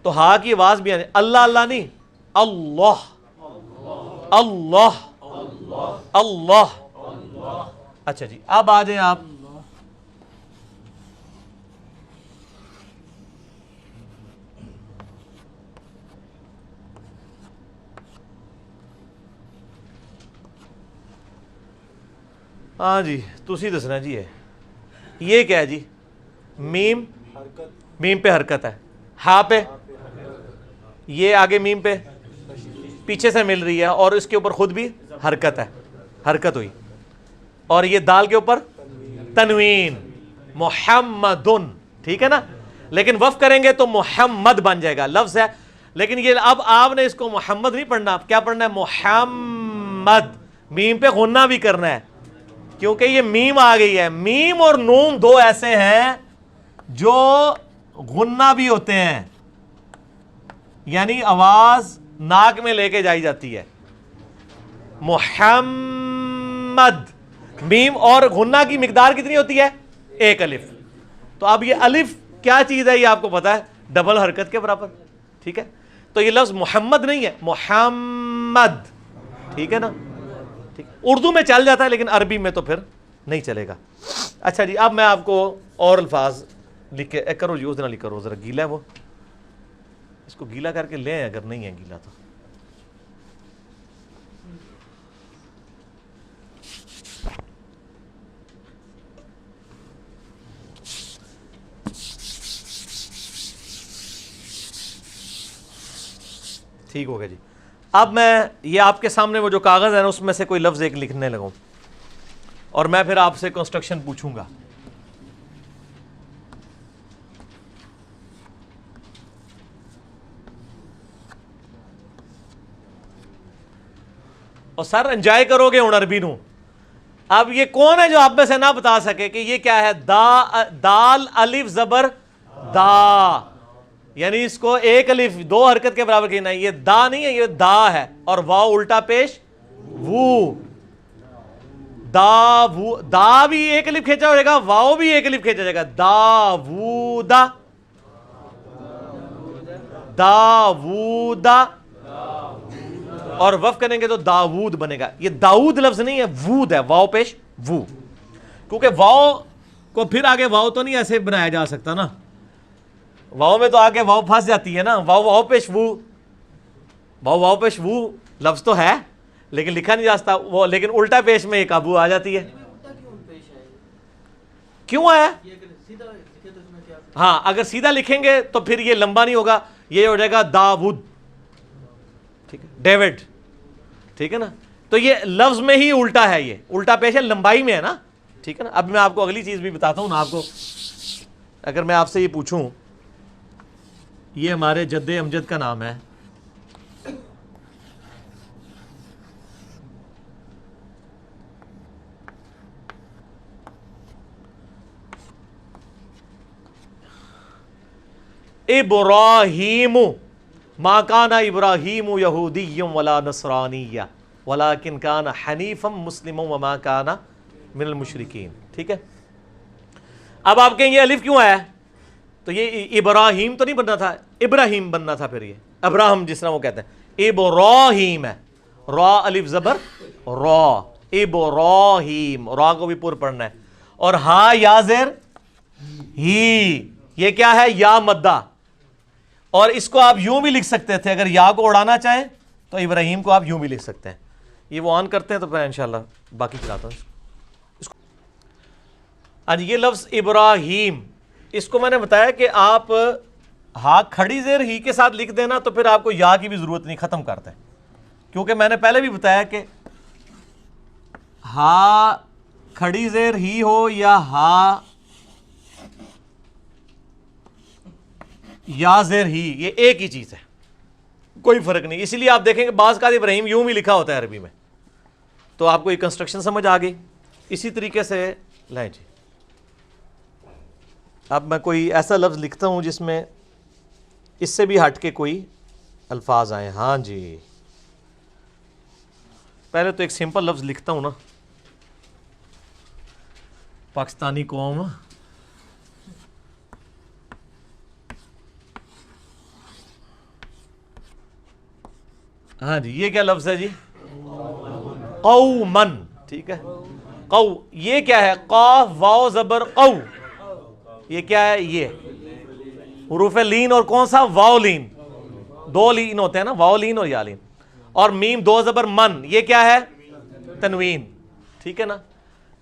تو ہا کی آواز بھی آنے, اللہ اللہ نہیں, اللہ اللہ اللہ. اچھا جی اب آ جائیں آپ. ہاں جی تسی دسنا جی, یہ کیا ہے جی, میم, میم پہ حرکت ہے, ہا پہ, یہ آگے میم پہ پیچھے سے مل رہی ہے اور اس کے اوپر خود بھی حرکت ہے, حرکت ہوئی. اور یہ دال کے اوپر تنوین, محمدن, ٹھیک ہے نا. لیکن وقف کریں گے تو محمد بن جائے گا, لفظ ہے. لیکن یہ اب آپ نے اس کو محمد نہیں پڑھنا, کیا پڑھنا ہے, محمد. میم پہ غنہ بھی کرنا ہے کیونکہ یہ میم آ گئی ہے. میم اور نون دو ایسے ہیں جو غنہ بھی ہوتے ہیں, یعنی آواز ناک میں لے کے جائی جاتی ہے. محمد, میم اور غنہ کی مقدار کتنی ہوتی ہے, ایک الف. تو اب یہ الف کیا چیز ہے یہ آپ کو پتا ہے, ڈبل حرکت کے برابر, ٹھیک ہے. تو یہ لفظ محمد نہیں ہے، محمد، ٹھیک ہے نا؟ ٹھیک، اردو میں چل جاتا ہے لیکن عربی میں تو پھر نہیں چلے گا. اچھا جی، اب میں آپ کو اور الفاظ لکھ کے کرو جی، اس دن لکھ کرو، ذرا گیلا ہے وہ، اس کو گیلا کر کے لیں اگر نہیں ہے گیلا تو. ٹھیک ہو گیا جی. اب میں یہ آپ کے سامنے وہ جو کاغذ ہے نا، اس میں سے کوئی لفظ ایک لکھنے لگا اور میں پھر آپ سے کنسٹرکشن پوچھوں گا. اور سر انجوائے کرو گے ہوں عربی نو. اب یہ کون ہے جو آپ میں سے نہ بتا سکے کہ یہ کیا ہے؟ دال الف زبر دا، یعنی اس کو ایک الف دو حرکت کے برابر کہنا ہے. یہ دا نہیں ہے، یہ دا ہے، اور واو الٹا پیش وو. دا وو، دا بھی ایک الف کھینچا ہو جائے گا، واو بھی ایک الف کھینچا جائے گا. دا وو دا، دا وو دا، اور وف کریں گے تو داود بنے گا. یہ داؤد لفظ نہیں ہے، وود ہے، واو پیش وو. کیونکہ واو کو پھر آگے واو تو نہیں ایسے بنایا جا سکتا نا، واو میں تو آگے واو پھنس جاتی ہے نا. واو پیش وو، واو پیش وو لفظ تو ہے لیکن لکھا نہیں جا سکتا وہ، لیکن الٹا پیش میں ایک ابو آ جاتی ہے. کیوں آیا؟ ہاں اگر سیدھا لکھیں گے تو پھر یہ لمبا نہیں ہوگا، یہ ہو جائے گا داود، ٹھیک ہے، ڈیوڈ، ٹھیک ہے نا. تو یہ لفظ میں ہی الٹا ہے، یہ الٹا پیش ہے، لمبائی میں ہے نا، ٹھیک ہے نا. اب میں آپ کو اگلی چیز بھی بتاتا ہوں نا. آپ کو اگر میں آپ سے یہ پوچھوں، یہ ہمارے جد امجد کا نام ہے، ابراہیم، ما کان ابراہیم یہودی ولا نصرانی ولکن کان حنیفا مسلما وما کان من المشرکین. ٹھیک ہے. اب آپ کہیں یہ الف کیوں آیا؟ تو یہ ابراہیم تو نہیں بننا تھا، ابراہیم بننا تھا. پھر یہ ابراہم جس طرح وہ کہتے ہیں، ابراہیم ہے، را الف زبر را، ابراہیم، را کو بھی پر پڑھنا ہے. اور ہا یا زیر ہی، یہ کیا ہے؟ یا مدہ. اور اس کو آپ یوں بھی لکھ سکتے تھے، اگر یا کو اڑانا چاہیں تو ابراہیم کو آپ یوں بھی لکھ سکتے ہیں. یہ وہ آن کرتے ہیں تو پھر انشاءاللہ باقی چلاتا ہوں اس کو. ہاں جی، یہ لفظ ابراہیم، اس کو میں نے بتایا کہ آپ ہا کھڑی زیر ہی کے ساتھ لکھ دینا تو پھر آپ کو یا کی بھی ضرورت نہیں، ختم کرتے ہیں. کیونکہ میں نے پہلے بھی بتایا کہ ہا کھڑی زیر ہی ہو یا ہا یا زیر ہی، یہ ایک ہی چیز ہے، کوئی فرق نہیں. اسی لیے آپ دیکھیں کہ بعض کا ابراہیم یوں بھی لکھا ہوتا ہے عربی میں. تو آپ کو یہ کنسٹرکشن سمجھ آ گئی. اسی طریقے سے لیں جی. اب میں کوئی ایسا لفظ لکھتا ہوں جس میں اس سے بھی ہٹ کے کوئی الفاظ آئیں. ہاں جی، پہلے تو ایک سمپل لفظ لکھتا ہوں نا. پاکستانی قوم، ہاں جی، یہ کیا لفظ ہے جی؟ قومن. ٹھیک ہے، قو، یہ کیا ہے؟ قاف واو زبر قو. یہ کیا ہے؟ یہ حروف لین، اور کون سا؟ واو لین. دو لین ہوتے ہیں نا، واو لین اور یا لین. اور میم دو زبر من، یہ کیا ہے؟ تنوین. ٹھیک ہے نا.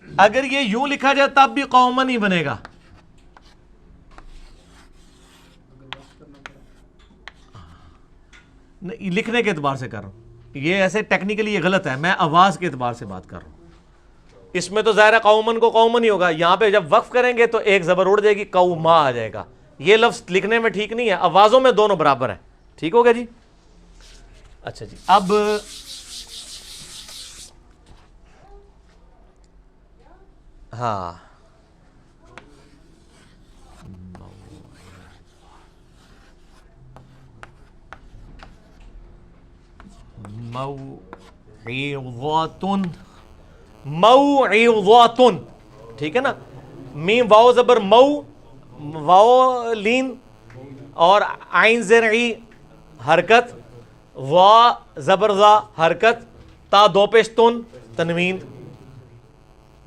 اگر یہ یوں لکھا جائے تب بھی قومن ہی بنے گا. لکھنے کے اعتبار سے کر رہا ہوں، یہ ایسے ٹیکنیکلی یہ غلط ہے، میں آواز کے اعتبار سے بات کر رہا ہوں. اس میں تو ظاہر ہے قومن کو قومن ہی ہوگا. یہاں پہ جب وقف کریں گے تو ایک زبر اڑ جائے گی، قوما آ جائے گا. یہ لفظ لکھنے میں ٹھیک نہیں ہے، آوازوں میں دونوں برابر ہیں. ٹھیک ہو گیا جی. اچھا جی، اب ہاں، موعظۃ، موعظۃ، ٹھیک ہے نا. میم واو زبر مو، واو لین، اور عین زر ای، حرکت، وا زبر زا حرکت، تا دو پیش تن تنوین.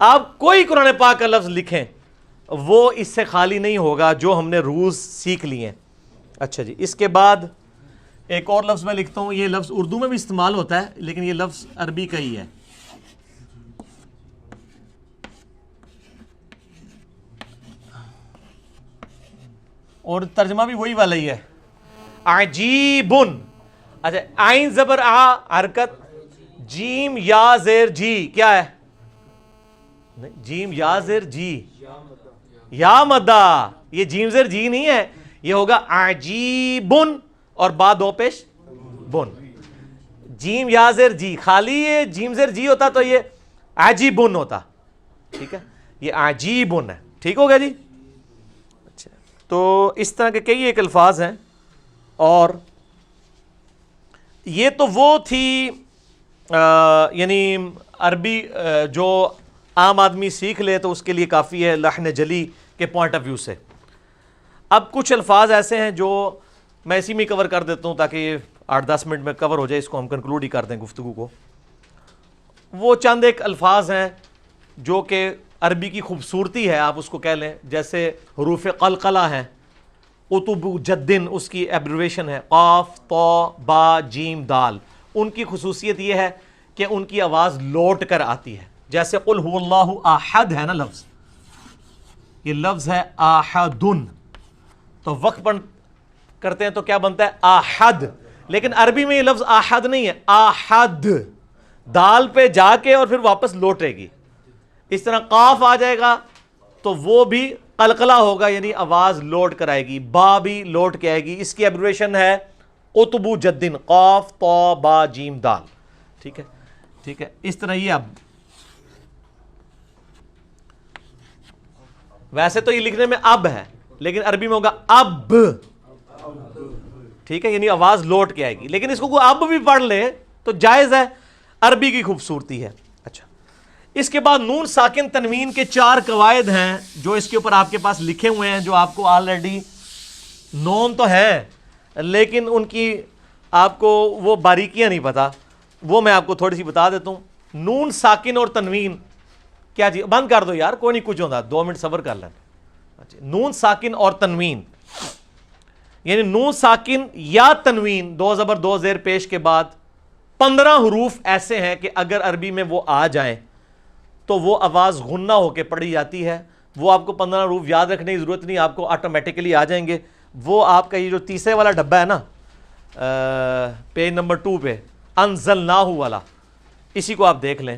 آپ کوئی قرآن پاک کا لفظ لکھیں وہ اس سے خالی نہیں ہوگا جو ہم نے روز سیکھ لیے ہیں. اچھا جی، اس کے بعد ایک اور لفظ میں لکھتا ہوں. یہ لفظ اردو میں بھی استعمال ہوتا ہے لیکن یہ لفظ عربی کا ہی ہے. اور ترجمہ بھی وہی والا ہی ہے، عجیبن. اچھا، عین زبر آ حرکت، جیم یا زیر جی کیا ہے؟ جیم یا زیر جی، یا مدہ. یہ جیم زیر جی نہیں ہے، یہ ہوگا عجیبن اور با دو پیش بن. جیم یا زیر جی، خالی یہ جیم زیر جی ہوتا تو یہ عجیبن ہوتا. ٹھیک ہے، یہ عجیبن ہے. ٹھیک ہو گیا جی. اچھا، تو اس طرح کے کئی ایک الفاظ ہیں. اور یہ تو وہ تھی یعنی عربی جو عام آدمی سیکھ لے تو اس کے لیے کافی ہے لحن جلی کے پوائنٹ آف ویو سے. اب کچھ الفاظ ایسے ہیں جو میں اسی میں کور کر دیتا ہوں تاکہ یہ 8-10 منٹ میں کور ہو جائے، اس کو ہم کنکلوڈ ہی کر دیں گفتگو کو. وہ چند ایک الفاظ ہیں جو کہ عربی کی خوبصورتی ہے، آپ اس کو کہہ لیں. جیسے حروف قلقلہ ہیں، اتب جدن اس کی ایبریویشن ہے، قاف طا با جیم دال. ان کی خصوصیت یہ ہے کہ ان کی آواز لوٹ کر آتی ہے. جیسے قل هو اللہ احد ہے نا لفظ، یہ لفظ ہے احدن، تو وقت بند کرتے ہیں تو کیا بنتا ہے؟ احد. لیکن عربی میں یہ لفظ احد نہیں ہے، احد دال پہ جا کے اور پھر واپس لوٹے گی. اس طرح قاف آ جائے گا تو وہ بھی قلقلہ ہوگا، یعنی آواز لوٹ کر آئے گی. با بھی لوٹ کے آئے گی. اس کی ایبریویشن ہے اتبو جدن، قاف طا با جیم دال. ٹھیک ہے، ٹھیک ہے. اس طرح یہ اب ویسے تو یہ لکھنے میں اب ہے لیکن عربی میں ہوگا اب. ٹھیک ہے، یعنی آواز لوٹ کے آئے گی. لیکن اس کو کوئی اب بھی پڑھ لے تو جائز ہے، عربی کی خوبصورتی ہے. اچھا، اس کے بعد نون ساکن تنوین کے 4 قواعد ہیں جو اس کے اوپر آپ کے پاس لکھے ہوئے ہیں، جو آپ کو آلریڈی نون تو ہے لیکن ان کی آپ کو وہ باریکیاں نہیں پتا. وہ میں آپ کو تھوڑی سی بتا دیتا ہوں. نون ساکن اور تنوین کیا جی، بند کر دو یار، کوئی نہیں کچھ ہوتا، 2 منٹ صبر کر لیں. اچھا، نون ساکن اور تنوین یعنی نون ساکن یا تنوین، 2 زبر 2 زیر پیش کے بعد 15 حروف ایسے ہیں کہ اگر عربی میں وہ آ جائیں تو وہ آواز غنہ ہو کے پڑھی جاتی ہے. وہ آپ کو 15 حروف یاد رکھنے کی ضرورت نہیں، آپ کو آٹومیٹیکلی آ جائیں گے. وہ آپ کا یہ جو تیسرے والا ڈبہ ہے نا پیج نمبر 2 پہ، انزلناہ والا، اسی کو آپ دیکھ لیں.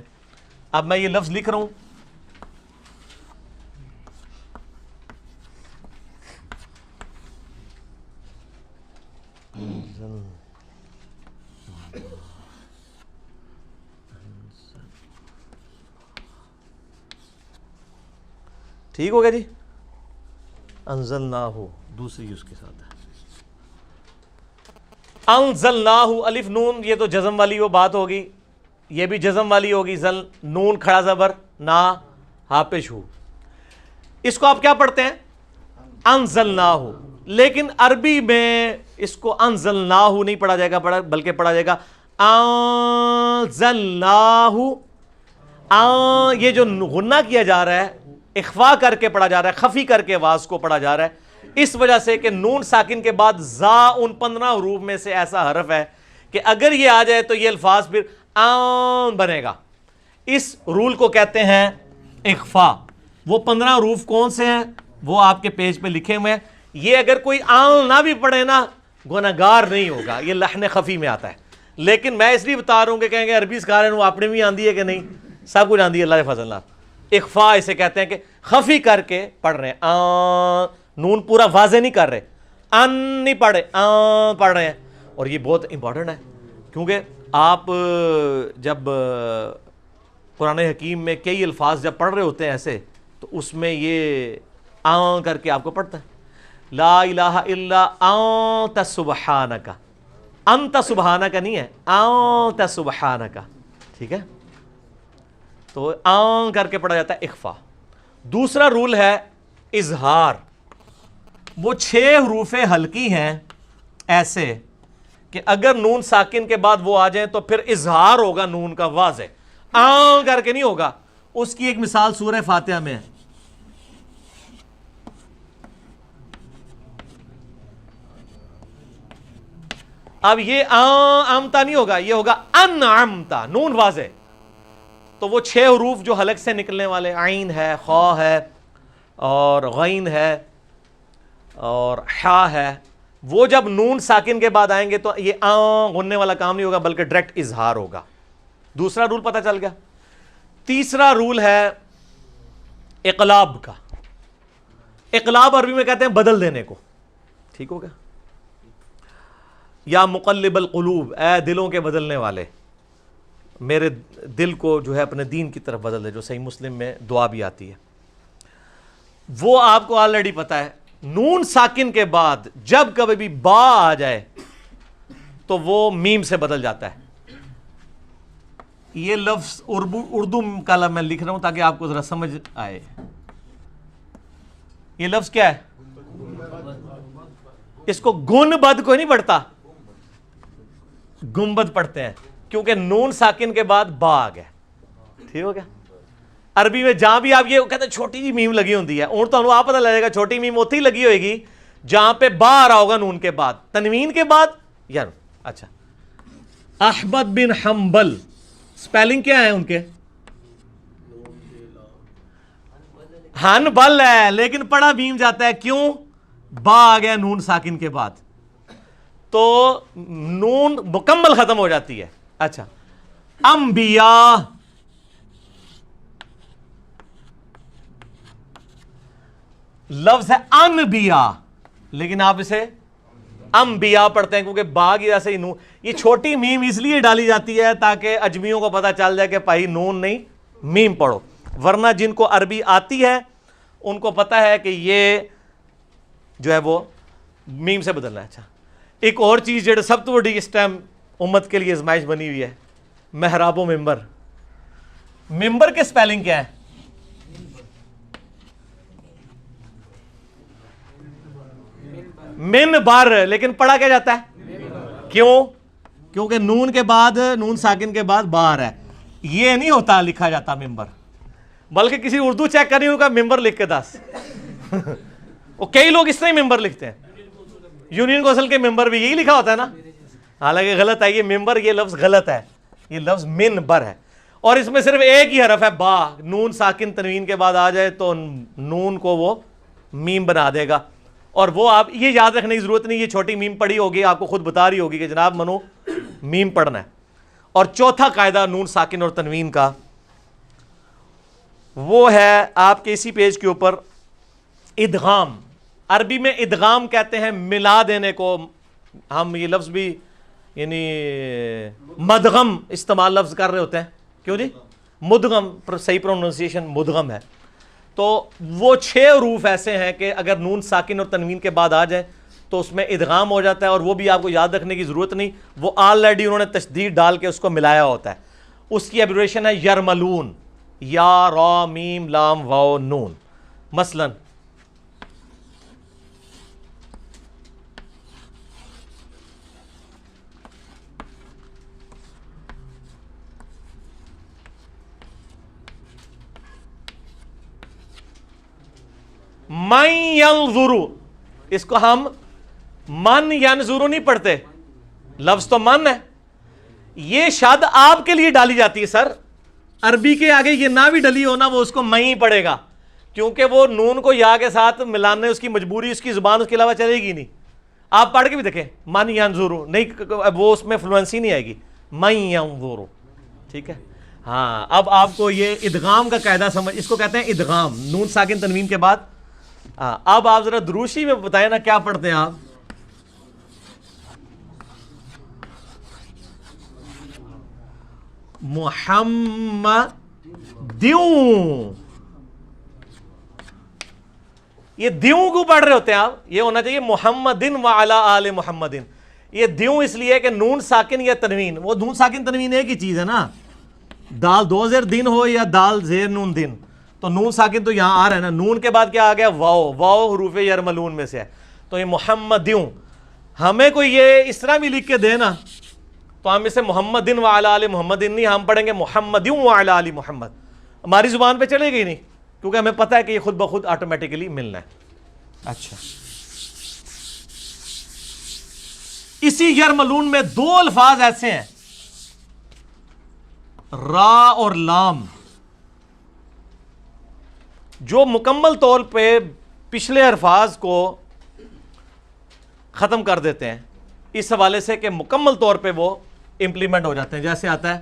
اب میں یہ لفظ لکھ رہا ہوں، ٹھیک ہو گیا جی. انزلناہ دوسری اس کے ساتھ ہے، انزلناہ الف نون، یہ تو جزم والی وہ بات ہوگی، یہ بھی جزم والی ہوگی. زل نون کھڑا زبر نا ہاپش ہو، اس کو آپ کیا پڑھتے ہیں؟ انزلناہ. لیکن عربی میں اس کو انزلناہ نہیں پڑھا جائے گا بلکہ پڑھا جائے گا انزلناہ. یہ جو غنہ کیا جا رہا ہے اخفا کر کے پڑھا جا رہا ہے، خفی کر کے آواز کو پڑھا جا رہا ہے، اس وجہ سے کہ نون ساکن کے بعد زا ان 15 حروف میں سے ایسا حرف ہے کہ اگر یہ آ جائے تو یہ الفاظ پھر آن بنے گا. اس رول کو کہتے ہیں اخفا. وہ 15 حروف کون سے ہیں وہ آپ کے پیج پہ لکھے ہوئے ہیں. یہ اگر کوئی آن نہ بھی پڑھے نا گناہگار نہیں ہوگا، یہ لحن خفی میں آتا ہے. لیکن میں اس لیے بتا رہا ہوں کہ کہیں گے عربی سکھا رہے ہیں وہ اپنے بھی آندھی ہے کہ نہیں، سب کچھ آندھی ہے اللہ کے فضل اللہ. اخفا اسے کہتے ہیں کہ خفی کر کے پڑھ رہے ہیں، نون پورا واضح نہیں کر رہے، ان نہیں پڑھ رہے، پڑھ رہے ہیں. اور یہ بہت امپورٹنٹ ہے کیونکہ آپ جب قرآن حکیم میں کئی الفاظ جب پڑھ رہے ہوتے ہیں ایسے تو اس میں یہ کر کے آپ کو پڑھتا ہے. لا الہ الا انت سبحانک، انت سبحانک نہیں ہے، انت سبحانک. ٹھیک ہے، تو کر کے پڑھا جاتا ہے اخفا. دوسرا رول ہے اظہار. وہ 6 حروف ہلکی ہیں ایسے کہ اگر نون ساکن کے بعد وہ آ جائیں تو پھر اظہار ہوگا نون کا واضح، کر کے نہیں ہوگا. اس کی ایک مثال سورہ فاتحہ میں ہے. اب یہ امتا نہیں ہوگا، یہ ہوگا انعمتا، نون واضح. تو وہ 6 حروف جو حلق سے نکلنے والے، عین ہے، خا ہے اور غین ہے اور حا ہے، وہ جب نون ساکن کے بعد آئیں گے تو یہ غننے والا کام نہیں ہوگا بلکہ ڈائریکٹ اظہار ہوگا. دوسرا رول پتہ چل گیا. تیسرا رول ہے اقلاب کا. اقلاب عربی میں کہتے ہیں بدل دینے کو. ٹھیک ہو گیا؟ یا مقلب القلوب، اے دلوں کے بدلنے والے، میرے دل کو جو ہے اپنے دین کی طرف بدل دے، جو صحیح مسلم میں دعا بھی آتی ہے. وہ آپ کو آلریڈی پتا ہے، نون ساکن کے بعد جب کبھی بھی با آ جائے تو وہ میم سے بدل جاتا ہے. یہ لفظ اردو کا میں لکھ رہا ہوں تاکہ آپ کو ذرا سمجھ آئے. یہ لفظ کیا ہے؟ اس کو گن بد کوئی نہیں پڑھتا، گنبد پڑھتے ہیں، کیونکہ نون ساکن کے بعد با آ گیا. ٹھیک ہو گیا؟ عربی میں جہاں بھی آپ یہ کہتے ہیں چھوٹی جی میم لگی ہوتی ہے، اور تو آپ پتہ لگے گا چھوٹی میم ہوتی لگی ہوئے گی جہاں پہ با آ رہا ہوگا نون کے بعد، تنوین کے بعد. یار اچھا، احمد بن حنبل سپیلنگ کیا ہے ان کے؟ ہن بل ہے لیکن پڑھا میم جاتا ہے. کیوں؟ با آ گیا نون ساکن کے بعد تو نون مکمل ختم ہو جاتی ہے. اچھا، انبیاء، لفظ ہے انبیاء لیکن آپ اسے انبیاء پڑھتے ہیں کیونکہ با کی وجہ سے نون. یہ چھوٹی میم اس لیے ڈالی جاتی ہے تاکہ اجمیوں کو پتہ چل جائے کہ بھائی نون نہیں میم پڑھو، ورنہ جن کو عربی آتی ہے ان کو پتہ ہے کہ یہ جو ہے وہ میم سے بدلنا ہے. اچھا، ایک اور چیز جو سب تو بڑی اس ٹائم امت کے لیے آزمائش بنی ہوئی ہے، محراب و ممبر. ممبر کے سپیلنگ کیا ہے؟ من بر، لیکن پڑھا کیا جاتا ہے؟ کیوں؟ کیونکہ نون کے بعد، نون ساکن کے بعد بار ہے. یہ نہیں ہوتا لکھا جاتا ممبر، بلکہ کسی اردو چیک کرنی ان کا ممبر لکھ کے دس. وہ کئی لوگ اس طرح ہی ممبر لکھتے ہیں. یونین کونسل کے ممبر بھی یہی لکھا ہوتا ہے نا، حالانکہ غلط ہے. یہ ممبر، یہ لفظ غلط ہے، یہ لفظ من بر ہے. اور اس میں صرف ایک ہی حرف ہے با. نون ساکن تنوین کے بعد آ جائے تو نون کو وہ میم بنا دے گا. اور وہ آپ یہ یاد رکھنے کی ضرورت نہیں، یہ چھوٹی میم پڑھی ہوگی، آپ کو خود بتا رہی ہوگی کہ جناب منو میم پڑھنا ہے. اور چوتھا قاعدہ نون ساکن اور تنوین کا وہ ہے آپ کے اسی پیج کے اوپر ادغام. عربی میں ادغام کہتے ہیں ملا دینے کو. ہم یہ لفظ بھی یعنی مدغم استعمال لفظ کر رہے ہوتے ہیں. کیوں جی؟ مدغم، صحیح پروننسیشن مدغم ہے. تو وہ 6 حروف ایسے ہیں کہ اگر نون ساکن اور تنوین کے بعد آ جائے تو اس میں ادغام ہو جاتا ہے. اور وہ بھی آپ کو یاد رکھنے کی ضرورت نہیں، وہ آلریڈی انہوں نے تشدید ڈال کے اس کو ملایا ہوتا ہے. اس کی ایبریویشن ہے یرملون، یا را میم لام واو نون. مثلا من ینظرو، اس کو ہم من ینظرو نہیں پڑھتے، لفظ تو من ہے. یہ شاد آپ کے لیے ڈالی جاتی ہے سر. عربی کے آگے یہ نہ بھی ڈلی ہونا وہ اس کو میں ہی پڑھے گا، کیونکہ وہ نون کو یا کے ساتھ ملانے اس کی مجبوری، اس کی زبان اس کے علاوہ چلے گی نہیں. آپ پڑھ کے بھی دیکھیں من ینظرو نہیں، وہ اس میں فلوئنسی نہیں آئے گی. من ینظرو، ٹھیک ہے. ہاں، اب آپ کو یہ ادغام کا قاعدہ سمجھ، اس کو کہتے ہیں ادغام، نون ساکن تنوین کے بعد. اب آپ ذرا دروشی میں بتائیں نا کیا پڑھتے ہیں آپ؟ محمد دیوں، یہ دیوں کو پڑھ رہے ہوتے ہیں آپ. یہ ہونا چاہیے محمدن وعلی آل محمدن. یہ دیوں اس لیے کہ نون ساکن یا تنوین، وہ نون ساکن تنوین ایک ہی چیز ہے نا. دال 2 زیر دن ہو یا دال زیر نون دن، تو نون ساکن تو یہاں آ رہا ہے نا. نون کے بعد کیا آ گیا؟ واو. واو حروف یرملون میں سے ہے. تو یہ محمدیوں، ہمیں کوئی یہ اس طرح بھی لکھ کے دے نا تو ہم اسے محمدن وعلی آل محمدن نہیں، ہم پڑھیں گے محمدن وعلی آل محمد، ہماری زبان پہ چلے گی نہیں، کیونکہ ہمیں پتہ ہے کہ یہ خود بخود آٹومیٹکلی ملنا ہے. اچھا، اسی یرملون میں دو الفاظ ایسے ہیں را اور لام جو مکمل طور پہ پچھلے الفاظ کو ختم کر دیتے ہیں، اس حوالے سے کہ مکمل طور پہ وہ امپلیمنٹ ہو جاتے ہیں. جیسے آتا ہے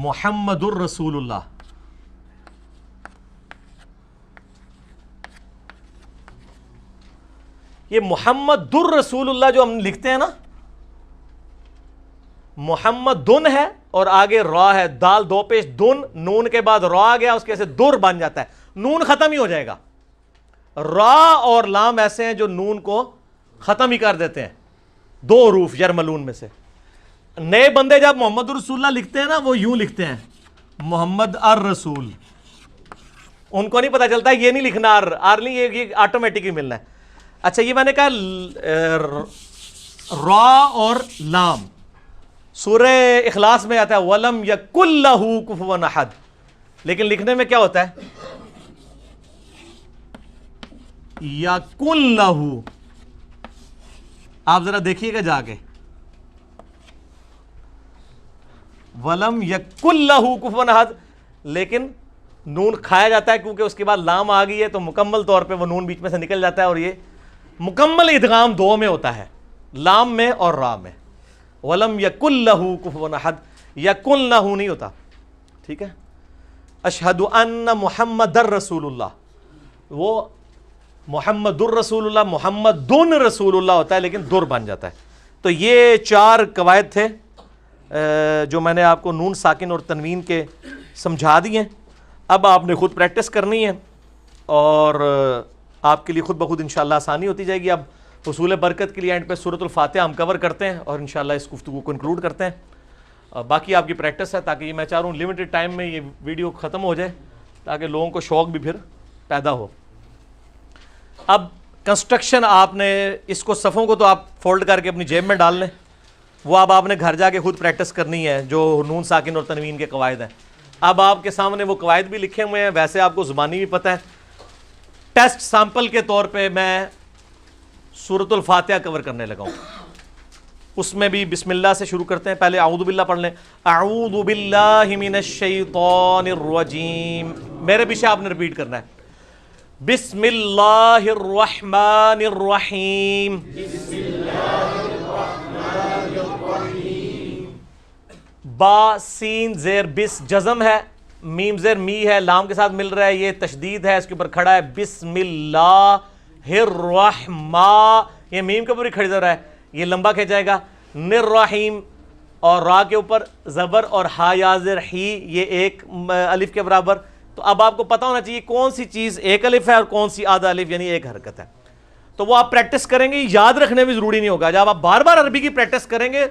محمد الرسول اللہ، یہ محمد الرسول اللہ جو ہم لکھتے ہیں نا، محمد دن ہے اور آگے را ہے، دال دو پیش دن، نون کے بعد را آ گیا، اس کے سے در بن جاتا ہے، نون ختم ہی ہو جائے گا. را اور لام ایسے ہیں جو نون کو ختم ہی کر دیتے ہیں، دو حروف یرملون میں سے. نئے بندے جب محمد الرسول اللہ لکھتے ہیں نا، وہ یوں لکھتے ہیں محمد الرسول، ان کو نہیں پتا چلتا یہ نہیں لکھنا آر نہیں، یہ آٹومیٹکلی ملنا ہے. اچھا، یہ میں نے کہا را اور لام سورہ اخلاص میں آتا ہے وَلَمْ يَكُنْ لَهُ كُفُوًا أَحَدٌ، لیکن لکھنے میں کیا ہوتا ہے یَكُنْ لَهُ. آپ ذرا دیکھیے گا جا کے وَلَمْ يَكُنْ لَهُ كُفُوًا أَحَدٌ، لیکن نون کھایا جاتا ہے کیونکہ اس کے بعد لام آ گئی ہے تو مکمل طور پہ وہ نون بیچ میں سے نکل جاتا ہے، اور یہ مکمل ادغام دو میں ہوتا ہے، لام میں اور را میں. وَلَمْ يَكُنْ لَهُ كُفُوًا أَحَدٌ، يَكُنْ لَهُ نہیں ہوتا. ٹھیک ہے، اشہد ان محمد الرسول اللہ، وہ محمد الرسول اللہ محمد دن رسول اللہ ہوتا ہے لیکن در بن جاتا ہے. تو یہ چار قواعد تھے جو میں نے آپ کو نون ساکن اور تنوین کے سمجھا دیے. اب آپ نے خود پریکٹس کرنی ہے اور آپ کے لیے خود بخود انشاءاللہ آسانی ہوتی جائے گی. اب حصول برکت کے لیے اینڈ پہ سورۃ الفاتحہ ہم کور کرتے ہیں اور انشاءاللہ اس گفتگو کو انکلوڈ کرتے ہیں. باقی آپ کی پریکٹس ہے، تاکہ یہ میں چاہ رہا ہوں لمیٹڈ ٹائم میں یہ ویڈیو ختم ہو جائے تاکہ لوگوں کو شوق بھی پھر پیدا ہو. اب کنسٹرکشن آپ نے اس کو صفوں کو تو آپ فولڈ کر کے اپنی جیب میں ڈال لیں، وہ اب آپ نے گھر جا کے خود پریکٹس کرنی ہے جو نون ساکن اور تنوین کے قواعد ہیں. اب آپ کے سامنے وہ قواعد بھی لکھے ہوئے ہیں، ویسے آپ کو زبانی بھی پتہ ہے. ٹیسٹ سیمپل کے طور پہ میں سورۃ الفاتحہ کور کرنے لگا ہوں، اس میں بھی بسم اللہ سے شروع کرتے ہیں. پہلے اعوذ باللہ پڑھ لیں، اعوذ باللہ من الشیطان الرجیم، میرے پیچھے آپ نے ریپیٹ کرنا ہے. بسم اللہ الرحمن الرحیم، با سین زیر بس جزم ہے، میم زیر می ہے، لام کے ساتھ مل رہا ہے، یہ تشدید ہے، اس کے اوپر کھڑا ہے بسم اللہ الرحمن، یہ میم کے اوپر ہی کھڑی زبر ہے، یہ لمبا کھینچ جائے گا. الرحیم، اور را کے اوپر زبر اور ہا یا زر ہی، یہ ایک الف کے برابر. تو اب آپ کو پتا ہونا چاہیے کون سی چیز ایک الف ہے اور کون سی آدھا الف یعنی ایک حرکت ہے. تو وہ آپ پریکٹس کریں گے، یاد رکھنے بھی ضروری نہیں ہوگا. جب آپ بار بار عربی کی پریکٹس کریں گے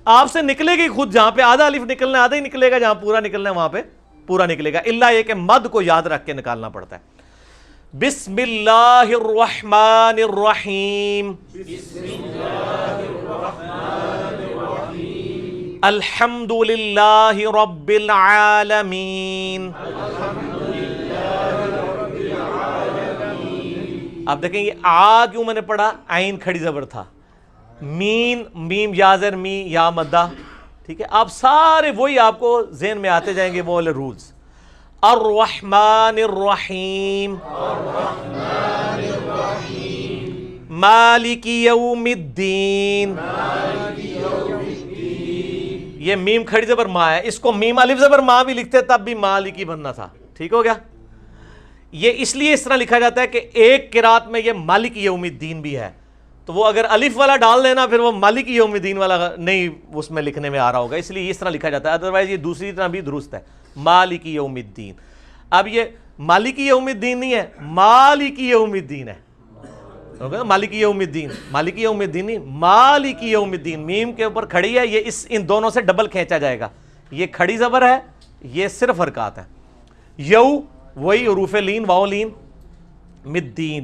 آپ سے نکلے گی خود، جہاں پہ آدھا الف نکلنا ہے آدھا ہی نکلے گا، جہاں پورا نکلنا ہے وہاں پہ پورا نکلے گا، الا یہ کہ مد کو یاد رکھ کے نکالنا پڑتا ہے. بسم اللہ الرحمن الرحیم، الحمد للہ رب العالمین. آپ دیکھیں یہ آ کیوں میں نے پڑھا، عین کھڑی زبر تھا، مین میم یا زر می یا مدہ. ٹھیک ہے، آپ سارے وہی آپ کو ذہن میں آتے جائیں گے وہ والے رولز. الرحمن الرحیم، مالک یوم الدین، یہ میم کھڑی زبر ما ہے، اس کو میم الف زبر ما بھی لکھتے تب بھی مالک ہی بننا تھا. ٹھیک ہو گیا. یہ اس لیے اس طرح لکھا جاتا ہے کہ ایک قرات میں یہ مالک یوم الدین بھی ہے، تو وہ اگر الف والا ڈال دینا پھر وہ مالک یوم الدین والا نہیں اس میں لکھنے میں آ رہا ہوگا، اس لیے اس طرح لکھا جاتا ہے. ادروائز یہ دوسری طرح بھی درست ہے، مالک یوم الدین. اب یہ مالک یوم الدین نہیں ہے، مالک یوم الدین ہے. مالک یوم الدین، مالک یوم الدین نہیں، مالک یوم الدین. میم کے اوپر کھڑی ہے، یہ ان دونوں سے ڈبل کھینچا جائے گا. یہ کھڑی زبر ہے، یہ صرف حرکات ہیں. یو وہی حروف لین واو لین، مدین